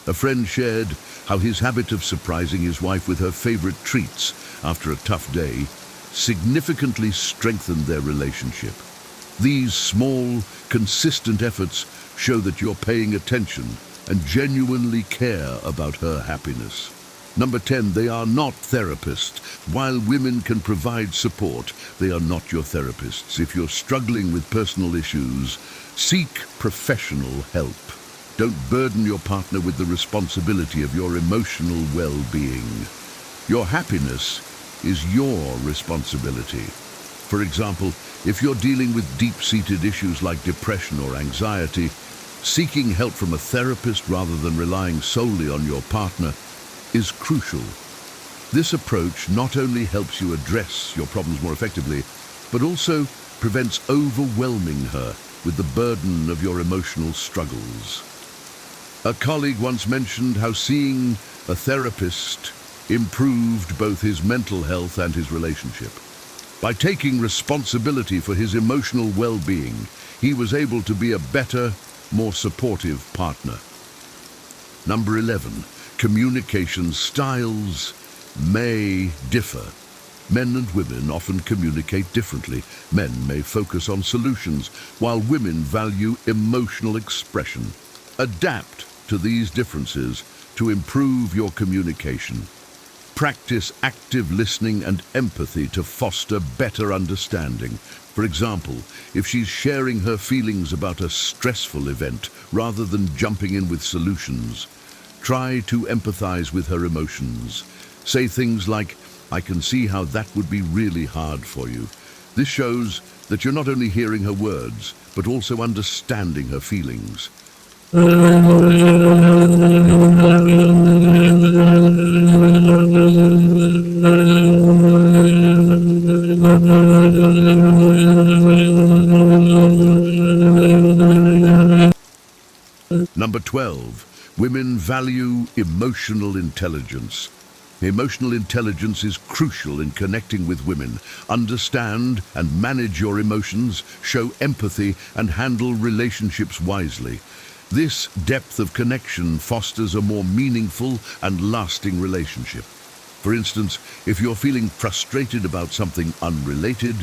D: A friend shared how his habit of surprising his wife with her favorite treats after a tough day significantly strengthened their relationship. These small, consistent efforts show that you're paying attention and genuinely care about her happiness. Number 10, they are not therapists. While women can provide support, they are not your therapists. If you're struggling with personal issues, seek professional help. Don't burden your partner with the responsibility of your emotional well-being. Your happiness is your responsibility. For example, if you're dealing with deep-seated issues like depression or anxiety, seeking help from a therapist rather than relying solely on your partner is crucial. This approach not only helps you address your problems more effectively, but also prevents overwhelming her with the burden of your emotional struggles. A colleague once mentioned how seeing a therapist improved both his mental health and his relationship. By taking responsibility for his emotional well-being, he was able to be a better, more supportive partner. Number 11, communication styles may differ. Men and women often communicate differently. Men may focus on solutions, while women value emotional expression. Adapt to these differences to improve your communication. Practice active listening and empathy to foster better understanding. For example, if she's sharing her feelings about a stressful event rather than jumping in with solutions, try to empathize with her emotions. Say things like, "I can see how that would be really hard for you." This shows that you're not only hearing her words, but also understanding her feelings. Number 12, women value emotional intelligence. Emotional intelligence is crucial in connecting with women. Understand and manage your emotions, show empathy, and handle relationships wisely. This depth of connection fosters a more meaningful and lasting relationship. For instance, if you're feeling frustrated about something unrelated,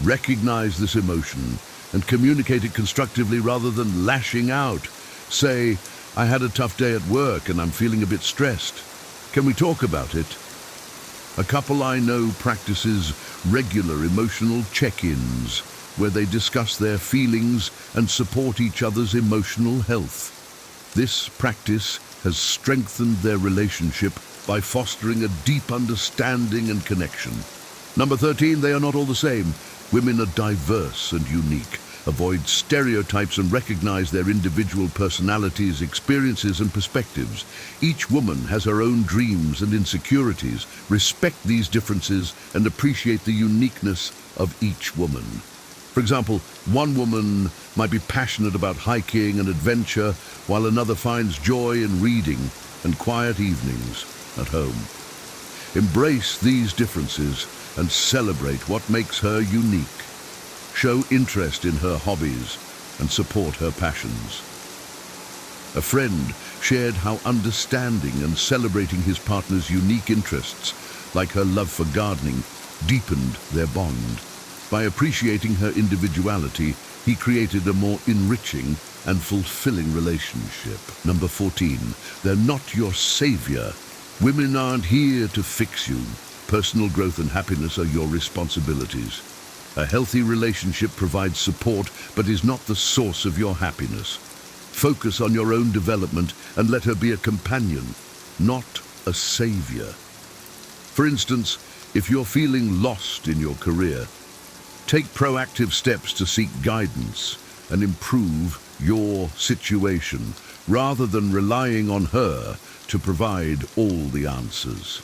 D: recognize this emotion and communicate it constructively rather than lashing out. Say, "I had a tough day at work and I'm feeling a bit stressed. Can we talk about it?" A couple I know practices regular emotional check-ins where they discuss their feelings and support each other's emotional health. This practice has strengthened their relationship by fostering a deep understanding and connection. Number 13, they are not all the same. Women are diverse and unique. Avoid stereotypes and recognize their individual personalities, experiences, and perspectives. Each woman has her own dreams and insecurities. Respect these differences and appreciate the uniqueness of each woman. For example, one woman might be passionate about hiking and adventure, while another finds joy in reading and quiet evenings at home. Embrace these differences and celebrate what makes her unique. Show interest in her hobbies and support her passions. A friend shared how understanding and celebrating his partner's unique interests, like her love for gardening, deepened their bond. By appreciating her individuality, he created a more enriching and fulfilling relationship. Number 14, they're not your savior. Women aren't here to fix you. Personal growth and happiness are your responsibilities. A healthy relationship provides support, but is not the source of your happiness. Focus on your own development and let her be a companion, not a savior. For instance, if you're feeling lost in your career, take proactive steps to seek guidance and improve your situation, rather than relying on her to provide all the answers.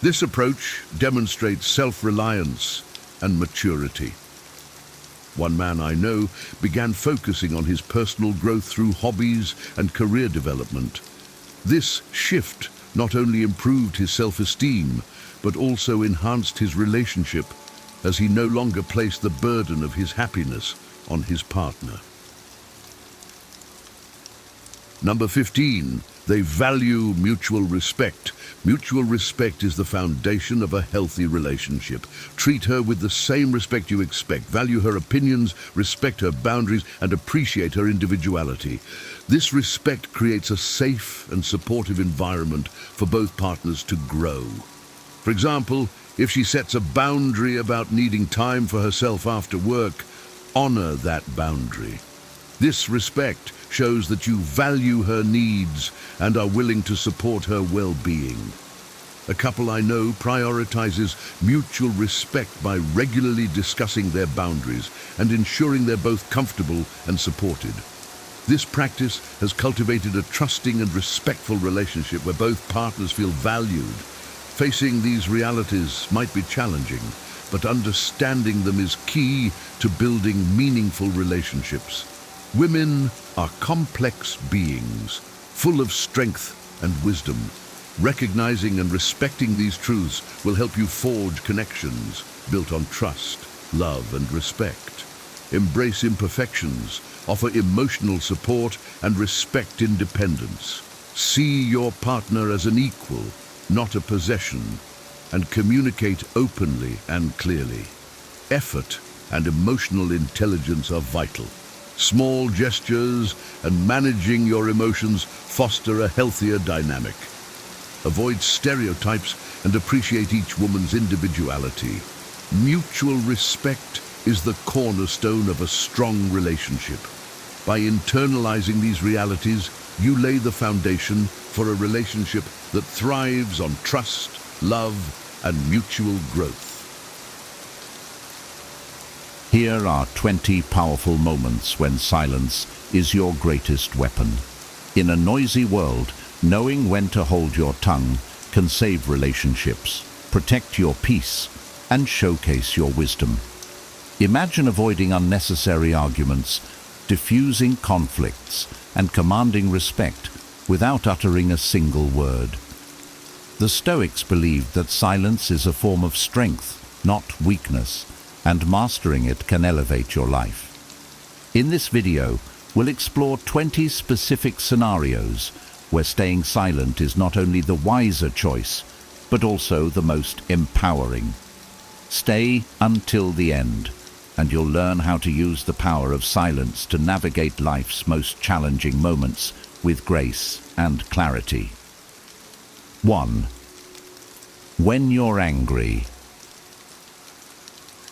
D: This approach demonstrates self-reliance and maturity. One man I know began focusing on his personal growth through hobbies and career development. This shift not only improved his self-esteem, but also enhanced his relationship, as he no longer placed the burden of his happiness on his partner. Number 15, they value mutual respect. Mutual respect is the foundation of a healthy relationship. Treat her with the same respect you expect. Value her opinions, respect her boundaries, and appreciate her individuality. This respect creates a safe and supportive environment for both partners to grow. For example, if she sets a boundary about needing time for herself after work, honor that boundary. This respect shows that you value her needs and are willing to support her well-being. A couple I know prioritizes mutual respect by regularly discussing their boundaries and ensuring they're both comfortable and supported. This practice has cultivated a trusting and respectful relationship where both partners feel valued. Facing these realities might be challenging, but understanding them is key to building meaningful relationships. Women are complex beings, full of strength and wisdom. Recognizing and respecting these truths will help you forge connections built on trust, love, and respect. Embrace imperfections, offer emotional support, and respect independence. See your partner as an equal, not a possession, and communicate openly and clearly. Effort and emotional intelligence are vital. Small gestures and managing your emotions foster a healthier dynamic. Avoid stereotypes and appreciate each woman's individuality. Mutual respect is the cornerstone of a strong relationship. By internalizing these realities, you lay the foundation for a relationship that thrives on trust, love, and mutual growth.
C: Here are 20 powerful moments when silence is your greatest weapon. In a noisy world, knowing when to hold your tongue can save relationships, protect your peace, and showcase your wisdom. Imagine avoiding unnecessary arguments, diffusing conflicts, and commanding respect without uttering a single word. The Stoics believed that silence is a form of strength, not weakness, and mastering it can elevate your life. In this video, we'll explore 20 specific scenarios where staying silent is not only the wiser choice, but also the most empowering. Stay until the end, and you'll learn how to use the power of silence to navigate life's most challenging moments with grace and clarity. 1. When you're angry.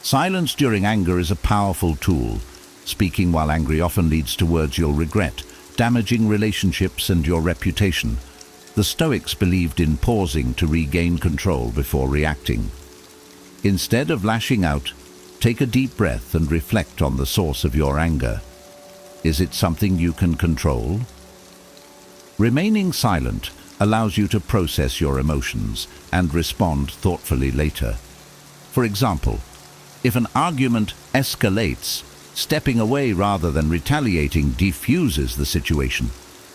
C: Silence during anger is a powerful tool. Speaking while angry often leads to words you'll regret, damaging relationships and your reputation. The Stoics believed in pausing to regain control before reacting. Instead of lashing out, take a deep breath and reflect on the source of your anger. Is it something you can control? Remaining silent allows you to process your emotions and respond thoughtfully later. For example, if an argument escalates, stepping away rather than retaliating diffuses the situation.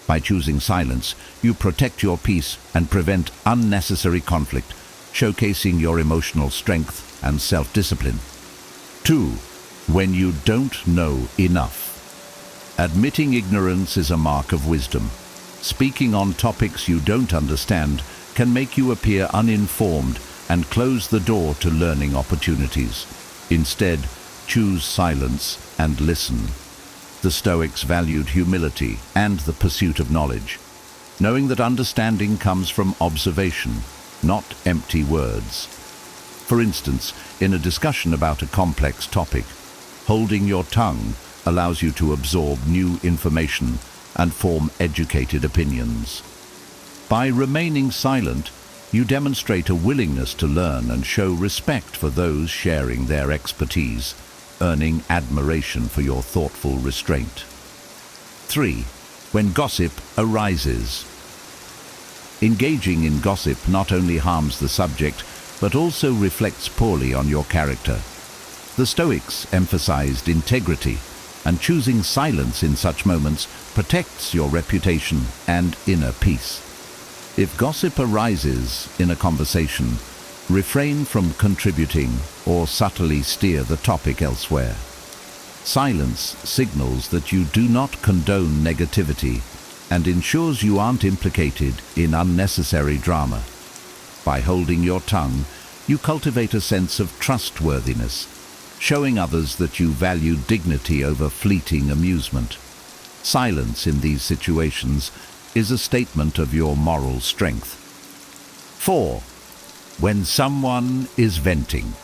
C: By choosing silence, you protect your peace and prevent unnecessary conflict, showcasing your emotional strength and self-discipline. 2. When you don't know enough. Admitting ignorance is a mark of wisdom. Speaking on topics you don't understand can make you appear uninformed and close the door to learning opportunities. Instead, choose silence and listen. The Stoics valued humility and the pursuit of knowledge, knowing that understanding comes from observation, not empty words. For instance, in a discussion about a complex topic, holding your tongue allows you to absorb new information and form educated opinions. By remaining silent, you demonstrate a willingness to learn and show respect for those sharing their expertise, earning admiration for your thoughtful restraint. 3. When gossip arises. Engaging in gossip not only harms the subject, but also reflects poorly on your character. The Stoics emphasized integrity, and choosing silence in such moments protects your reputation and inner peace. If gossip arises in a conversation, refrain from contributing or subtly steer the topic elsewhere. Silence signals that you do not condone negativity and ensures you aren't implicated in unnecessary drama. By holding your tongue, you cultivate a sense of trustworthiness, showing others that you value dignity over fleeting amusement. Silence in these situations is a statement of your moral strength. 4. When someone is venting.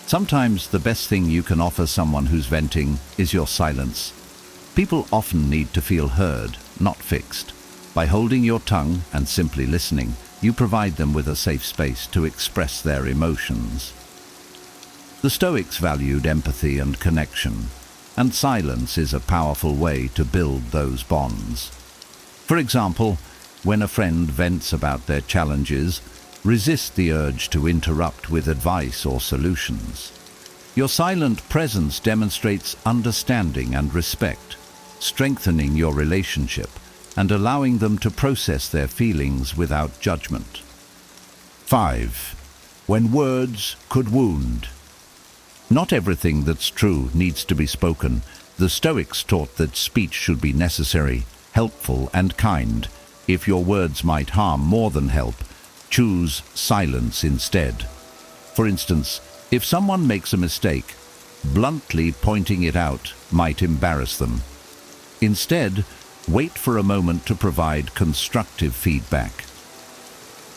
C: Sometimes the best thing you can offer someone who's venting is your silence. People often need to feel heard, not fixed. By holding your tongue and simply listening, you provide them with a safe space to express their emotions. The Stoics valued empathy and connection, and silence is a powerful way to build those bonds. For example, when a friend vents about their challenges, resist the urge to interrupt with advice or solutions. Your silent presence demonstrates understanding and respect, strengthening your relationship and allowing them to process their feelings without judgment. 5. When words could wound. Not everything that's true needs to be spoken. The Stoics taught that speech should be necessary, helpful, and kind. If your words might harm more than help, choose silence instead. For instance, if someone makes a mistake, bluntly pointing it out might embarrass them. Instead, wait for a moment to provide constructive feedback.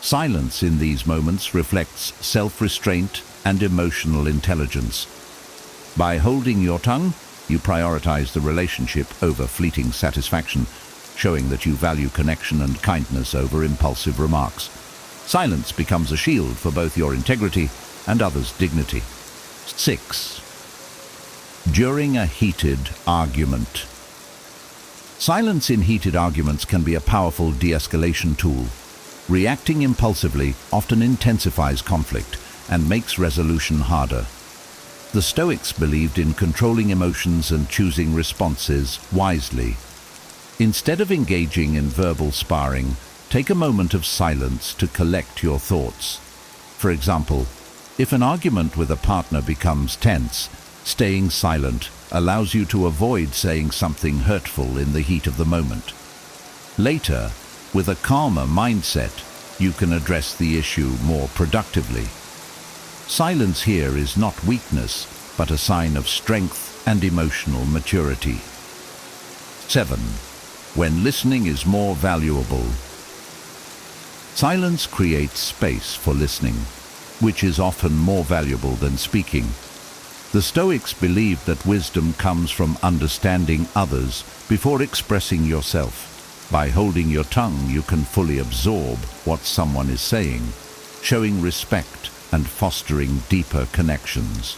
C: Silence in these moments reflects self-restraint and emotional intelligence. By holding your tongue, you prioritize the relationship over fleeting satisfaction, showing that you value connection and kindness over impulsive remarks. Silence becomes a shield for both your integrity and others' dignity. 6. During a heated argument. Silence in heated arguments can be a powerful de-escalation tool. Reacting impulsively often intensifies conflict and makes resolution harder. The Stoics believed in controlling emotions and choosing responses wisely. Instead of engaging in verbal sparring, take a moment of silence to collect your thoughts. For example, if an argument with a partner becomes tense, staying silent allows you to avoid saying something hurtful in the heat of the moment. Later, with a calmer mindset, you can address the issue more productively. Silence here is not weakness, but a sign of strength and emotional maturity. 7. When listening is more valuable. Silence creates space for listening, which is often more valuable than speaking. The Stoics believed that wisdom comes from understanding others before expressing yourself. By holding your tongue, you can fully absorb what someone is saying, showing respect and fostering deeper connections.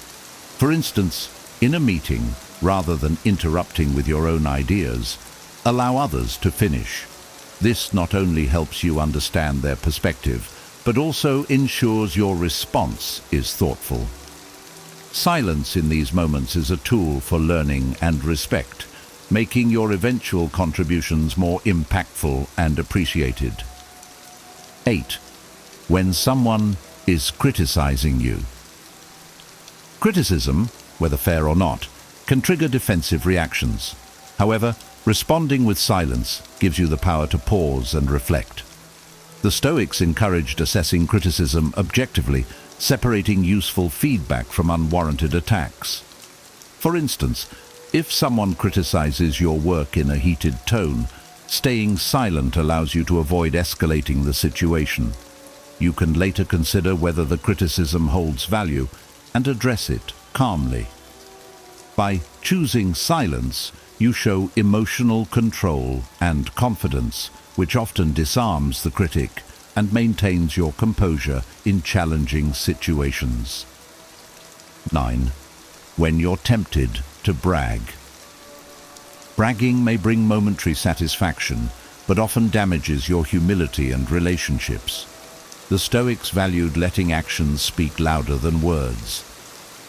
C: For instance, in a meeting, rather than interrupting with your own ideas, allow others to finish. This not only helps you understand their perspective, but also ensures your response is thoughtful. Silence in these moments is a tool for learning and respect, making your eventual contributions more impactful and appreciated. 8. When someone is criticizing you. Criticism, whether fair or not, can trigger defensive reactions. However, responding with silence gives you the power to pause and reflect. The Stoics encouraged assessing criticism objectively, separating useful feedback from unwarranted attacks. For instance, if someone criticizes your work in a heated tone, staying silent allows you to avoid escalating the situation. You can later consider whether the criticism holds value and address it calmly. By choosing silence, you show emotional control and confidence, which often disarms the critic and maintains your composure in challenging situations. 9. When you're tempted to brag. Bragging may bring momentary satisfaction, but often damages your humility and relationships. The Stoics valued letting actions speak louder than words.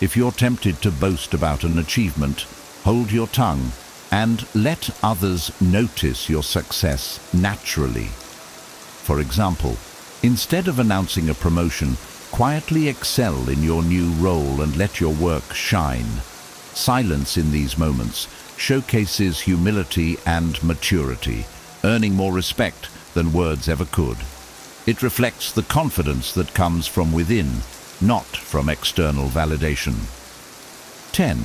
C: If you're tempted to boast about an achievement, hold your tongue and let others notice your success naturally. For example, instead of announcing a promotion, quietly excel in your new role and let your work shine. Silence in these moments showcases humility and maturity, earning more respect than words ever could. It reflects the confidence that comes from within, not from external validation. 10.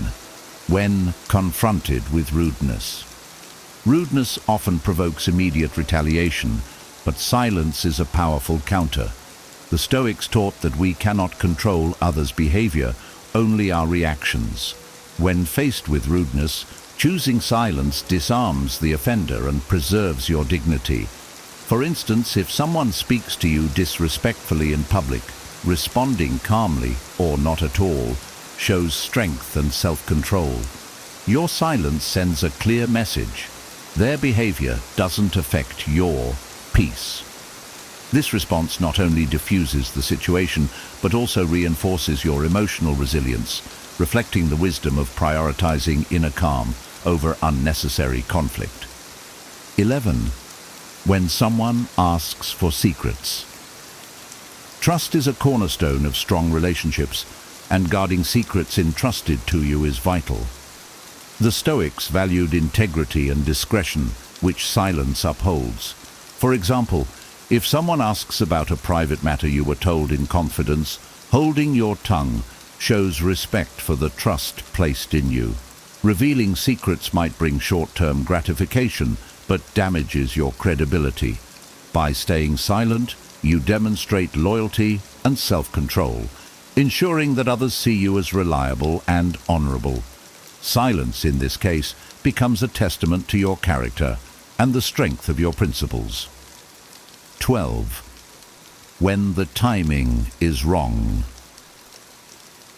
C: When confronted with rudeness. Rudeness often provokes immediate retaliation, but silence is a powerful counter. The Stoics taught that we cannot control others' behavior, only our reactions. When faced with rudeness, choosing silence disarms the offender and preserves your dignity. For instance, if someone speaks to you disrespectfully in public, responding calmly or not at all shows strength and self-control. Your silence sends a clear message. Their behavior doesn't affect your peace. This response not only diffuses the situation, but also reinforces your emotional resilience, reflecting the wisdom of prioritizing inner calm over unnecessary conflict. 11. When someone asks for secrets. Trust is a cornerstone of strong relationships, and guarding secrets entrusted to you is vital. The Stoics valued integrity and discretion, which silence upholds. For example, if someone asks about a private matter you were told in confidence, holding your tongue shows respect for the trust placed in you. Revealing secrets might bring short-term gratification, but damages your credibility. By staying silent, you demonstrate loyalty and self-control, ensuring that others see you as reliable and honorable. Silence, in this case, becomes a testament to your character and the strength of your principles. 12. When the timing is wrong.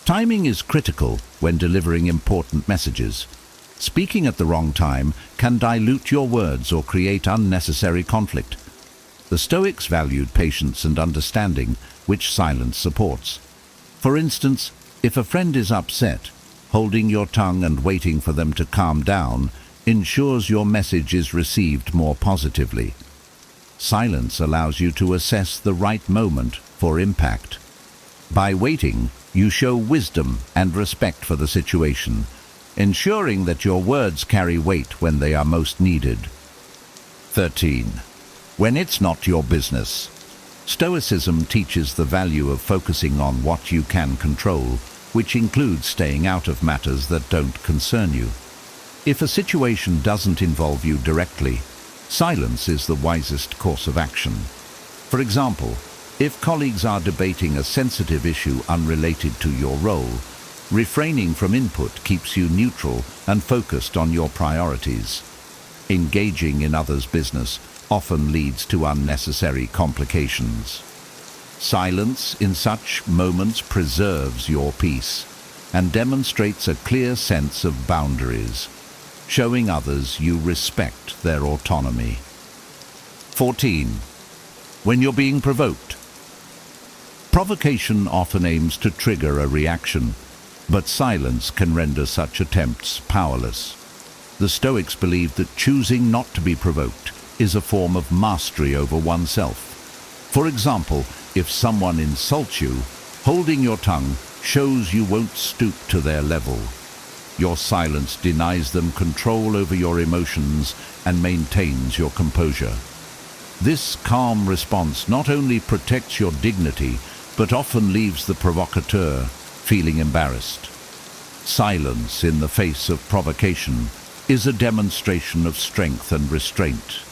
C: Timing is critical when delivering important messages. Speaking at the wrong time can dilute your words or create unnecessary conflict. The Stoics valued patience and understanding, which silence supports. For instance, if a friend is upset, holding your tongue and waiting for them to calm down ensures your message is received more positively. Silence allows you to assess the right moment for impact. By waiting, you show wisdom and respect for the situation, ensuring that your words carry weight when they are most needed. 13. When it's not your business. Stoicism teaches the value of focusing on what you can control, which includes staying out of matters that don't concern you. If a situation doesn't involve you directly, silence is the wisest course of action. For example, if colleagues are debating a sensitive issue unrelated to your role, refraining from input keeps you neutral and focused on your priorities. Engaging in others' business often leads to unnecessary complications. Silence in such moments preserves your peace and demonstrates a clear sense of boundaries, showing others you respect their autonomy. 14. When you're being provoked. Provocation often aims to trigger a reaction, but silence can render such attempts powerless. The Stoics believed that choosing not to be provoked is a form of mastery over oneself. For example, if someone insults you, holding your tongue shows you won't stoop to their level. Your silence denies them control over your emotions and maintains your composure. This calm response not only protects your dignity, but often leaves the provocateur feeling embarrassed. Silence in the face of provocation is a demonstration of strength and restraint,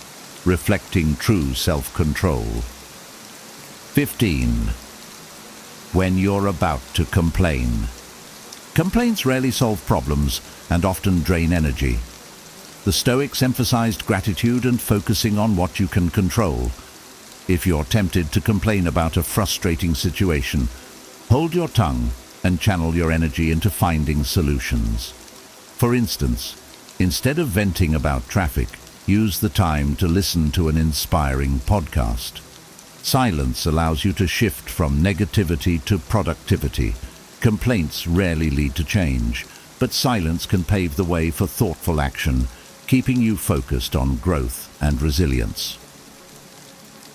C: reflecting true self-control. 15. When you're about to complain. Complaints rarely solve problems and often drain energy. The Stoics emphasized gratitude and focusing on what you can control. If you're tempted to complain about a frustrating situation, hold your tongue and channel your energy into finding solutions. For instance, instead of venting about traffic, use the time to listen to an inspiring podcast. Silence allows you to shift from negativity to productivity, Complaints rarely lead to change, but silence can pave the way for thoughtful action, keeping you focused on growth and resilience.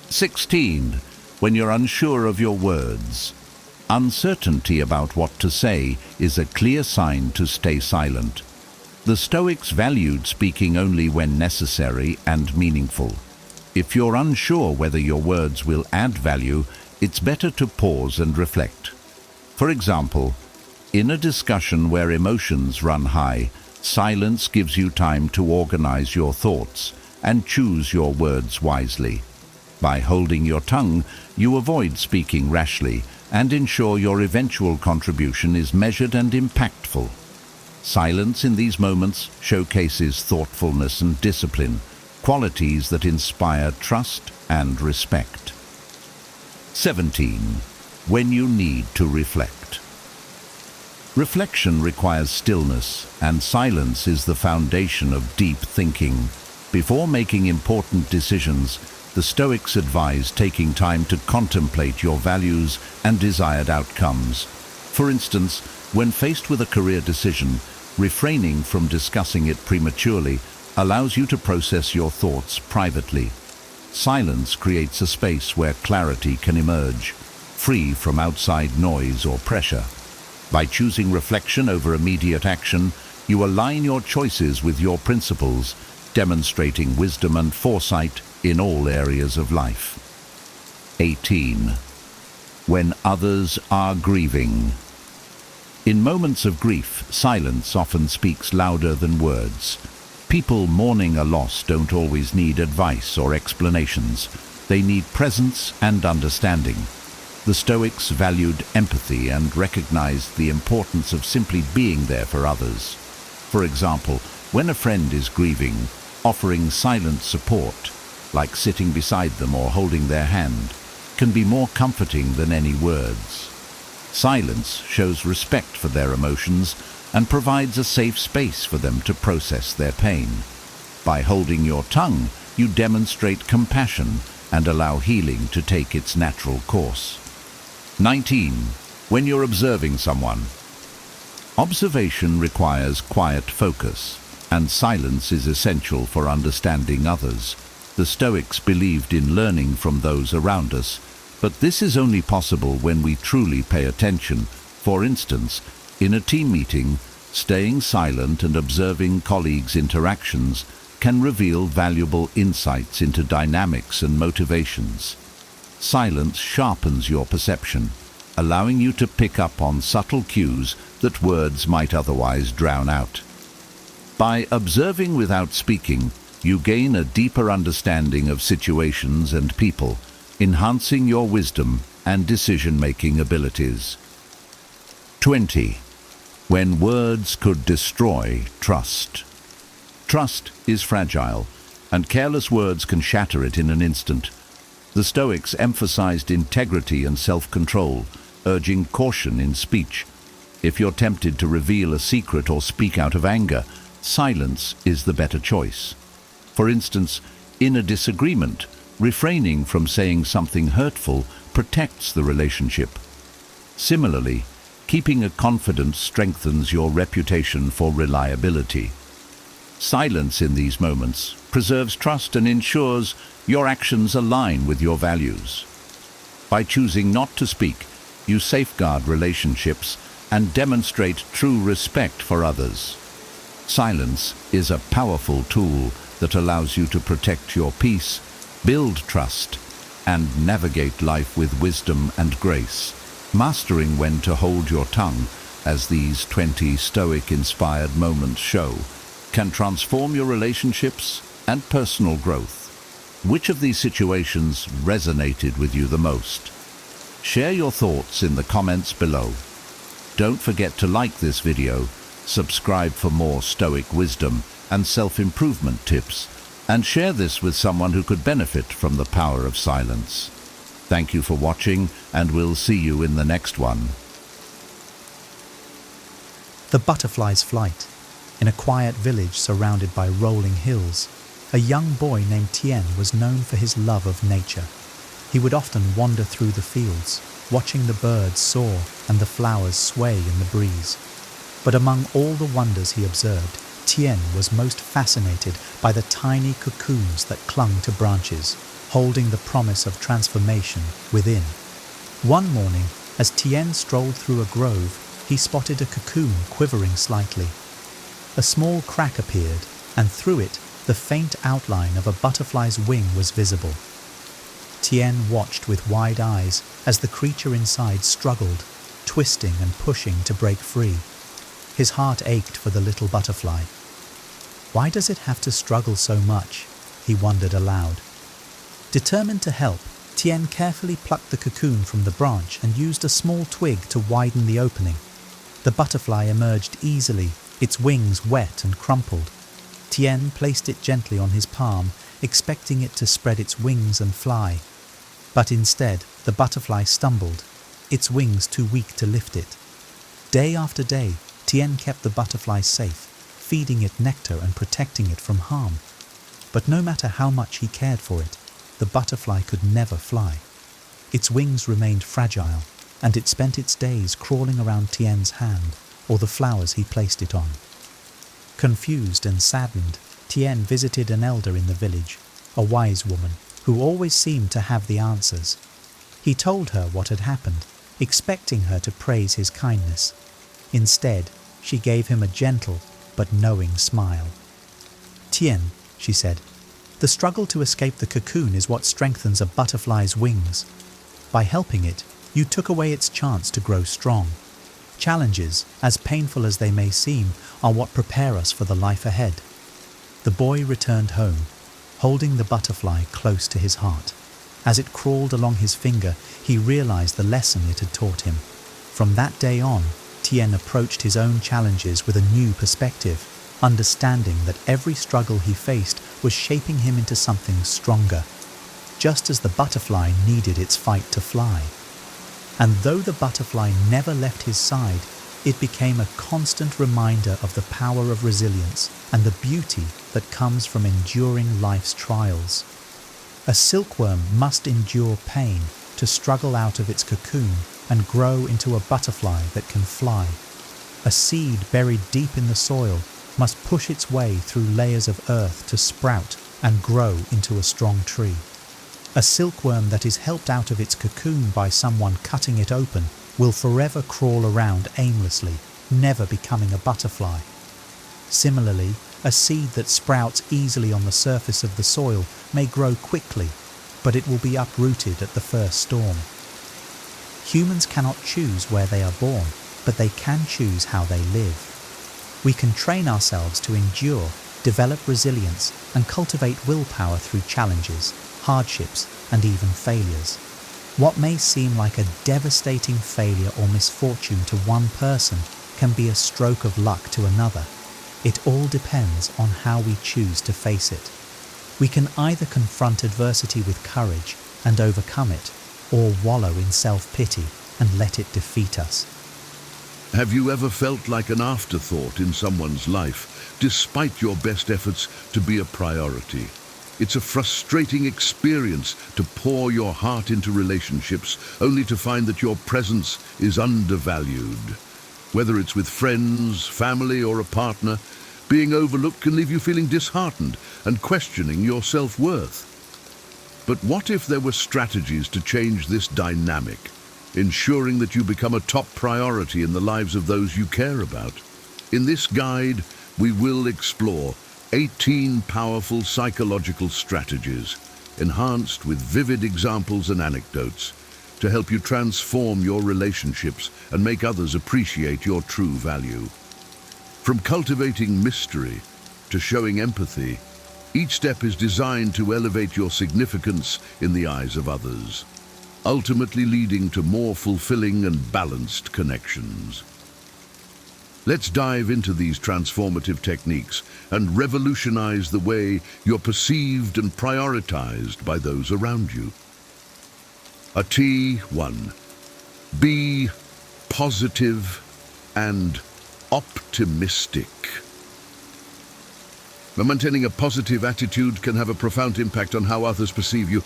C: 16. When you're unsure of your words. Uncertainty about what to say is a clear sign to stay silent. The Stoics valued speaking only when necessary and meaningful. If you're unsure whether your words will add value, it's better to pause and reflect. For example, in a discussion where emotions run high, silence gives you time to organize your thoughts and choose your words wisely. By holding your tongue, you avoid speaking rashly and ensure your eventual contribution is measured and impactful. Silence in these moments showcases thoughtfulness and discipline, qualities that inspire trust and respect. 17. When you need to reflect. Reflection requires stillness, and silence is the foundation of deep thinking. Before making important decisions, the Stoics advise taking time to contemplate your values and desired outcomes. For instance, when faced with a career decision, refraining from discussing it prematurely allows you to process your thoughts privately. Silence creates a space where clarity can emerge, free from outside noise or pressure. By choosing reflection over immediate action, you align your choices with your principles, demonstrating wisdom and foresight in all areas of life. 18. When others are grieving. In moments of grief, silence often speaks louder than words. People mourning a loss don't always need advice or explanations. They need presence and understanding. The Stoics valued empathy and recognized the importance of simply being there for others. For example, when a friend is grieving, offering silent support, like sitting beside them or holding their hand, can be more comforting than any words. Silence shows respect for their emotions and provides a safe space for them to process their pain. By holding your tongue, you demonstrate compassion and allow healing to take its natural course. 19. When you're observing someone. Observation requires quiet focus, and silence is essential for understanding others. The Stoics believed in learning from those around us, but this is only possible when we truly pay attention. For instance, in a team meeting, staying silent and observing colleagues' interactions can reveal valuable insights into dynamics and motivations. Silence sharpens your perception, allowing you to pick up on subtle cues that words might otherwise drown out. By observing without speaking, you gain a deeper understanding of situations and people, enhancing your wisdom and decision-making abilities. 20. When words could destroy trust. Trust is fragile, and careless words can shatter it in an instant. The Stoics emphasized integrity and self-control, urging caution in speech. If you're tempted to reveal a secret or speak out of anger, silence is the better choice. For instance, in a disagreement, refraining from saying something hurtful protects the relationship. Similarly, keeping a confidence strengthens your reputation for reliability. Silence in these moments preserves trust and ensures your actions align with your values. By choosing not to speak, you safeguard relationships and demonstrate true respect for others. Silence is a powerful tool that allows you to protect your peace, build trust, and navigate life with wisdom and grace. Mastering when to hold your tongue, as these 20 Stoic-inspired moments show, can transform your relationships and personal growth. Which of these situations resonated with you the most? Share your thoughts in the comments below. Don't forget to like this video, subscribe for more Stoic wisdom and self-improvement tips, and share this with someone who could benefit from the power of silence. Thank you for watching, and we'll see you in the next one.
B: The butterfly's flight. In a quiet village surrounded by rolling hills, a young boy named Tien was known for his love of nature. he would often wander through the fields, watching the birds soar and the flowers sway in the breeze. But among all the wonders he observed, Tien was most fascinated by the tiny cocoons that clung to branches, holding the promise of transformation within. One morning, as Tien strolled through a grove, he spotted a cocoon quivering slightly. A small crack appeared, and through it, the faint outline of a butterfly's wing was visible. Tien watched with wide eyes as the creature inside struggled, twisting and pushing to break free. His heart ached for the little butterfly. Why does it have to struggle so much? He wondered aloud. Determined to help, Tien carefully plucked the cocoon from the branch and used a small twig to widen the opening. The butterfly emerged easily, its wings wet and crumpled. Tien placed it gently on his palm, expecting it to spread its wings and fly. But instead, the butterfly stumbled, its wings too weak to lift it. Day after day, Tien kept the butterfly safe, feeding it nectar and protecting it from harm. But no matter how much he cared for it, the butterfly could never fly. Its wings remained fragile, and it spent its days crawling around Tien's hand or the flowers he placed it on. Confused and saddened, Tien visited an elder in the village, a wise woman who always seemed to have the answers. He told her what had happened, expecting her to praise his kindness. Instead, she gave him a gentle but knowing smile. "Tien," she said, "the struggle to escape the cocoon is what strengthens a butterfly's wings. By helping it, you took away its chance to grow strong. Challenges, as painful as they may seem, are what prepare us for the life ahead." The boy returned home, holding the butterfly close to his heart. As it crawled along his finger, he realized the lesson it had taught him. From that day on, Tien approached his own challenges with a new perspective, understanding that every struggle he faced was shaping him into something stronger, just as the butterfly needed its fight to fly. And though the butterfly never left his side, it became a constant reminder of the power of resilience and the beauty that comes from enduring life's trials. A silkworm must endure pain to struggle out of its cocoon and grow into a butterfly that can fly. A seed buried deep in the soil must push its way through layers of earth to sprout and grow into a strong tree. A silkworm that is helped out of its cocoon by someone cutting it open will forever crawl around aimlessly, never becoming a butterfly. Similarly, a seed that sprouts easily on the surface of the soil may grow quickly, but it will be uprooted at the first storm. Humans cannot choose where they are born, but they can choose how they live. We can train ourselves to endure, develop resilience, and cultivate willpower through challenges, hardships, and even failures. What may seem like a devastating failure or misfortune to one person can be a stroke of luck to another. It all depends on how we choose to face it. We can either confront adversity with courage and overcome it, or wallow in self-pity and let it defeat us.
D: Have you ever felt like an afterthought in someone's life, despite your best efforts to be a priority? It's a frustrating experience to pour your heart into relationships, only to find that your presence is undervalued. Whether it's with friends, family, or a partner, being overlooked can leave you feeling disheartened and questioning your self-worth. But what if there were strategies to change this dynamic, ensuring that you become a top priority in the lives of those you care about? In this guide, we will explore 18 powerful psychological strategies, enhanced with vivid examples and anecdotes, to help you transform your relationships and make others appreciate your true value. From cultivating mystery to showing empathy, each step is designed to elevate your significance in the eyes of others, ultimately leading to more fulfilling and balanced connections. Let's dive into these transformative techniques and revolutionize the way you're perceived and prioritized by those around you. A T1. Be positive and optimistic. Maintaining a positive attitude can have a profound impact on how others perceive you.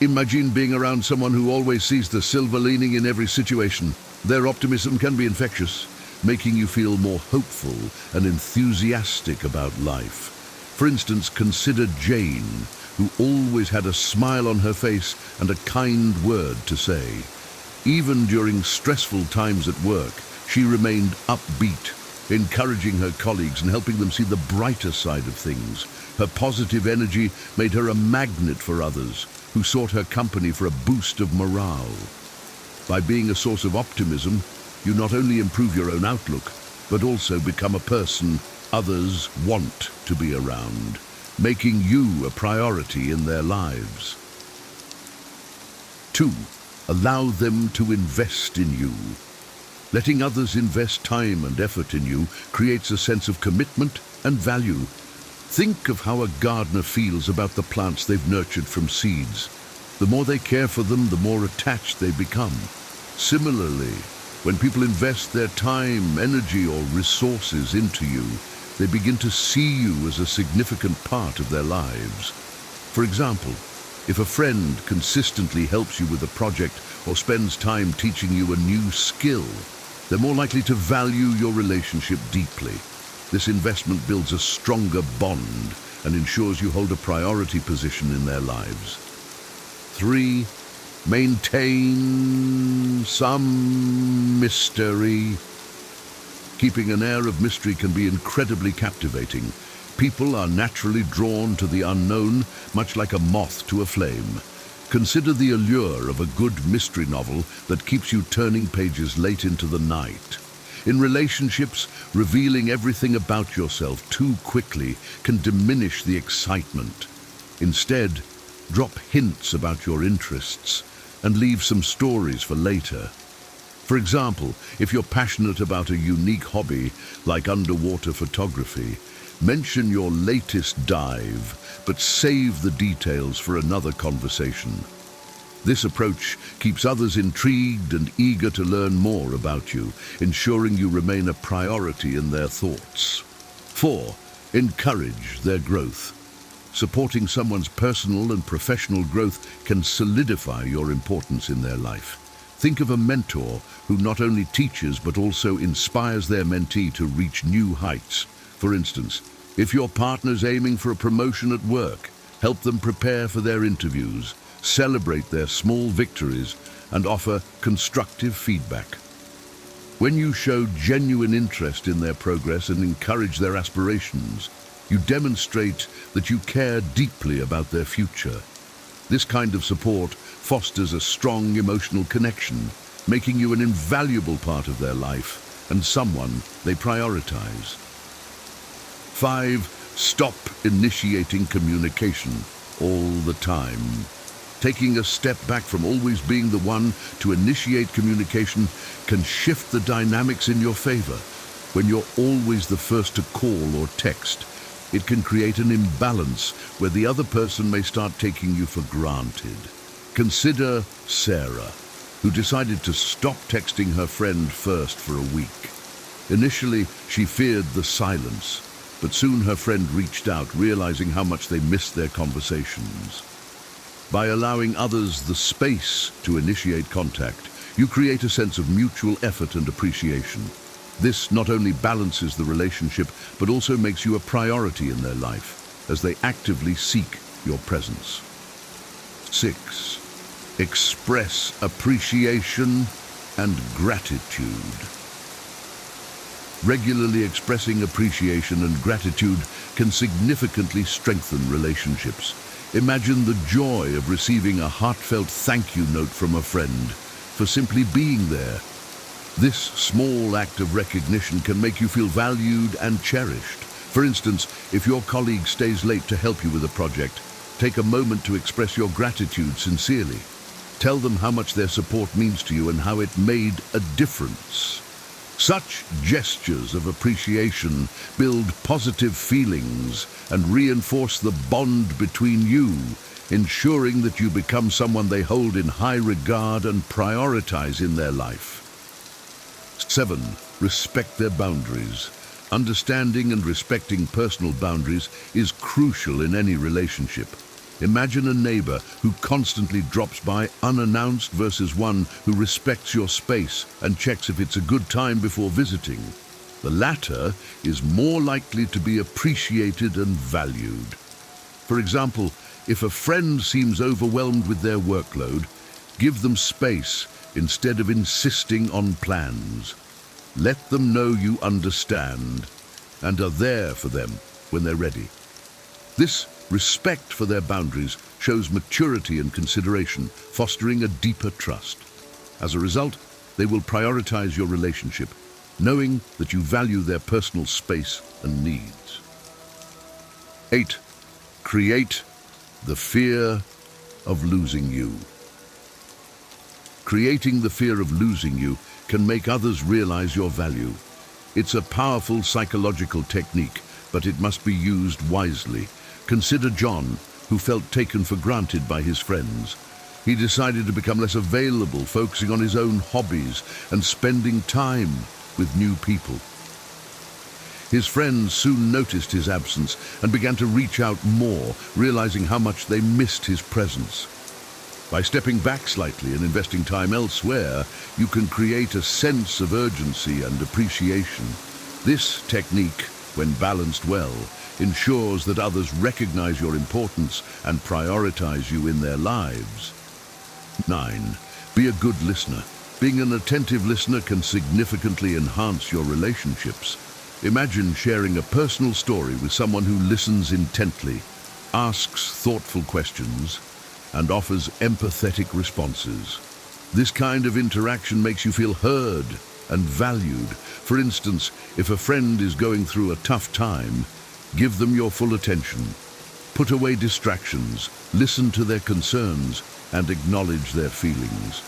D: Imagine being around someone who always sees the silver lining in every situation. Their optimism can be infectious, making you feel more hopeful and enthusiastic about life. For instance, consider Jane, who always had a smile on her face and a kind word to say. Even during stressful times at work, she remained upbeat, encouraging her colleagues and helping them see the brighter side of things. Her positive energy made her a magnet for others, who sought her company for a boost of morale. By being a source of optimism, you not only improve your own outlook, but also become a person others want to be around, making you a priority in their lives. 2. Allow them to invest in you. Letting others invest time and effort in you creates a sense of commitment and value. Think of how a gardener feels about the plants they've nurtured from seeds. The more they care for them, the more attached they become. Similarly, when people invest their time, energy, or resources into you, they begin to see you as a significant part of their lives. For example, if a friend consistently helps you with a project or spends time teaching you a new skill, they're more likely to value your relationship deeply. This investment builds a stronger bond and ensures you hold a priority position in their lives. 3. Maintain some mystery. Keeping an air of mystery can be incredibly captivating. People are naturally drawn to the unknown, much like a moth to a flame. Consider the allure of a good mystery novel that keeps you turning pages late into the night. In relationships, revealing everything about yourself too quickly can diminish the excitement. Instead, drop hints about your interests and leave some stories for later. For example, if you're passionate about a unique hobby like underwater photography, mention your latest dive, but save the details for another conversation. This approach keeps others intrigued and eager to learn more about you, ensuring you remain a priority in their thoughts. 4. Encourage their growth. Supporting someone's personal and professional growth can solidify your importance in their life. Think of a mentor who not only teaches but also inspires their mentee to reach new heights. For instance, if your partner's aiming for a promotion at work, help them prepare for their interviews, celebrate their small victories, and offer constructive feedback. When you show genuine interest in their progress and encourage their aspirations, you demonstrate that you care deeply about their future. This kind of support fosters a strong emotional connection, making you an invaluable part of their life and someone they prioritize. 5. Stop initiating communication all the time. Taking a step back from always being the one to initiate communication can shift the dynamics in your favor. When you're always the first to call or text, it can create an imbalance where the other person may start taking you for granted. Consider Sarah, who decided to stop texting her friend first for a week. Initially, she feared the silence, but soon her friend reached out, realizing how much they missed their conversations. By allowing others the space to initiate contact, you create a sense of mutual effort and appreciation. This not only balances the relationship, but also makes you a priority in their life, as they actively seek your presence. 6. Express appreciation and gratitude. Regularly expressing appreciation and gratitude can significantly strengthen relationships. Imagine the joy of receiving a heartfelt thank you note from a friend for simply being there. This small act of recognition can make you feel valued and cherished. For instance, if your colleague stays late to help you with a project, take a moment to express your gratitude sincerely. Tell them how much their support means to you and how it made a difference. Such gestures of appreciation build positive feelings and reinforce the bond between you, ensuring that you become someone they hold in high regard and prioritize in their life. 7. Respect their boundaries. Understanding and respecting personal boundaries is crucial in any relationship. Imagine a neighbor who constantly drops by unannounced versus one who respects your space and checks if it's a good time before visiting. The latter is more likely to be appreciated and valued. For example, if a friend seems overwhelmed with their workload, give them space instead of insisting on plans. Let them know you understand and are there for them when they're ready. This respect for their boundaries shows maturity and consideration, fostering a deeper trust. As a result, they will prioritize your relationship, knowing that you value their personal space and needs. 8. Create the fear of losing you. Creating the fear of losing you can make others realize your value. It's a powerful psychological technique, but it must be used wisely. Consider John, who felt taken for granted by his friends. He decided to become less available, focusing on his own hobbies and spending time with new people. His friends soon noticed his absence and began to reach out more, realizing how much they missed his presence. By stepping back slightly and investing time elsewhere, you can create a sense of urgency and appreciation. This technique, when balanced well, ensures that others recognize your importance and prioritize you in their lives. 9. Be a good listener. Being an attentive listener can significantly enhance your relationships. Imagine sharing a personal story with someone who listens intently, asks thoughtful questions, and offers empathetic responses. This kind of interaction makes you feel heard and valued. For instance, if a friend is going through a tough time, give them your full attention. Put away distractions, listen to their concerns, and acknowledge their feelings.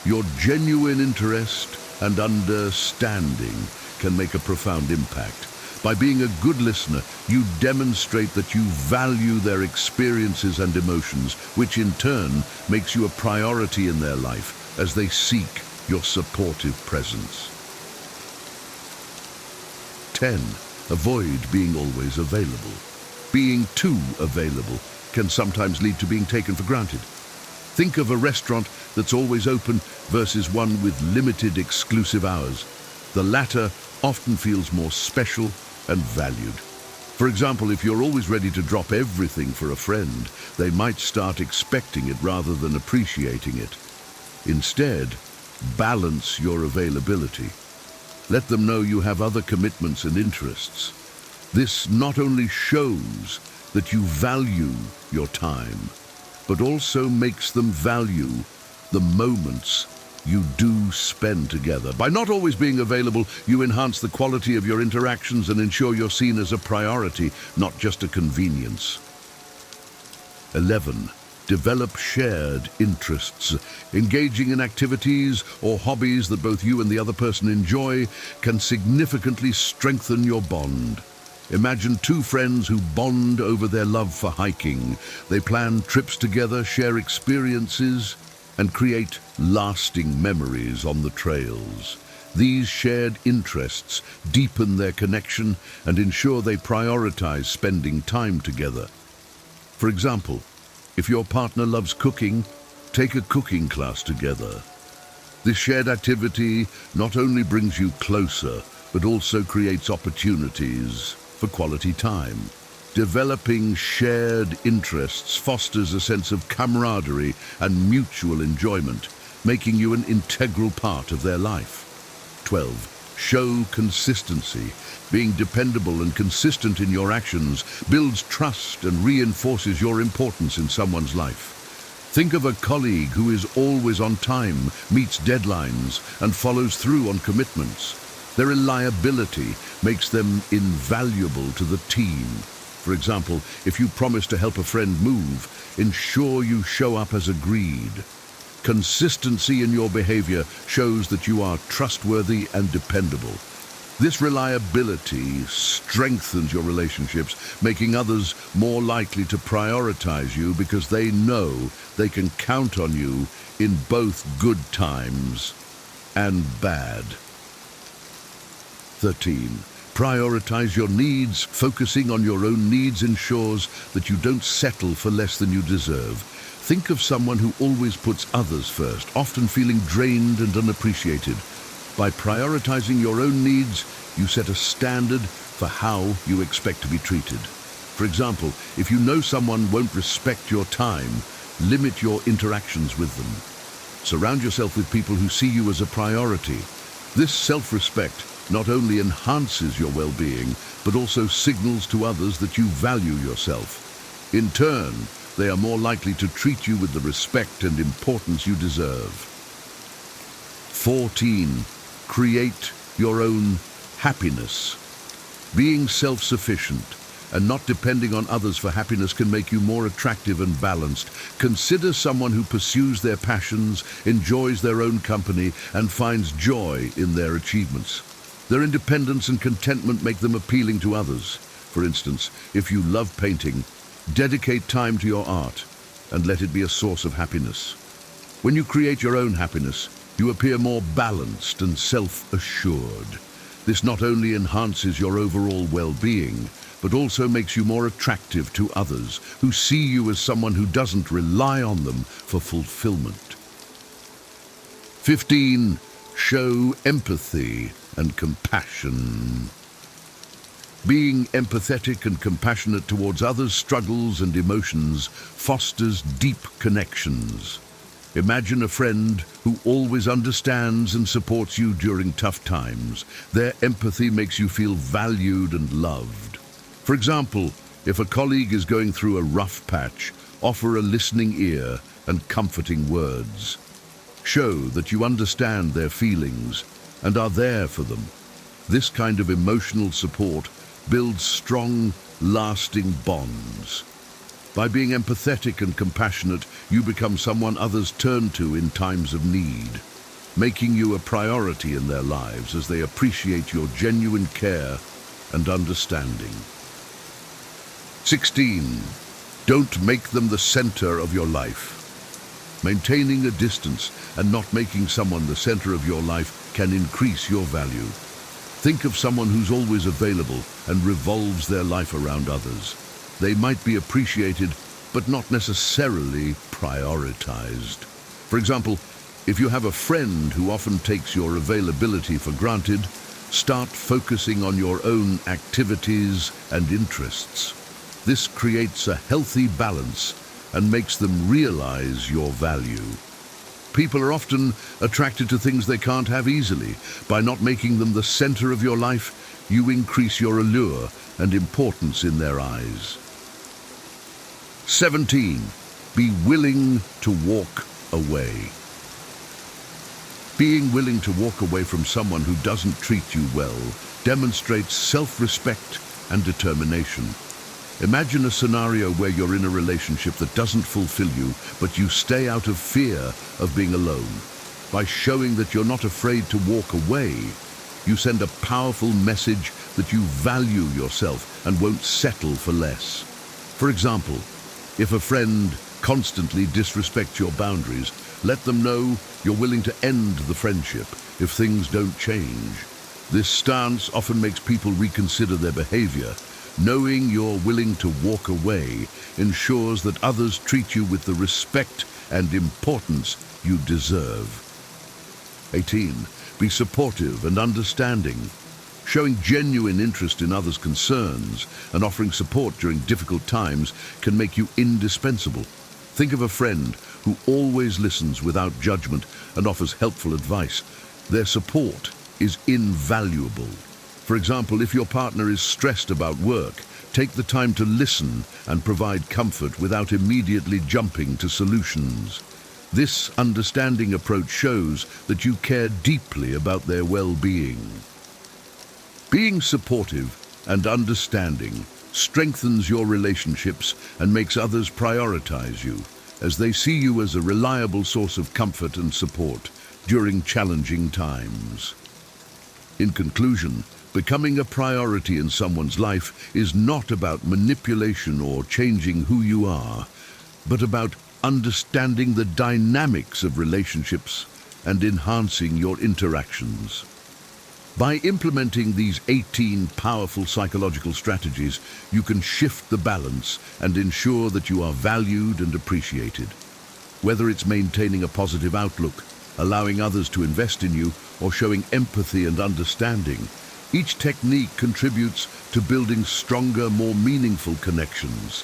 D: Your genuine interest and understanding can make a profound impact. By being a good listener, you demonstrate that you value their experiences and emotions, which in turn makes you a priority in their life as they seek your supportive presence. 10. Avoid being always available. Being too available can sometimes lead to being taken for granted. Think of a restaurant that's always open versus one with limited exclusive hours. The latter often feels more special and valued. For example, if you're always ready to drop everything for a friend, they might start expecting it rather than appreciating it. Instead, balance your availability. Let them know you have other commitments and interests. This not only shows that you value your time, but also makes them value the moments you do spend together. By not always being available, you enhance the quality of your interactions and ensure you're seen as a priority, not just a convenience. 11. Develop shared interests. Engaging in activities or hobbies that both you and the other person enjoy can significantly strengthen your bond. Imagine two friends who bond over their love for hiking. They plan trips together, share experiences, and create lasting memories on the trails. These shared interests deepen their connection and ensure they prioritize spending time together. For example, if your partner loves cooking, take a cooking class together. This shared activity not only brings you closer, but also creates opportunities for quality time. Developing shared interests fosters a sense of camaraderie and mutual enjoyment, making you an integral part of their life. 12. Show consistency. Being dependable and consistent in your actions builds trust and reinforces your importance in someone's life. Think of a colleague who is always on time, meets deadlines, and follows through on commitments. Their reliability makes them invaluable to the team. For example, if you promise to help a friend move, ensure you show up as agreed. Consistency in your behavior shows that you are trustworthy and dependable. This reliability strengthens your relationships, making others more likely to prioritize you because they know they can count on you in both good times and bad. 13. Prioritize your needs. Focusing on your own needs ensures that you don't settle for less than you deserve. Think of someone who always puts others first, often feeling drained and unappreciated. By prioritizing your own needs, you set a standard for how you expect to be treated. For example, if you know someone won't respect your time, limit your interactions with them. Surround yourself with people who see you as a priority. This self-respect not only enhances your well-being, but also signals to others that you value yourself. In turn, they are more likely to treat you with the respect and importance you deserve. 14. Create your own happiness. Being self-sufficient and not depending on others for happiness can make you more attractive and balanced. Consider someone who pursues their passions, enjoys their own company, and finds joy in their achievements. Their independence and contentment make them appealing to others. For instance, if you love painting, dedicate time to your art and let it be a source of happiness. When you create your own happiness, you appear more balanced and self-assured. This not only enhances your overall well-being, but also makes you more attractive to others who see you as someone who doesn't rely on them for fulfillment. 15. Show empathy and compassion. Being empathetic and compassionate towards others' struggles and emotions fosters deep connections. Imagine a friend who always understands and supports you during tough times. Their empathy makes you feel valued and loved. For example, if a colleague is going through a rough patch, offer a listening ear and comforting words. Show that you understand their feelings and are there for them. This kind of emotional support builds strong, lasting bonds. By being empathetic and compassionate, you become someone others turn to in times of need, making you a priority in their lives as they appreciate your genuine care and understanding. 16. Don't make them the center of your life. Maintaining a distance and not making someone the center of your life can increase your value. Think of someone who's always available and revolves their life around others. They might be appreciated, but not necessarily prioritized. For example, if you have a friend who often takes your availability for granted, start focusing on your own activities and interests. This creates a healthy balance and makes them realize your value. People are often attracted to things they can't have easily. By not making them the center of your life, you increase your allure and importance in their eyes. 17. Be willing to walk away. Being willing to walk away from someone who doesn't treat you well demonstrates self-respect and determination. Imagine a scenario where you're in a relationship that doesn't fulfill you, but you stay out of fear of being alone. By showing that you're not afraid to walk away, you send a powerful message that you value yourself and won't settle for less. For example, if a friend constantly disrespects your boundaries, let them know you're willing to end the friendship if things don't change. This stance often makes people reconsider their behavior. Knowing you're willing to walk away ensures that others treat you with the respect and importance you deserve. 18. Be supportive and understanding. Showing genuine interest in others' concerns and offering support during difficult times can make you indispensable. Think of a friend who always listens without judgment and offers helpful advice. Their support is invaluable. For example, if your partner is stressed about work, take the time to listen and provide comfort without immediately jumping to solutions. This understanding approach shows that you care deeply about their well-being. Being supportive and understanding strengthens your relationships and makes others prioritize you, as they see you as a reliable source of comfort and support during challenging times. In conclusion, becoming a priority in someone's life is not about manipulation or changing who you are, but about understanding the dynamics of relationships and enhancing your interactions. By implementing these 18 powerful psychological strategies, you can shift the balance and ensure that you are valued and appreciated. Whether it's maintaining a positive outlook, allowing others to invest in you, or showing empathy and understanding, each technique contributes to building stronger, more meaningful connections.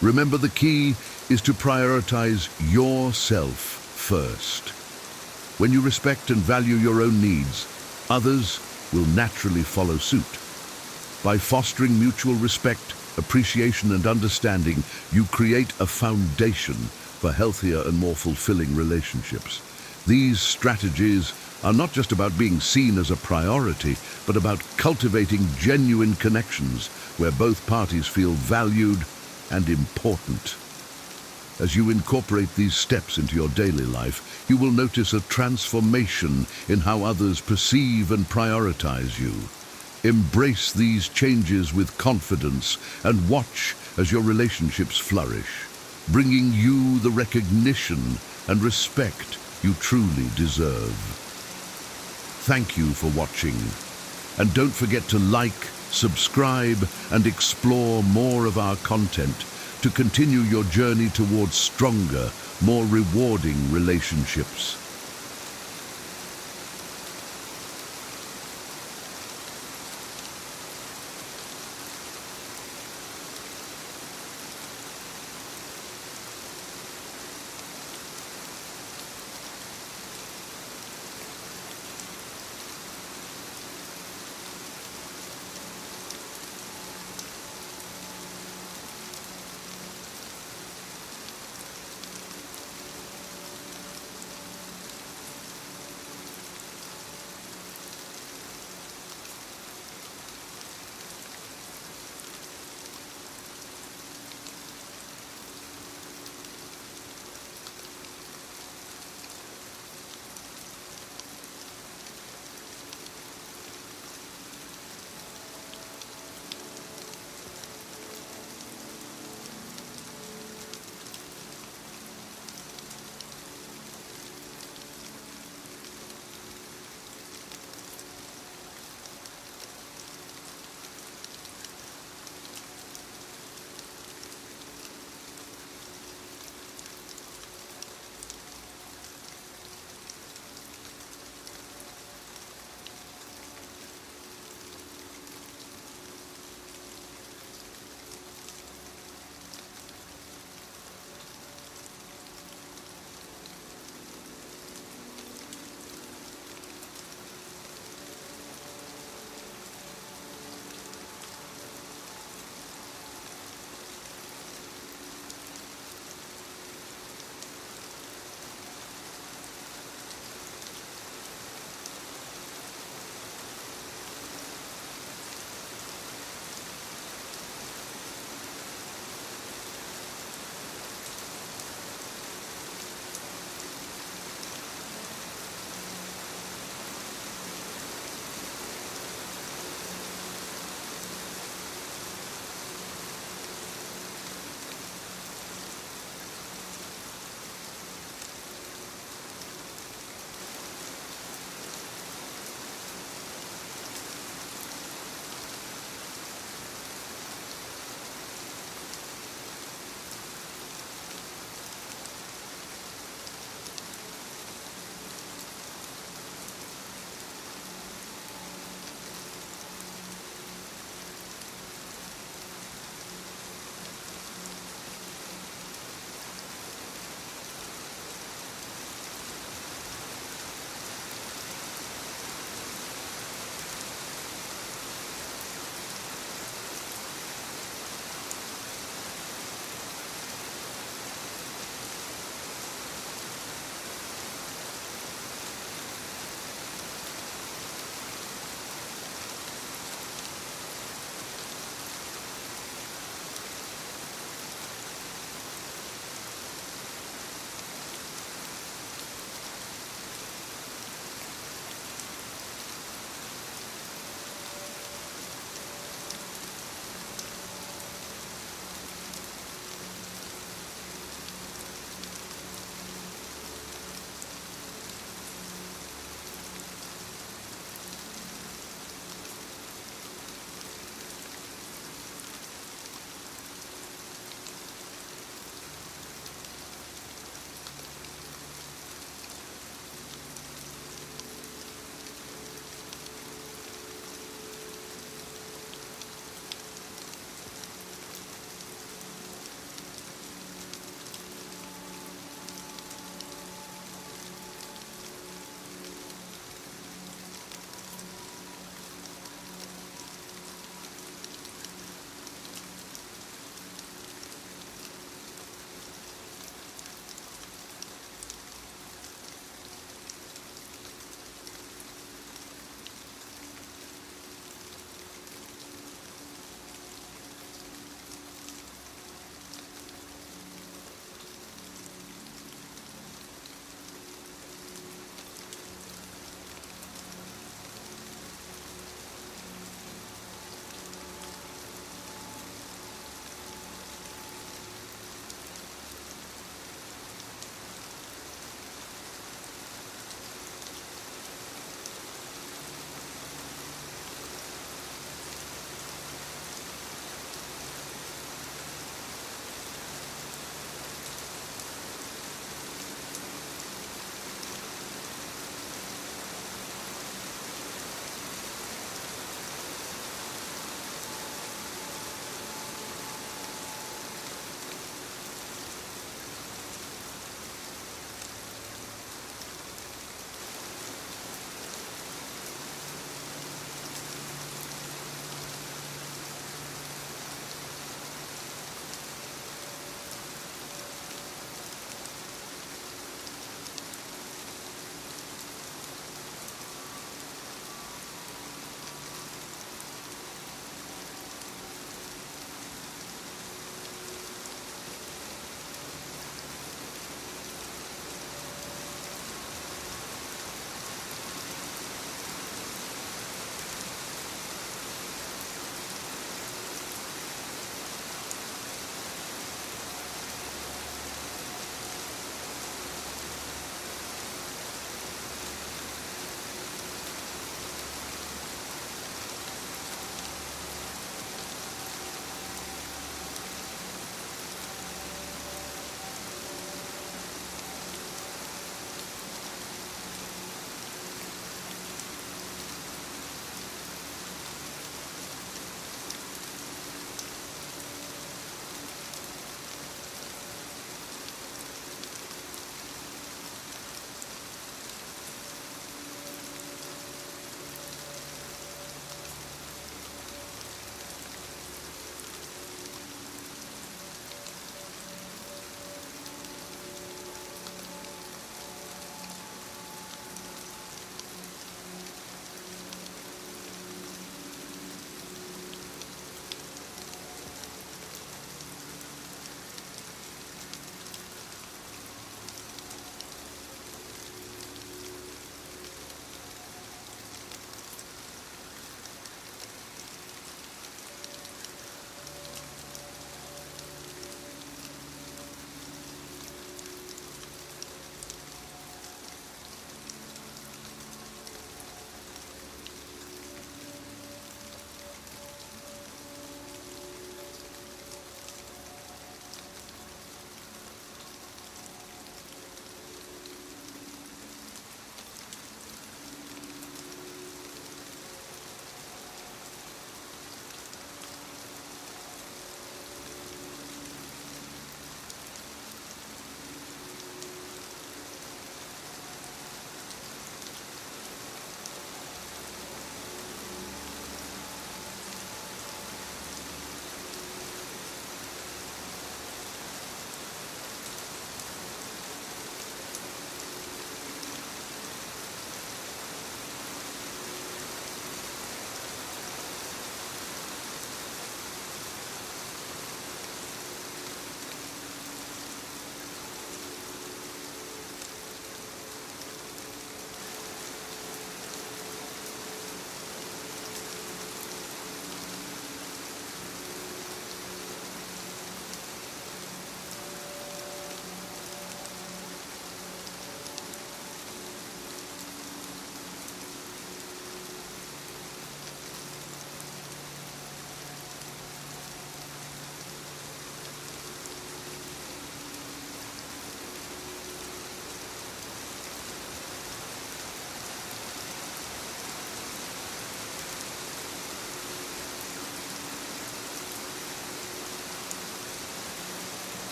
D: Remember, the key is to prioritize yourself first. When you respect and value your own needs, others will naturally follow suit. By fostering mutual respect, appreciation, and understanding, you create a foundation for healthier and more fulfilling relationships. These strategies are not just about being seen as a priority, but about cultivating genuine connections where both parties feel valued and important. As you incorporate these steps into your daily life, you will notice a transformation in how others perceive and prioritize you. Embrace these changes with confidence and watch as your relationships flourish, bringing you the recognition and respect you truly deserve. Thank you for watching, and don't forget to like, subscribe, and explore more of our content to continue your journey towards stronger, more rewarding relationships.